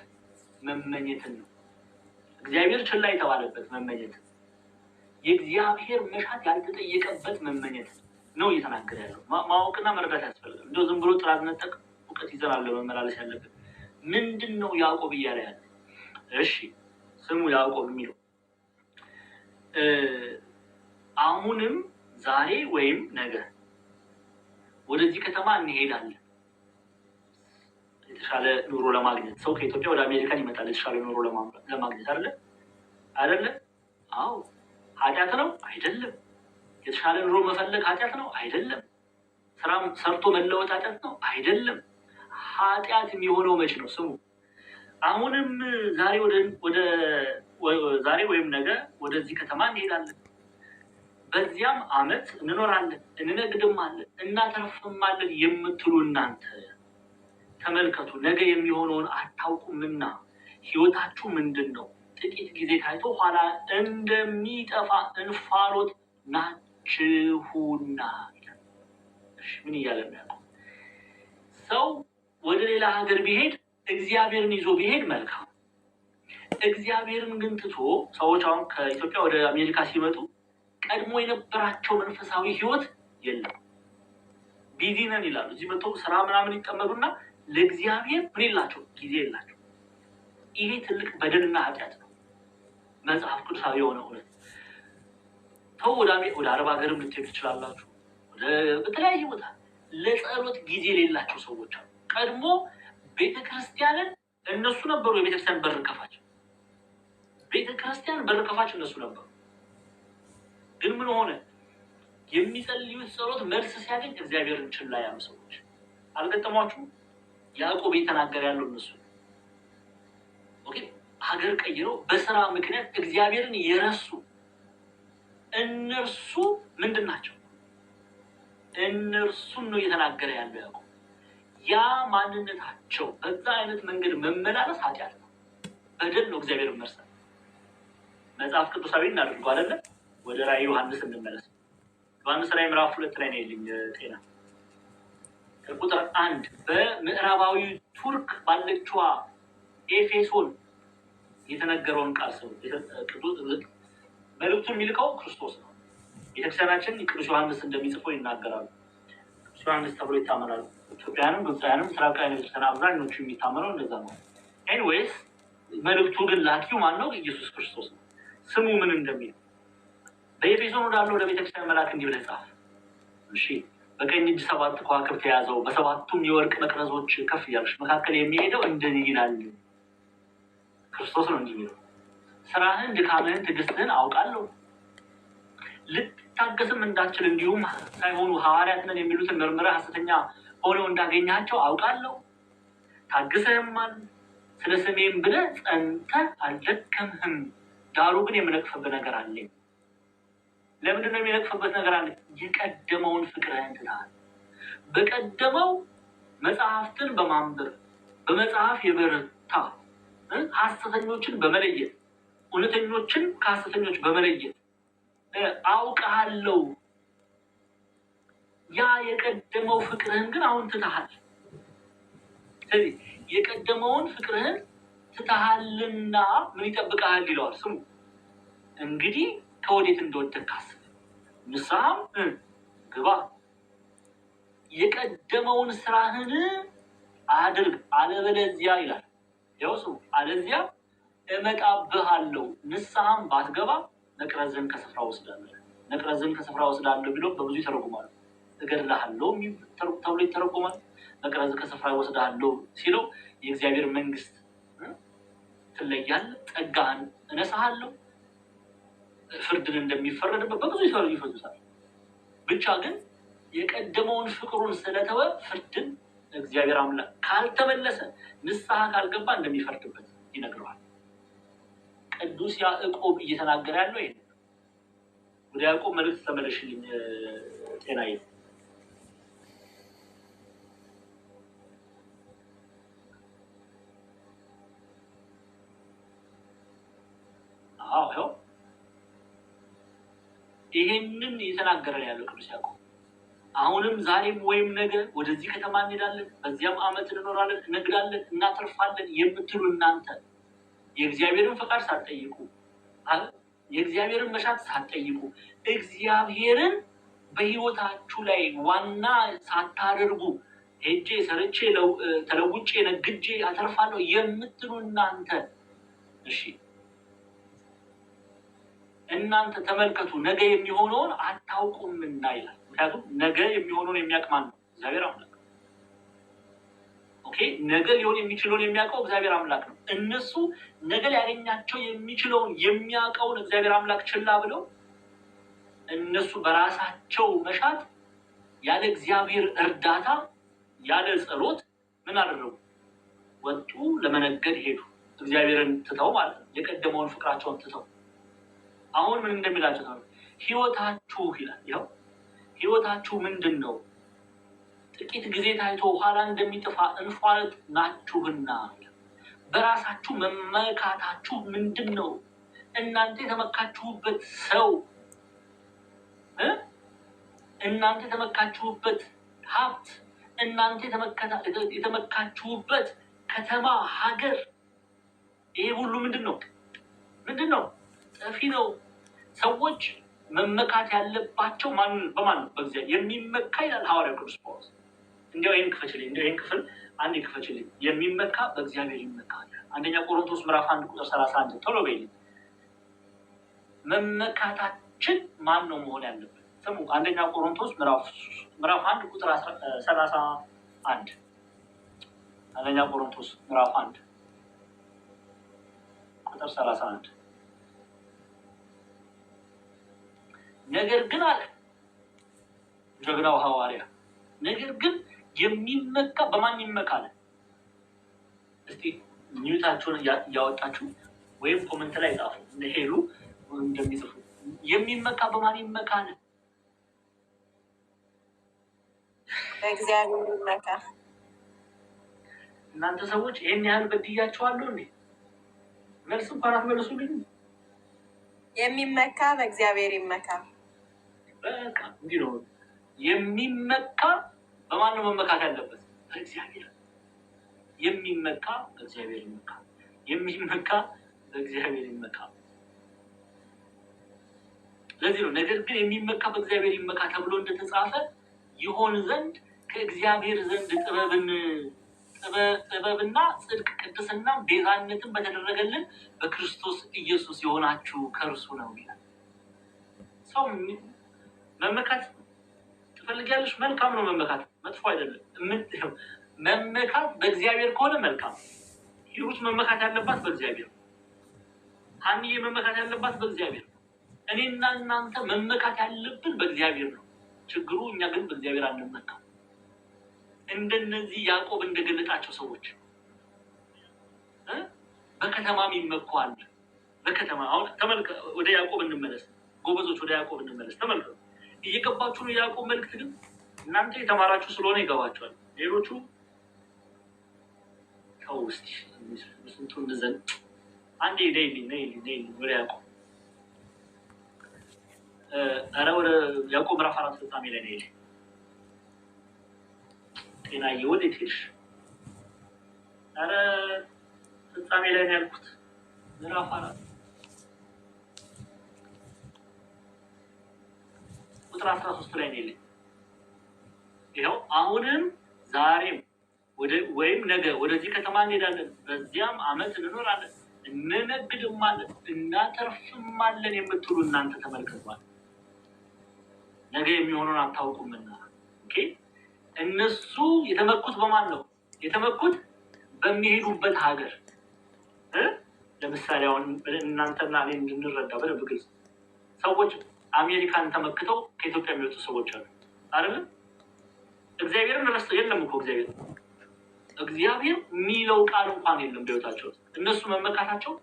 መመኘትን ነው። እግዚአብሔር ችላ የተባለበት መመኘት፣ የእግዚአብሔር መሻት ያልተጠየቀበት መመኘት ነው እየተናገረ ያለው። ማወቅና መረዳት ያስፈልጋል። እንደው ዝም ብሎ ጥራት ነጠቅ እውቀት ይዘናል ለመመላለስ ያለብን። ምንድን ነው ያዕቆብ እያለ ያለ? እሺ ስሙ ያዕቆብ የሚለው አሁንም ዛሬ ወይም ነገ ወደዚህ ከተማ እንሄዳለን የተሻለ ኑሮ ለማግኘት። ሰው ከኢትዮጵያ ወደ አሜሪካን ይመጣል የተሻለ ኑሮ ለማግኘት አይደለ? አዎ። ኃጢአት ነው? አይደለም። የተሻለ ኑሮ መፈለግ ኃጢአት ነው? አይደለም። ስራም ሰርቶ መለወጥ ኃጢአት ነው? አይደለም። ኃጢአት የሚሆነው መች ነው? ስሙ። አሁንም ዛሬ ወይም ነገ ወደዚህ ከተማ እንሄዳለን፣ በዚያም ዓመት እንኖራለን፣ እንነግድማለን፣ እናተርፍማለን የምትሉ እናንተ ተመልከቱ፣ ነገ የሚሆነውን አታውቁምና ሕይወታችሁ ምንድን ነው? ጥቂት ጊዜ ታይቶ ኋላ እንደሚጠፋ እንፋሎት ናችሁና። ምን እያለ ነው? ሰው ወደ ሌላ ሀገር ቢሄድ እግዚአብሔርን ይዞ ቢሄድ መልካም። እግዚአብሔርን ግን ትቶ ሰዎች አሁን ከኢትዮጵያ ወደ አሜሪካ ሲመጡ ቀድሞ የነበራቸው መንፈሳዊ ሕይወት የለም። ቢዚ ነን ይላሉ። እዚህ መጥተው ስራ ምናምን ይጠመዱና ለእግዚአብሔር ምን የላቸው ጊዜ የላቸው። ይሄ ትልቅ በደልና ኃጢአት ነው። መጽሐፍ ቅዱሳዊ የሆነ እውነት ሰው ወደ አረብ ሀገርም ልትሄዱ ትችላላችሁ። በተለያየ ቦታ ለጸሎት ጊዜ የሌላቸው ሰዎች አሉ። ቀድሞ ቤተክርስቲያንን እነሱ ነበሩ። የቤተክርስቲያን በር ከፋች፣ ቤተክርስቲያን በር ከፋች እነሱ ነበሩ። ግን ምን ሆነ? የሚጸልዩት ጸሎት መልስ ሲያገኝ እግዚአብሔርን ችላ ያሉ ሰዎች አልገጠሟችሁም? ያዕቆብ እየተናገረ ያለው እነሱ ኦኬ። ሀገር ቀይረው በስራ ምክንያት እግዚአብሔርን የረሱ እነርሱ ምንድን ናቸው? እነርሱን ነው እየተናገረ ያለው ያዕቆብ። ያ ማንነታቸው በዛ አይነት መንገድ መመላለስ ኃጢአት ነው፣ በደል ነው፣ እግዚአብሔርን መርሳት። መጽሐፍ ቅዱሳዊ እናድርገው አይደለ? ወደ ራዕይ ዮሐንስ እንመለስ። ዮሐንስ ራዕይ ምዕራፍ 2 ላይ ነው ያለኝ ጤና ቁጥር 1 በምዕራባዊ ቱርክ ባለችዋ ኤፌሶን የተነገረውን ቃል ሰው መልእክቱን የሚልከው ክርስቶስ ነው። ቤተክርስቲያናችን ቅዱስ ዮሐንስ እንደሚጽፈው ይናገራሉ። ቅዱስ ዮሐንስ ተብሎ ይታመናሉ። ኢትዮጵያንም ግብፃውያንም ምስራቃውያን ቤተክርስቲያን አብዛኞቹ የሚታመነው እንደዛ ነው። ኤኒዌይስ መልእክቱ ግን ላኪው ማን ነው? ኢየሱስ ክርስቶስ ነው። ስሙ ምን እንደሚል በኤፌሶን ወዳለው ወደ ቤተክርስቲያን መልአክ እንዲህ ብለህ ጻፍ። እሺ፣ በቀኝ እጅ 7 ከዋክብት የያዘው በሰባቱም የወርቅ መቅረዞች ከፍ እያለች መካከል የሚሄደው እንደዚህ ይላል። ክርስቶስ ነው እንጂ የሚለው ስራህን፣ ድካምህን፣ ትዕግስትህን አውቃለሁ። ልትታገስም እንዳትችል እንዲሁም ሳይሆኑ ሐዋርያት ነን የሚሉትን መርምረህ ሐሰተኛ ሆነው እንዳገኛቸው አውቃለሁ። ታግሰህማል፣ ስለ ስሜም ብለህ ጸንተህ አልደከምህም። ዳሩ ግን የምነቅፍበት ነገር አለኝ። ለምንድን ነው የሚነቅፍበት ነገር አለ? የቀደመውን ፍቅርህን ትተሃል። በቀደመው መጽሐፍትን በማንበብ በመጽሐፍ የበረታ ሐሰተኞችን በመለየት እውነተኞችን ከሐሰተኞች በመለየት አውቃለሁ። ያ የቀደመው ፍቅርህን ግን አሁን ትተሃል። ስለዚህ የቀደመውን ፍቅርህን ትተሃልና ምን ይጠብቅሃል ይለዋል። ስሙ እንግዲህ ከወዴት እንደወደቅህ አስብ፣ ንስሐም ግባ፣ የቀደመውን ስራህን አድርግ፣ አለበለዚያ ይላል። ያው ስሙ አለዚያ እመጣብሃለሁ፣ ንስሐም ባትገባ ነቅረዝን ከስፍራ ወስዳለሁ። ነቅረዝን ከስፍራ ወስዳለሁ ቢሎ በብዙ ይተረጉማል። እገድልሃለሁ ተብሎ ይተረጉማል። ነቅረዝ ከስፍራ ወስዳለሁ ሲለው የእግዚአብሔር መንግስት ትለያለህ፣ ጸጋህን እነሳሃለሁ፣ ፍርድን እንደሚፈረድበት በብዙ ይፈቱታል። ብቻ ግን የቀደመውን ፍቅሩን ስለተወ ፍርድን እግዚአብሔር አምላክ ካልተመለሰ ንስሐ ካልገባ እንደሚፈርድበት ይነግረዋል። ቅዱስ ያዕቆብ እየተናገረ ያለው ይሄ። ወደ ያዕቆብ መልእክት ተመለሽልኝ ጤናዬ። አዎ ይሄንን እየተናገረ ያለው ቅዱስ ያዕቆብ አሁንም ዛሬም ወይም ነገ ወደዚህ ከተማ እንሄዳለን፣ በዚያም ዓመት እንኖራለን፣ እንነግዳለን፣ እናተርፋለን የምትሉ እናንተ የእግዚአብሔርን ፈቃድ ሳትጠይቁ የእግዚአብሔርን መሻት ሳትጠይቁ እግዚአብሔርን በሕይወታችሁ ላይ ዋና ሳታደርጉ ሄጄ ሰርቼ ተለውጬ ነግጄ አተርፋለሁ የምትሉ እናንተ እሺ እናንተ ተመልከቱ ነገ የሚሆነውን አታውቁምና ይላል። ምክንያቱም ነገ የሚሆነውን የሚያውቅ ማን ነው? እግዚአብሔር አምላክ። ኦኬ፣ ነገ ሊሆን የሚችለውን የሚያውቀው እግዚአብሔር አምላክ ነው። እነሱ ነገ ሊያገኛቸው የሚችለውን የሚያውቀውን እግዚአብሔር አምላክ ችላ ብለው እነሱ በራሳቸው መሻት ያለ እግዚአብሔር እርዳታ ያለ ጸሎት ምን አደረጉ? ወጡ፣ ለመነገድ ሄዱ። እግዚአብሔርን ትተው ማለት ነው። የቀደመውን ፍቅራቸውን ትተው አሁን ምን እንደሚላቸው ነው? ህይወታችሁ ይላል። ያው ህይወታችሁ ምንድን ነው? ጥቂት ጊዜ ታይቶ ኋላ እንደሚጠፋ እንፋሎት ናችሁና በራሳችሁ መመካታችሁ ምንድን ነው? እናንተ የተመካችሁበት ሰው እናንተ የተመካችሁበት ሀብት እናንተ የተመካችሁበት ከተማ ሀገር ይሄ ሁሉ ምንድን ነው? ምንድን ነው? ጠፊ ነው። ሰዎች መመካት ያለባቸው በማን ነው? በእግዚአብሔር የሚመካ ይላል ሐዋርያው ቅዱስ ጳውሎስ። እንዲያው ይህን ክፈችልኝ፣ እንዲያው ይህን ክፍል አንድ ክፈችልኝ። የሚመካ በእግዚአብሔር ይመካል። አንደኛ ቆሮንቶስ ምዕራፍ 1 ቁጥር 31 ቶሎ በይልኝ። መመካታችን ማን ነው መሆን ያለበት? ስሙ። አንደኛ ቆሮንቶስ ምዕራፍ 1 ቁጥር 31 አንደኛ ቆሮንቶስ ምዕራፍ 1 ቁጥር 31 ነገር ግን አለ ጀግናው ሐዋርያ፣ ነገር ግን የሚመካ በማን ይመካል? እስቲ ኒውታችሁን ያወጣችሁ ወይም ኮሜንት ላይ ጻፉ። ሄሉ እንደሚጽፉ የሚመካ በማን ይመካል? በእግዚአብሔር ይመካ። እናንተ ሰዎች ይሄን ያህል በድያችኋለሁ እንዴ? መልስ እንኳን አትመልሱልኝ። የሚመካ በእግዚአብሔር ይመካ። በቃ እንዲህ ነው። የሚመካ በማን ነው መመካት ያለበት? በእግዚአብሔር። የሚመካ በእግዚአብሔር ይመካ። የሚመካ በእግዚአብሔር ይመካ። ለዚህ ነው ነገር ግን የሚመካ በእግዚአብሔር ይመካ ተብሎ እንደተጻፈ ይሆን ዘንድ ከእግዚአብሔር ዘንድ ጥበብና ጽድቅ ቅድስና ቤዛነትን በተደረገልን በክርስቶስ ኢየሱስ የሆናችሁ ከእርሱ ነው ይላል። ሰው መመካት ትፈልጊያለሽ? መልካም ነው መመካት፣ መጥፎ አይደለም። መመካት በእግዚአብሔር ከሆነ መልካም። ሂሩት መመካት ያለባት በእግዚአብሔር፣ ሀኒዬ መመካት ያለባት በእግዚአብሔር፣ እኔና እናንተ መመካት ያለብን በእግዚአብሔር ነው። ችግሩ እኛ ግን በእግዚአብሔር አንመካም። እንደነዚህ ያዕቆብ እንደገለጣቸው ሰዎች በከተማም ይመኳል። በከተማ አሁን ተመልከ፣ ወደ ያዕቆብ እንመለስ ጎበዞች፣ ወደ ያዕቆብ እንመለስ። ተመልከ፣ እየገባችሁ ነው። ያዕቆብ መልእክት ግን እናንተ የተማራችሁ ስለሆነ ይገባችኋል። ሌሎቹ ተው እስኪ ስንቱ እንዘን አንዴ ነይ ወደ ያዕቆብ። ኧረ ወደ ያዕቆብ ምዕራፍ 4 ፍጻሜ ላይ ነይ። ጤናዬ ወዴት ሄድሽ? ኧረ ፍጻሜ ላይ ነው ያልኩት። ምዕራፍ 4 ቁጥር 13 ላይ ነው። ይኸው አሁንም ዛሬም ወይም ነገ ወደዚህ ከተማ እንሄዳለን፣ በዚያም ዓመት እንኖራለን፣ እንነግድማለን፣ እናተርፍማለን የምትሉ እናንተ ተመልከቷል። ነገ የሚሆነውን አታውቁምና። ኦኬ፣ እነሱ የተመኩት በማን ነው? የተመኩት በሚሄዱበት ሀገር። ለምሳሌ አሁን እናንተና እኔ እንድንረዳ በደንብ ግልጽ፣ ሰዎች አሜሪካን ተመክተው ከኢትዮጵያ የሚወጡ ሰዎች አሉ አይደል? እግዚአብሔርን ረስተ የለም እኮ እግዚአብሔር የሚለው ቃል እንኳን የለም በሕይወታቸው። እነሱ መመካታቸው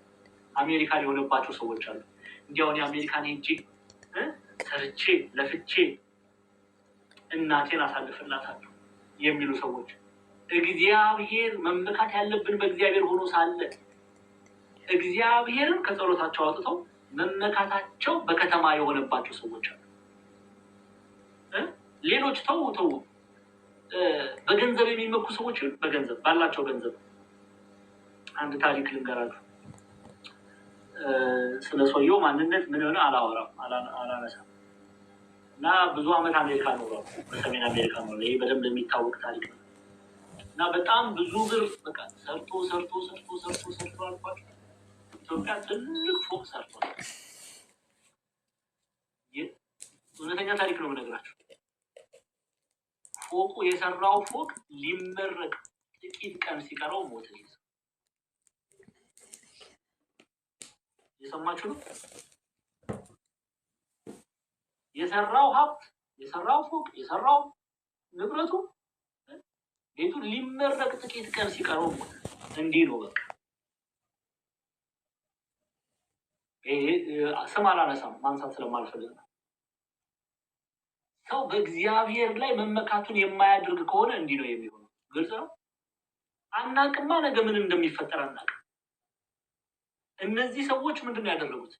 አሜሪካን የሆነባቸው ሰዎች አሉ። እንዲያውን የአሜሪካን ሄጄ ሰርቼ ለፍቼ እናቴን አሳልፍላታለሁ የሚሉ ሰዎች። እግዚአብሔር መመካት ያለብን በእግዚአብሔር ሆኖ ሳለ እግዚአብሔርን ከጸሎታቸው አውጥተው መመካታቸው በከተማ የሆነባቸው ሰዎች አሉ። ሌሎች ተው በገንዘብ የሚመኩ ሰዎች በገንዘብ ባላቸው ገንዘብ። አንድ ታሪክ ልንገራችሁ። ስለ ሰውየው ማንነት ምን ሆነ አላነሳም። እና ብዙ ዓመት አሜሪካ ኖሯል፣ በሰሜን አሜሪካ ኖሯል። ይሄ በደንብ የሚታወቅ ታሪክ ነው። እና በጣም ብዙ ብር በቃ ሰርቶ አልኳቸው። ኢትዮጵያ ትልቅ ፎቅ ሰርቷል። ታሪክ ነው የምነግራችሁ። ፎቁ የሰራው ፎቅ ሊመረቅ ጥቂት ቀን ሲቀረው ሞተ። የሰማችሁ ነው። የሰራው ሀብት፣ የሰራው ፎቅ፣ የሰራው ንብረቱ ቤቱ ሊመረቅ ጥቂት ቀን ሲቀረው ሞተ። እንዲህ ነው በቃ። ስም አላነሳም ማንሳት ስለማልፈልግ ነው። ሰው በእግዚአብሔር ላይ መመካቱን የማያደርግ ከሆነ እንዲህ ነው የሚሆነው። ግልጽ ነው። አናቅማ ነገ ምን እንደሚፈጠር አናቅም። እነዚህ ሰዎች ምንድን ነው ያደረጉት?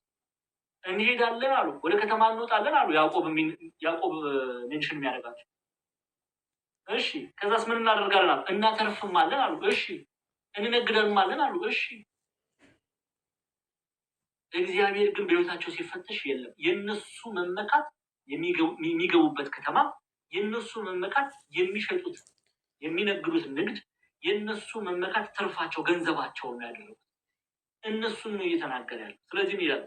እንሄዳለን አሉ፣ ወደ ከተማ እንወጣለን አሉ። ያዕቆብ ሜንሽን የሚያደርጋቸው እሺ። ከዛስ ምን እናደርጋለን አሉ? እናተርፍማለን አሉ። እሺ። እንነግደንማለን አሉ። እሺ። እግዚአብሔር ግን በሕይወታቸው ሲፈተሽ የለም። የነሱ መመካት የሚገቡበት ከተማ፣ የነሱ መመካት የሚሸጡት የሚነግዱት ንግድ፣ የነሱ መመካት ትርፋቸው ገንዘባቸው ነው ያደረጉት። እነሱን ነው እየተናገረ ያለው። ስለዚህ ይላል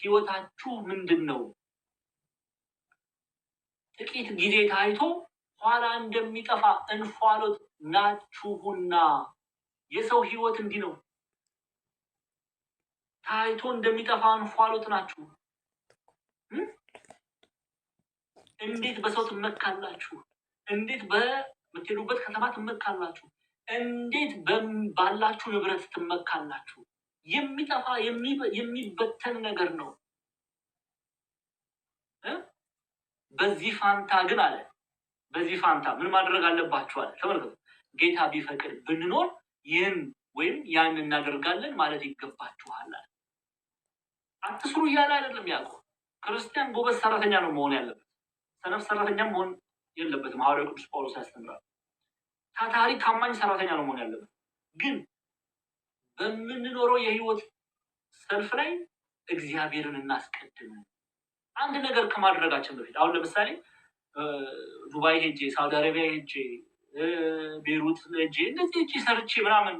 ሕይወታችሁ ምንድን ነው? ጥቂት ጊዜ ታይቶ ኋላ እንደሚጠፋ እንፋሎት ናችሁና። የሰው ሕይወት እንዲህ ነው። ታይቶ እንደሚጠፋ እንፋሎት ናችሁ። እንዴት በሰው ትመካላችሁ? እንዴት በምትሄዱበት ከተማ ትመካላችሁ? እንዴት ባላችሁ ንብረት ትመካላችሁ? የሚጠፋ የሚበተን ነገር ነው። በዚህ ፋንታ ግን አለ፣ በዚህ ፋንታ ምን ማድረግ አለባችሁ አለ። ተመልከቱ። ጌታ ቢፈቅድ ብንኖር ይህን ወይም ያን እናደርጋለን ማለት ይገባችኋል አለ። አትስሩ እያለ አይደለም ያዕቆብ። ክርስቲያን ጎበዝ ሰራተኛ ነው መሆን ያለበት፣ ሰነፍ ሰራተኛ መሆን የለበትም። ሐዋርያው ቅዱስ ጳውሎስ ያስተምራል። ታታሪ ታማኝ ሰራተኛ ነው መሆን ያለበት። ግን በምንኖረው የህይወት ሰልፍ ላይ እግዚአብሔርን እናስቀድም። አንድ ነገር ከማድረጋችን በፊት አሁን ለምሳሌ ዱባይ ሄጄ፣ ሳውዲ አረቢያ ሄጄ፣ ቤሩት ሄጄ እንደዚህ ሄጄ ሰርቼ ምናምን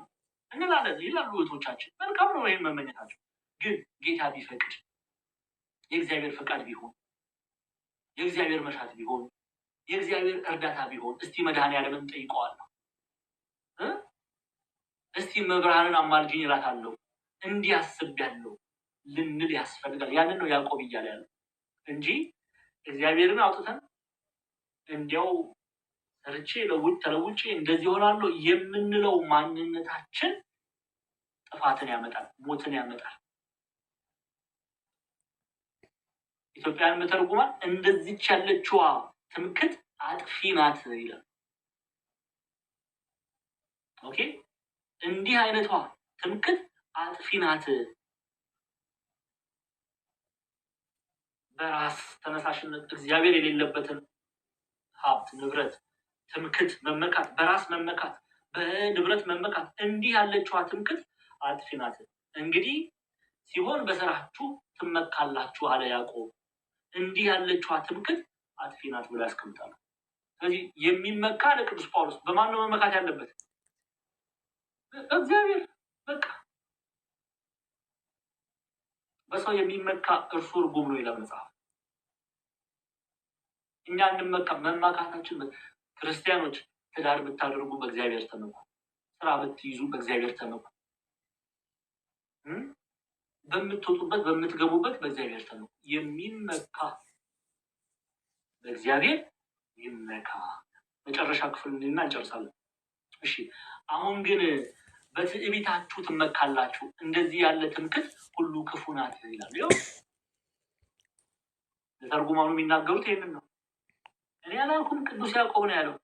እንላለን ይላሉ እህቶቻችን። መልካም ነው ይህን መመኘታቸው። ግን ጌታ ቢፈቅድ የእግዚአብሔር ፈቃድ ቢሆን፣ የእግዚአብሔር መሻት ቢሆን፣ የእግዚአብሔር እርዳታ ቢሆን እስቲ መድኃኔዓለምን ጠይቀዋለሁ፣ እስቲ መብርሃንን አማልጅኝ እላታለሁ፣ እንዲህ አስቤያለሁ ልንል ያስፈልጋል። ያንን ነው ያዕቆብ እያለ ያለው እንጂ እግዚአብሔርን አውጥተን እንዲያው ሰርቼ ተለውጬ እንደዚህ ሆናለሁ የምንለው ማንነታችን ጥፋትን ያመጣል፣ ሞትን ያመጣል። ኢትዮጵያን መተርጉማን እንደዚች ያለችዋ ትምክህት አጥፊ ናት ይላል። ኦኬ፣ እንዲህ አይነቷ ትምክህት አጥፊ ናት። በራስ ተነሳሽነት እግዚአብሔር የሌለበትን ሀብት፣ ንብረት፣ ትምክህት፣ መመካት፣ በራስ መመካት፣ በንብረት መመካት፣ እንዲህ ያለችዋ ትምክህት አጥፊ ናት። እንግዲህ ሲሆን በስራችሁ ትመካላችሁ አለ ያዕቆብ። እንዲህ ያለችዋ ትምክህት አጥፊ ናት ብሎ ያስቀምጣል። ስለዚህ የሚመካ ለቅዱስ ጳውሎስ በማን ነው መመካት ያለበት? እግዚአብሔር። በቃ በሰው የሚመካ እርሱ ርጉም ነው ይላል መጽሐፍ። እኛ እንመካ። መመካታችን ክርስቲያኖች ትዳር ብታደርጉ በእግዚአብሔር ተመኩ፣ ስራ ብትይዙ በእግዚአብሔር ተመኩ፣ በምትወጡበት በምትገቡበት በእግዚአብሔር ተመኩ። የሚመካ በእግዚአብሔር ይመካ። መጨረሻ ክፍል እና እንጨርሳለን። እሺ፣ አሁን ግን በትዕቢታችሁ ትመካላችሁ፣ እንደዚህ ያለ ትምክህት ሁሉ ክፉ ናት ይላል። ይኸው ለተርጉማኑ የሚናገሩት ይህንን ነው። እኔ አላልኩም፣ ቅዱስ ያዕቆብ ነው ያለው።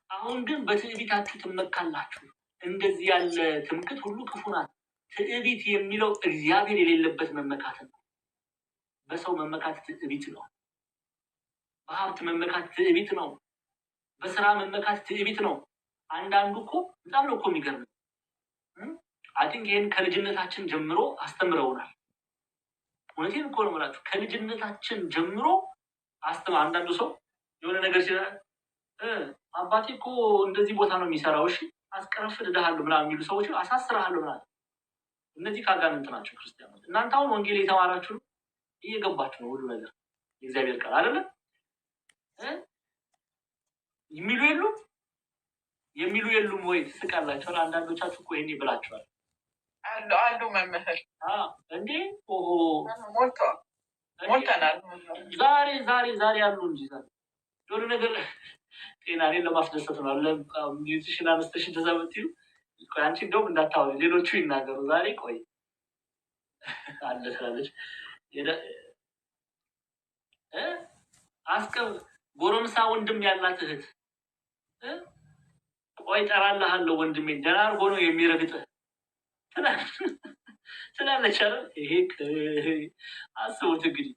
አሁን ግን በትዕቢታችሁ ትመካላችሁ፣ እንደዚህ ያለ ትምክህት ሁሉ ክፉ ናት። ትዕቢት የሚለው እግዚአብሔር የሌለበት መመካት ነው። በሰው መመካት ትዕቢት ነው። በሀብት መመካት ትዕቢት ነው። በስራ መመካት ትዕቢት ነው። አንዳንዱ እኮ በጣም ነው እኮ የሚገርም። አይንክ ይህን ከልጅነታችን ጀምሮ አስተምረውናል። እውነቴን እኮ ነው የምላችሁ፣ ከልጅነታችን ጀምሮ አንዳንዱ ሰው የሆነ ነገር ሲላል አባቴ እኮ እንደዚህ ቦታ ነው የሚሰራው፣ እሺ አስቀረፍልሃለሁ ምናምን የሚሉ ሰዎች አሳስርሃለሁ ምናምን። እነዚህ ካጋንንት ናቸው ክርስቲያኖች። እናንተ አሁን ወንጌል የተማራችሁ እየገባችሁ ነው ሁሉ ነገር የእግዚአብሔር ቃል አይደለም። የሚሉ የሉም ወይ? ትስቃላችኋል። አንዳንዶቻችሁ እኮ ይሄኔ ብላችኋል። አሉ መምህር እንዴ ሞልተናል። ዛሬ አሉ እንጂ የሆነ ነገር ጤና እኔን ለማስደሰት ነው። ሚዚሽን አነስተሽ እንደዛ ብትዩ አንቺ እንደውም እንዳታወሪ ሌሎቹ ይናገሩ። ዛሬ ቆይ አለ ስላለች አስቀብ ጎረምሳ ወንድም ያላት እህት ቆይ ጠራልሃለሁ ወንድሜ ደህና አድርጎ ነው የሚረግጥህ ትላለች አይደል? ይሄ አስቡት እንግዲህ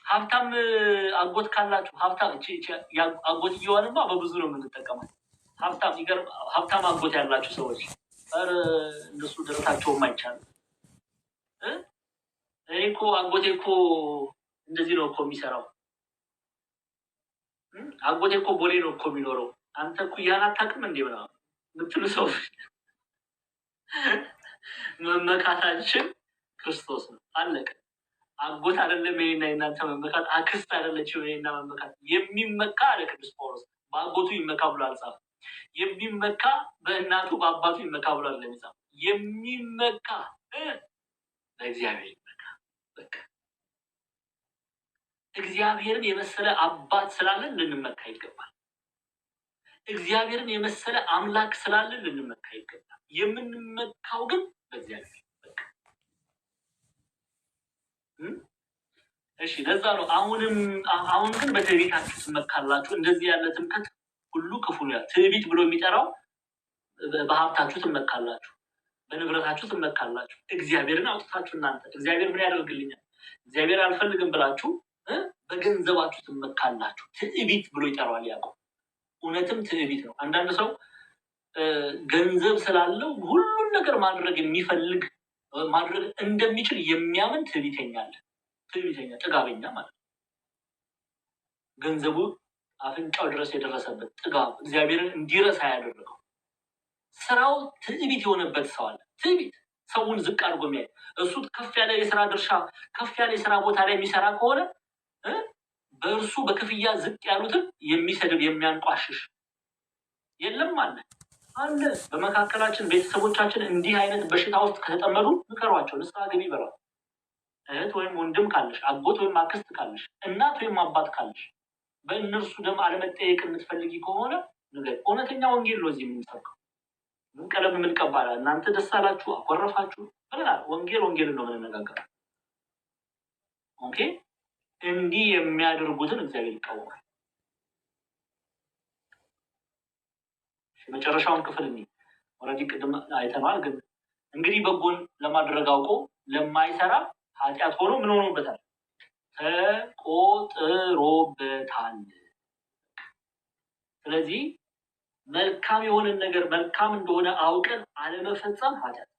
ሀብታም አጎት ካላችሁ አጎት እየዋንማ በብዙ ነው የምንጠቀመው። ሀብታም አጎት ያላችሁ ሰዎች እንደሱ ደረታቸውም አይቻልም። እኔ እኮ አጎቴ እኮ እንደዚህ ነው እኮ የሚሰራው። አጎቴ እኮ ቦሌ ነው እኮ የሚኖረው። አንተ እኮ ያን አታውቅም እንዴ ምናምን ምትሉ ሰው መመካታችን ክርስቶስ ነው። አለቀ። አጎት አይደለም የኔና የናንተ መመካት፣ አክስት አይደለችም የኔና መመካት። የሚመካ አለ ቅዱስ ጳውሎስ በአጎቱ ይመካ ብሎ አልጻፈም። የሚመካ በእናቱ በአባቱ ይመካ ብሎ አልጻፈም። የሚመካ በእግዚአብሔር ይመካ። በቃ እግዚአብሔርን የመሰለ አባት ስላለን ልንመካ ይገባል። እግዚአብሔርን የመሰለ አምላክ ስላለን ልንመካ ይገባል። የምንመካው ግን በእግዚአብሔር። እሺ ለዛ ነው አሁን ግን በትዕቢታችሁ ትመካላችሁ። እንደዚህ ያለ ትምክህት ሁሉ ክፉ ነው። ትዕቢት ብሎ የሚጠራው በሀብታችሁ ትመካላችሁ፣ በንብረታችሁ ትመካላችሁ። እግዚአብሔርን አውጥታችሁ እናንተ እግዚአብሔር ምን ያደርግልኛል እግዚአብሔር አልፈልግም ብላችሁ በገንዘባችሁ ትመካላችሁ። ትዕቢት ብሎ ይጠራዋል ያዕቆብ። እውነትም ትዕቢት ነው። አንዳንድ ሰው ገንዘብ ስላለው ሁሉን ነገር ማድረግ የሚፈልግ ማድረግ እንደሚችል የሚያምን ትዕቢተኛ፣ ጥጋበኛ ማለት ነው። ገንዘቡ አፍንጫው ድረስ የደረሰበት ጥጋብ እግዚአብሔርን እንዲረሳ ያደረገው ስራው ትዕቢት የሆነበት ሰው አለ። ትዕቢት ሰውን ዝቅ አድርጎ የሚያይ እሱ ከፍ ያለ የስራ ድርሻ ከፍ ያለ የስራ ቦታ ላይ የሚሰራ ከሆነ በእርሱ በክፍያ ዝቅ ያሉትን የሚሰድብ የሚያንቋሽሽ የለም አለ። በመካከላችን ቤተሰቦቻችን እንዲህ አይነት በሽታ ውስጥ ከተጠመዱ ምከሯቸው፣ ንስሐ ግቢ በሏል። እህት ወይም ወንድም ካለሽ፣ አጎት ወይም አክስት ካለሽ፣ እናት ወይም አባት ካለሽ በእነርሱ ደም አለመጠየቅ የምትፈልጊ ከሆነ ንገር። እውነተኛ ወንጌል ነው እዚህ የምንሰብከው። ምን ቀለም የምንቀባላ እናንተ ደስ አላችሁ አኮረፋችሁ ብለናል። ወንጌልን ነው የምንነጋገረው። ኦኬ። እንዲህ የሚያደርጉትን እግዚአብሔር ይቃወማል። መጨረሻውን ክፍል ኦልሬዲ ቅድም አይተነዋል። ግን እንግዲህ በጎን ለማድረግ አውቆ ለማይሰራ ኃጢአት ሆኖ ምን ሆኖበታል? ተቆጥሮበታል። ስለዚህ መልካም የሆነን ነገር መልካም እንደሆነ አውቀን አለመፈጸም ኃጢአት።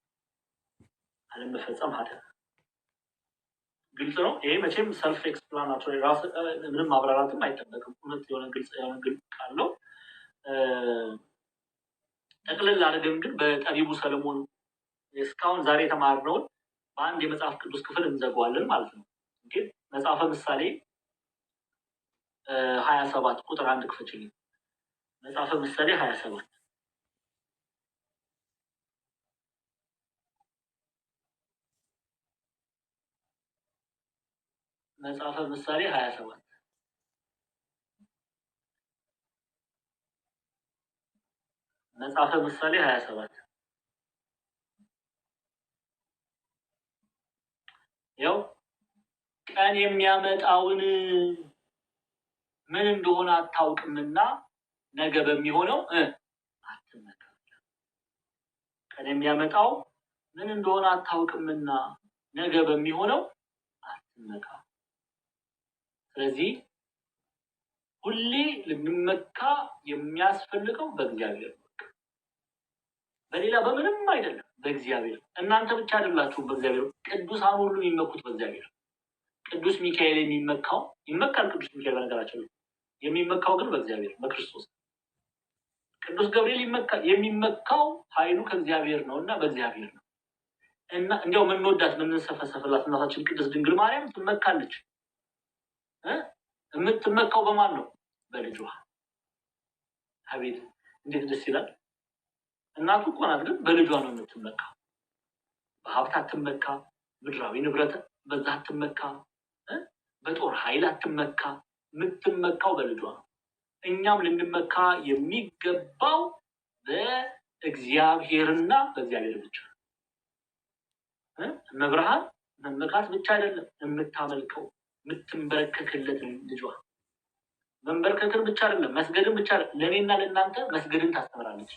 ግልጽ ነው። ይሄ መቼም ሰልፍ ኤክስፕላናቶሪ ምንም ማብራራትም አይጠበቅም። እውነት የሆነ ግልጽ ካለው ጠቅልል አድርገን ግን በጠቢቡ ሰለሞን እስካሁን ዛሬ የተማርነውን በአንድ የመጽሐፍ ቅዱስ ክፍል እንዘጋዋለን ማለት ነው። ግን መጽሐፈ ምሳሌ 27 ቁጥር 1 ክፍል መጽሐፈ ምሳሌ 27 መጽሐፈ ምሳሌ 27 መጽሐፈ ምሳሌ 27 ያው ቀን የሚያመጣውን ምን እንደሆነ አታውቅምና ነገ በሚሆነው አትመካ። ቀን የሚያመጣው ምን እንደሆነ አታውቅምና ነገ በሚሆነው አትመካ። ስለዚህ ሁሌ ልንመካ የሚያስፈልገው በእግዚአብሔር ነው። በሌላ በምንም አይደለም፣ በእግዚአብሔር። እናንተ ብቻ አይደላችሁም በእግዚአብሔር። ቅዱሳን ሁሉ የሚመኩት በእግዚአብሔር። ቅዱስ ሚካኤል ይመካል። ቅዱስ ሚካኤል በነገራችን ላይ የሚመካው ግን በእግዚአብሔር በክርስቶስ። ቅዱስ ገብርኤል የሚመካው ኃይሉ ከእግዚአብሔር ነው እና በእግዚአብሔር ነው። እና እንዲያው ምንወዳት ምንሰፈሰፍላት እናታችን ቅድስት ድንግል ማርያም ትመካለች። የምትመካው በማን ነው? በልጇ። አቤት እንዴት ደስ ይላል! እናቱ እኮ ናት፣ ግን በልጇ ነው የምትመካ። በሀብት አትመካ፣ ምድራዊ ንብረት በዛ አትመካ፣ በጦር ኃይል አትመካ። የምትመካው በልጇ ነው። እኛም ልንመካ የሚገባው በእግዚአብሔርና በእግዚአብሔር ብቻ። መብርሃን መመካት ብቻ አይደለም የምታመልከው፣ የምትንበረከክለትን ልጇ። መንበርከክን ብቻ አይደለም፣ መስገድን ብቻ አይደለም፣ ለእኔና ለእናንተ መስገድን ታስተምራለች።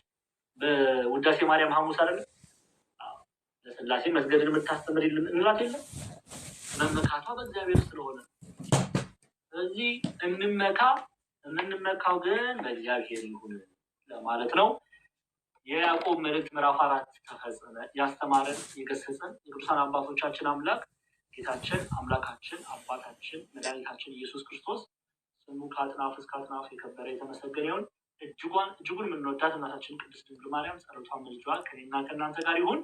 በውዳሴ ማርያም ሐሙስ አይደለም ለስላሴ መስገድን የምታስተምር እንላት የለም። መመካቷ በእግዚአብሔር ስለሆነ ስለዚህ እንመካ። የምንመካው ግን በእግዚአብሔር ይሁን ለማለት ነው። የያዕቆብ መልእክት ምዕራፍ 4 ተፈጸመ። ያስተማረን የገሰጸን የቅዱሳን አባቶቻችን አምላክ ጌታችን አምላካችን አባታችን መድኃኒታችን ኢየሱስ ክርስቶስ ስሙ ከአጥናፍ እስከ አጥናፍ የከበረ የተመሰገነ ይሁን። እጅጉን የምንወዳት እናታችን ቅድስት ድንግል ማርያም ጸሎቷ ምልጃዋ ከእኔና ከእናንተ ጋር ይሁን።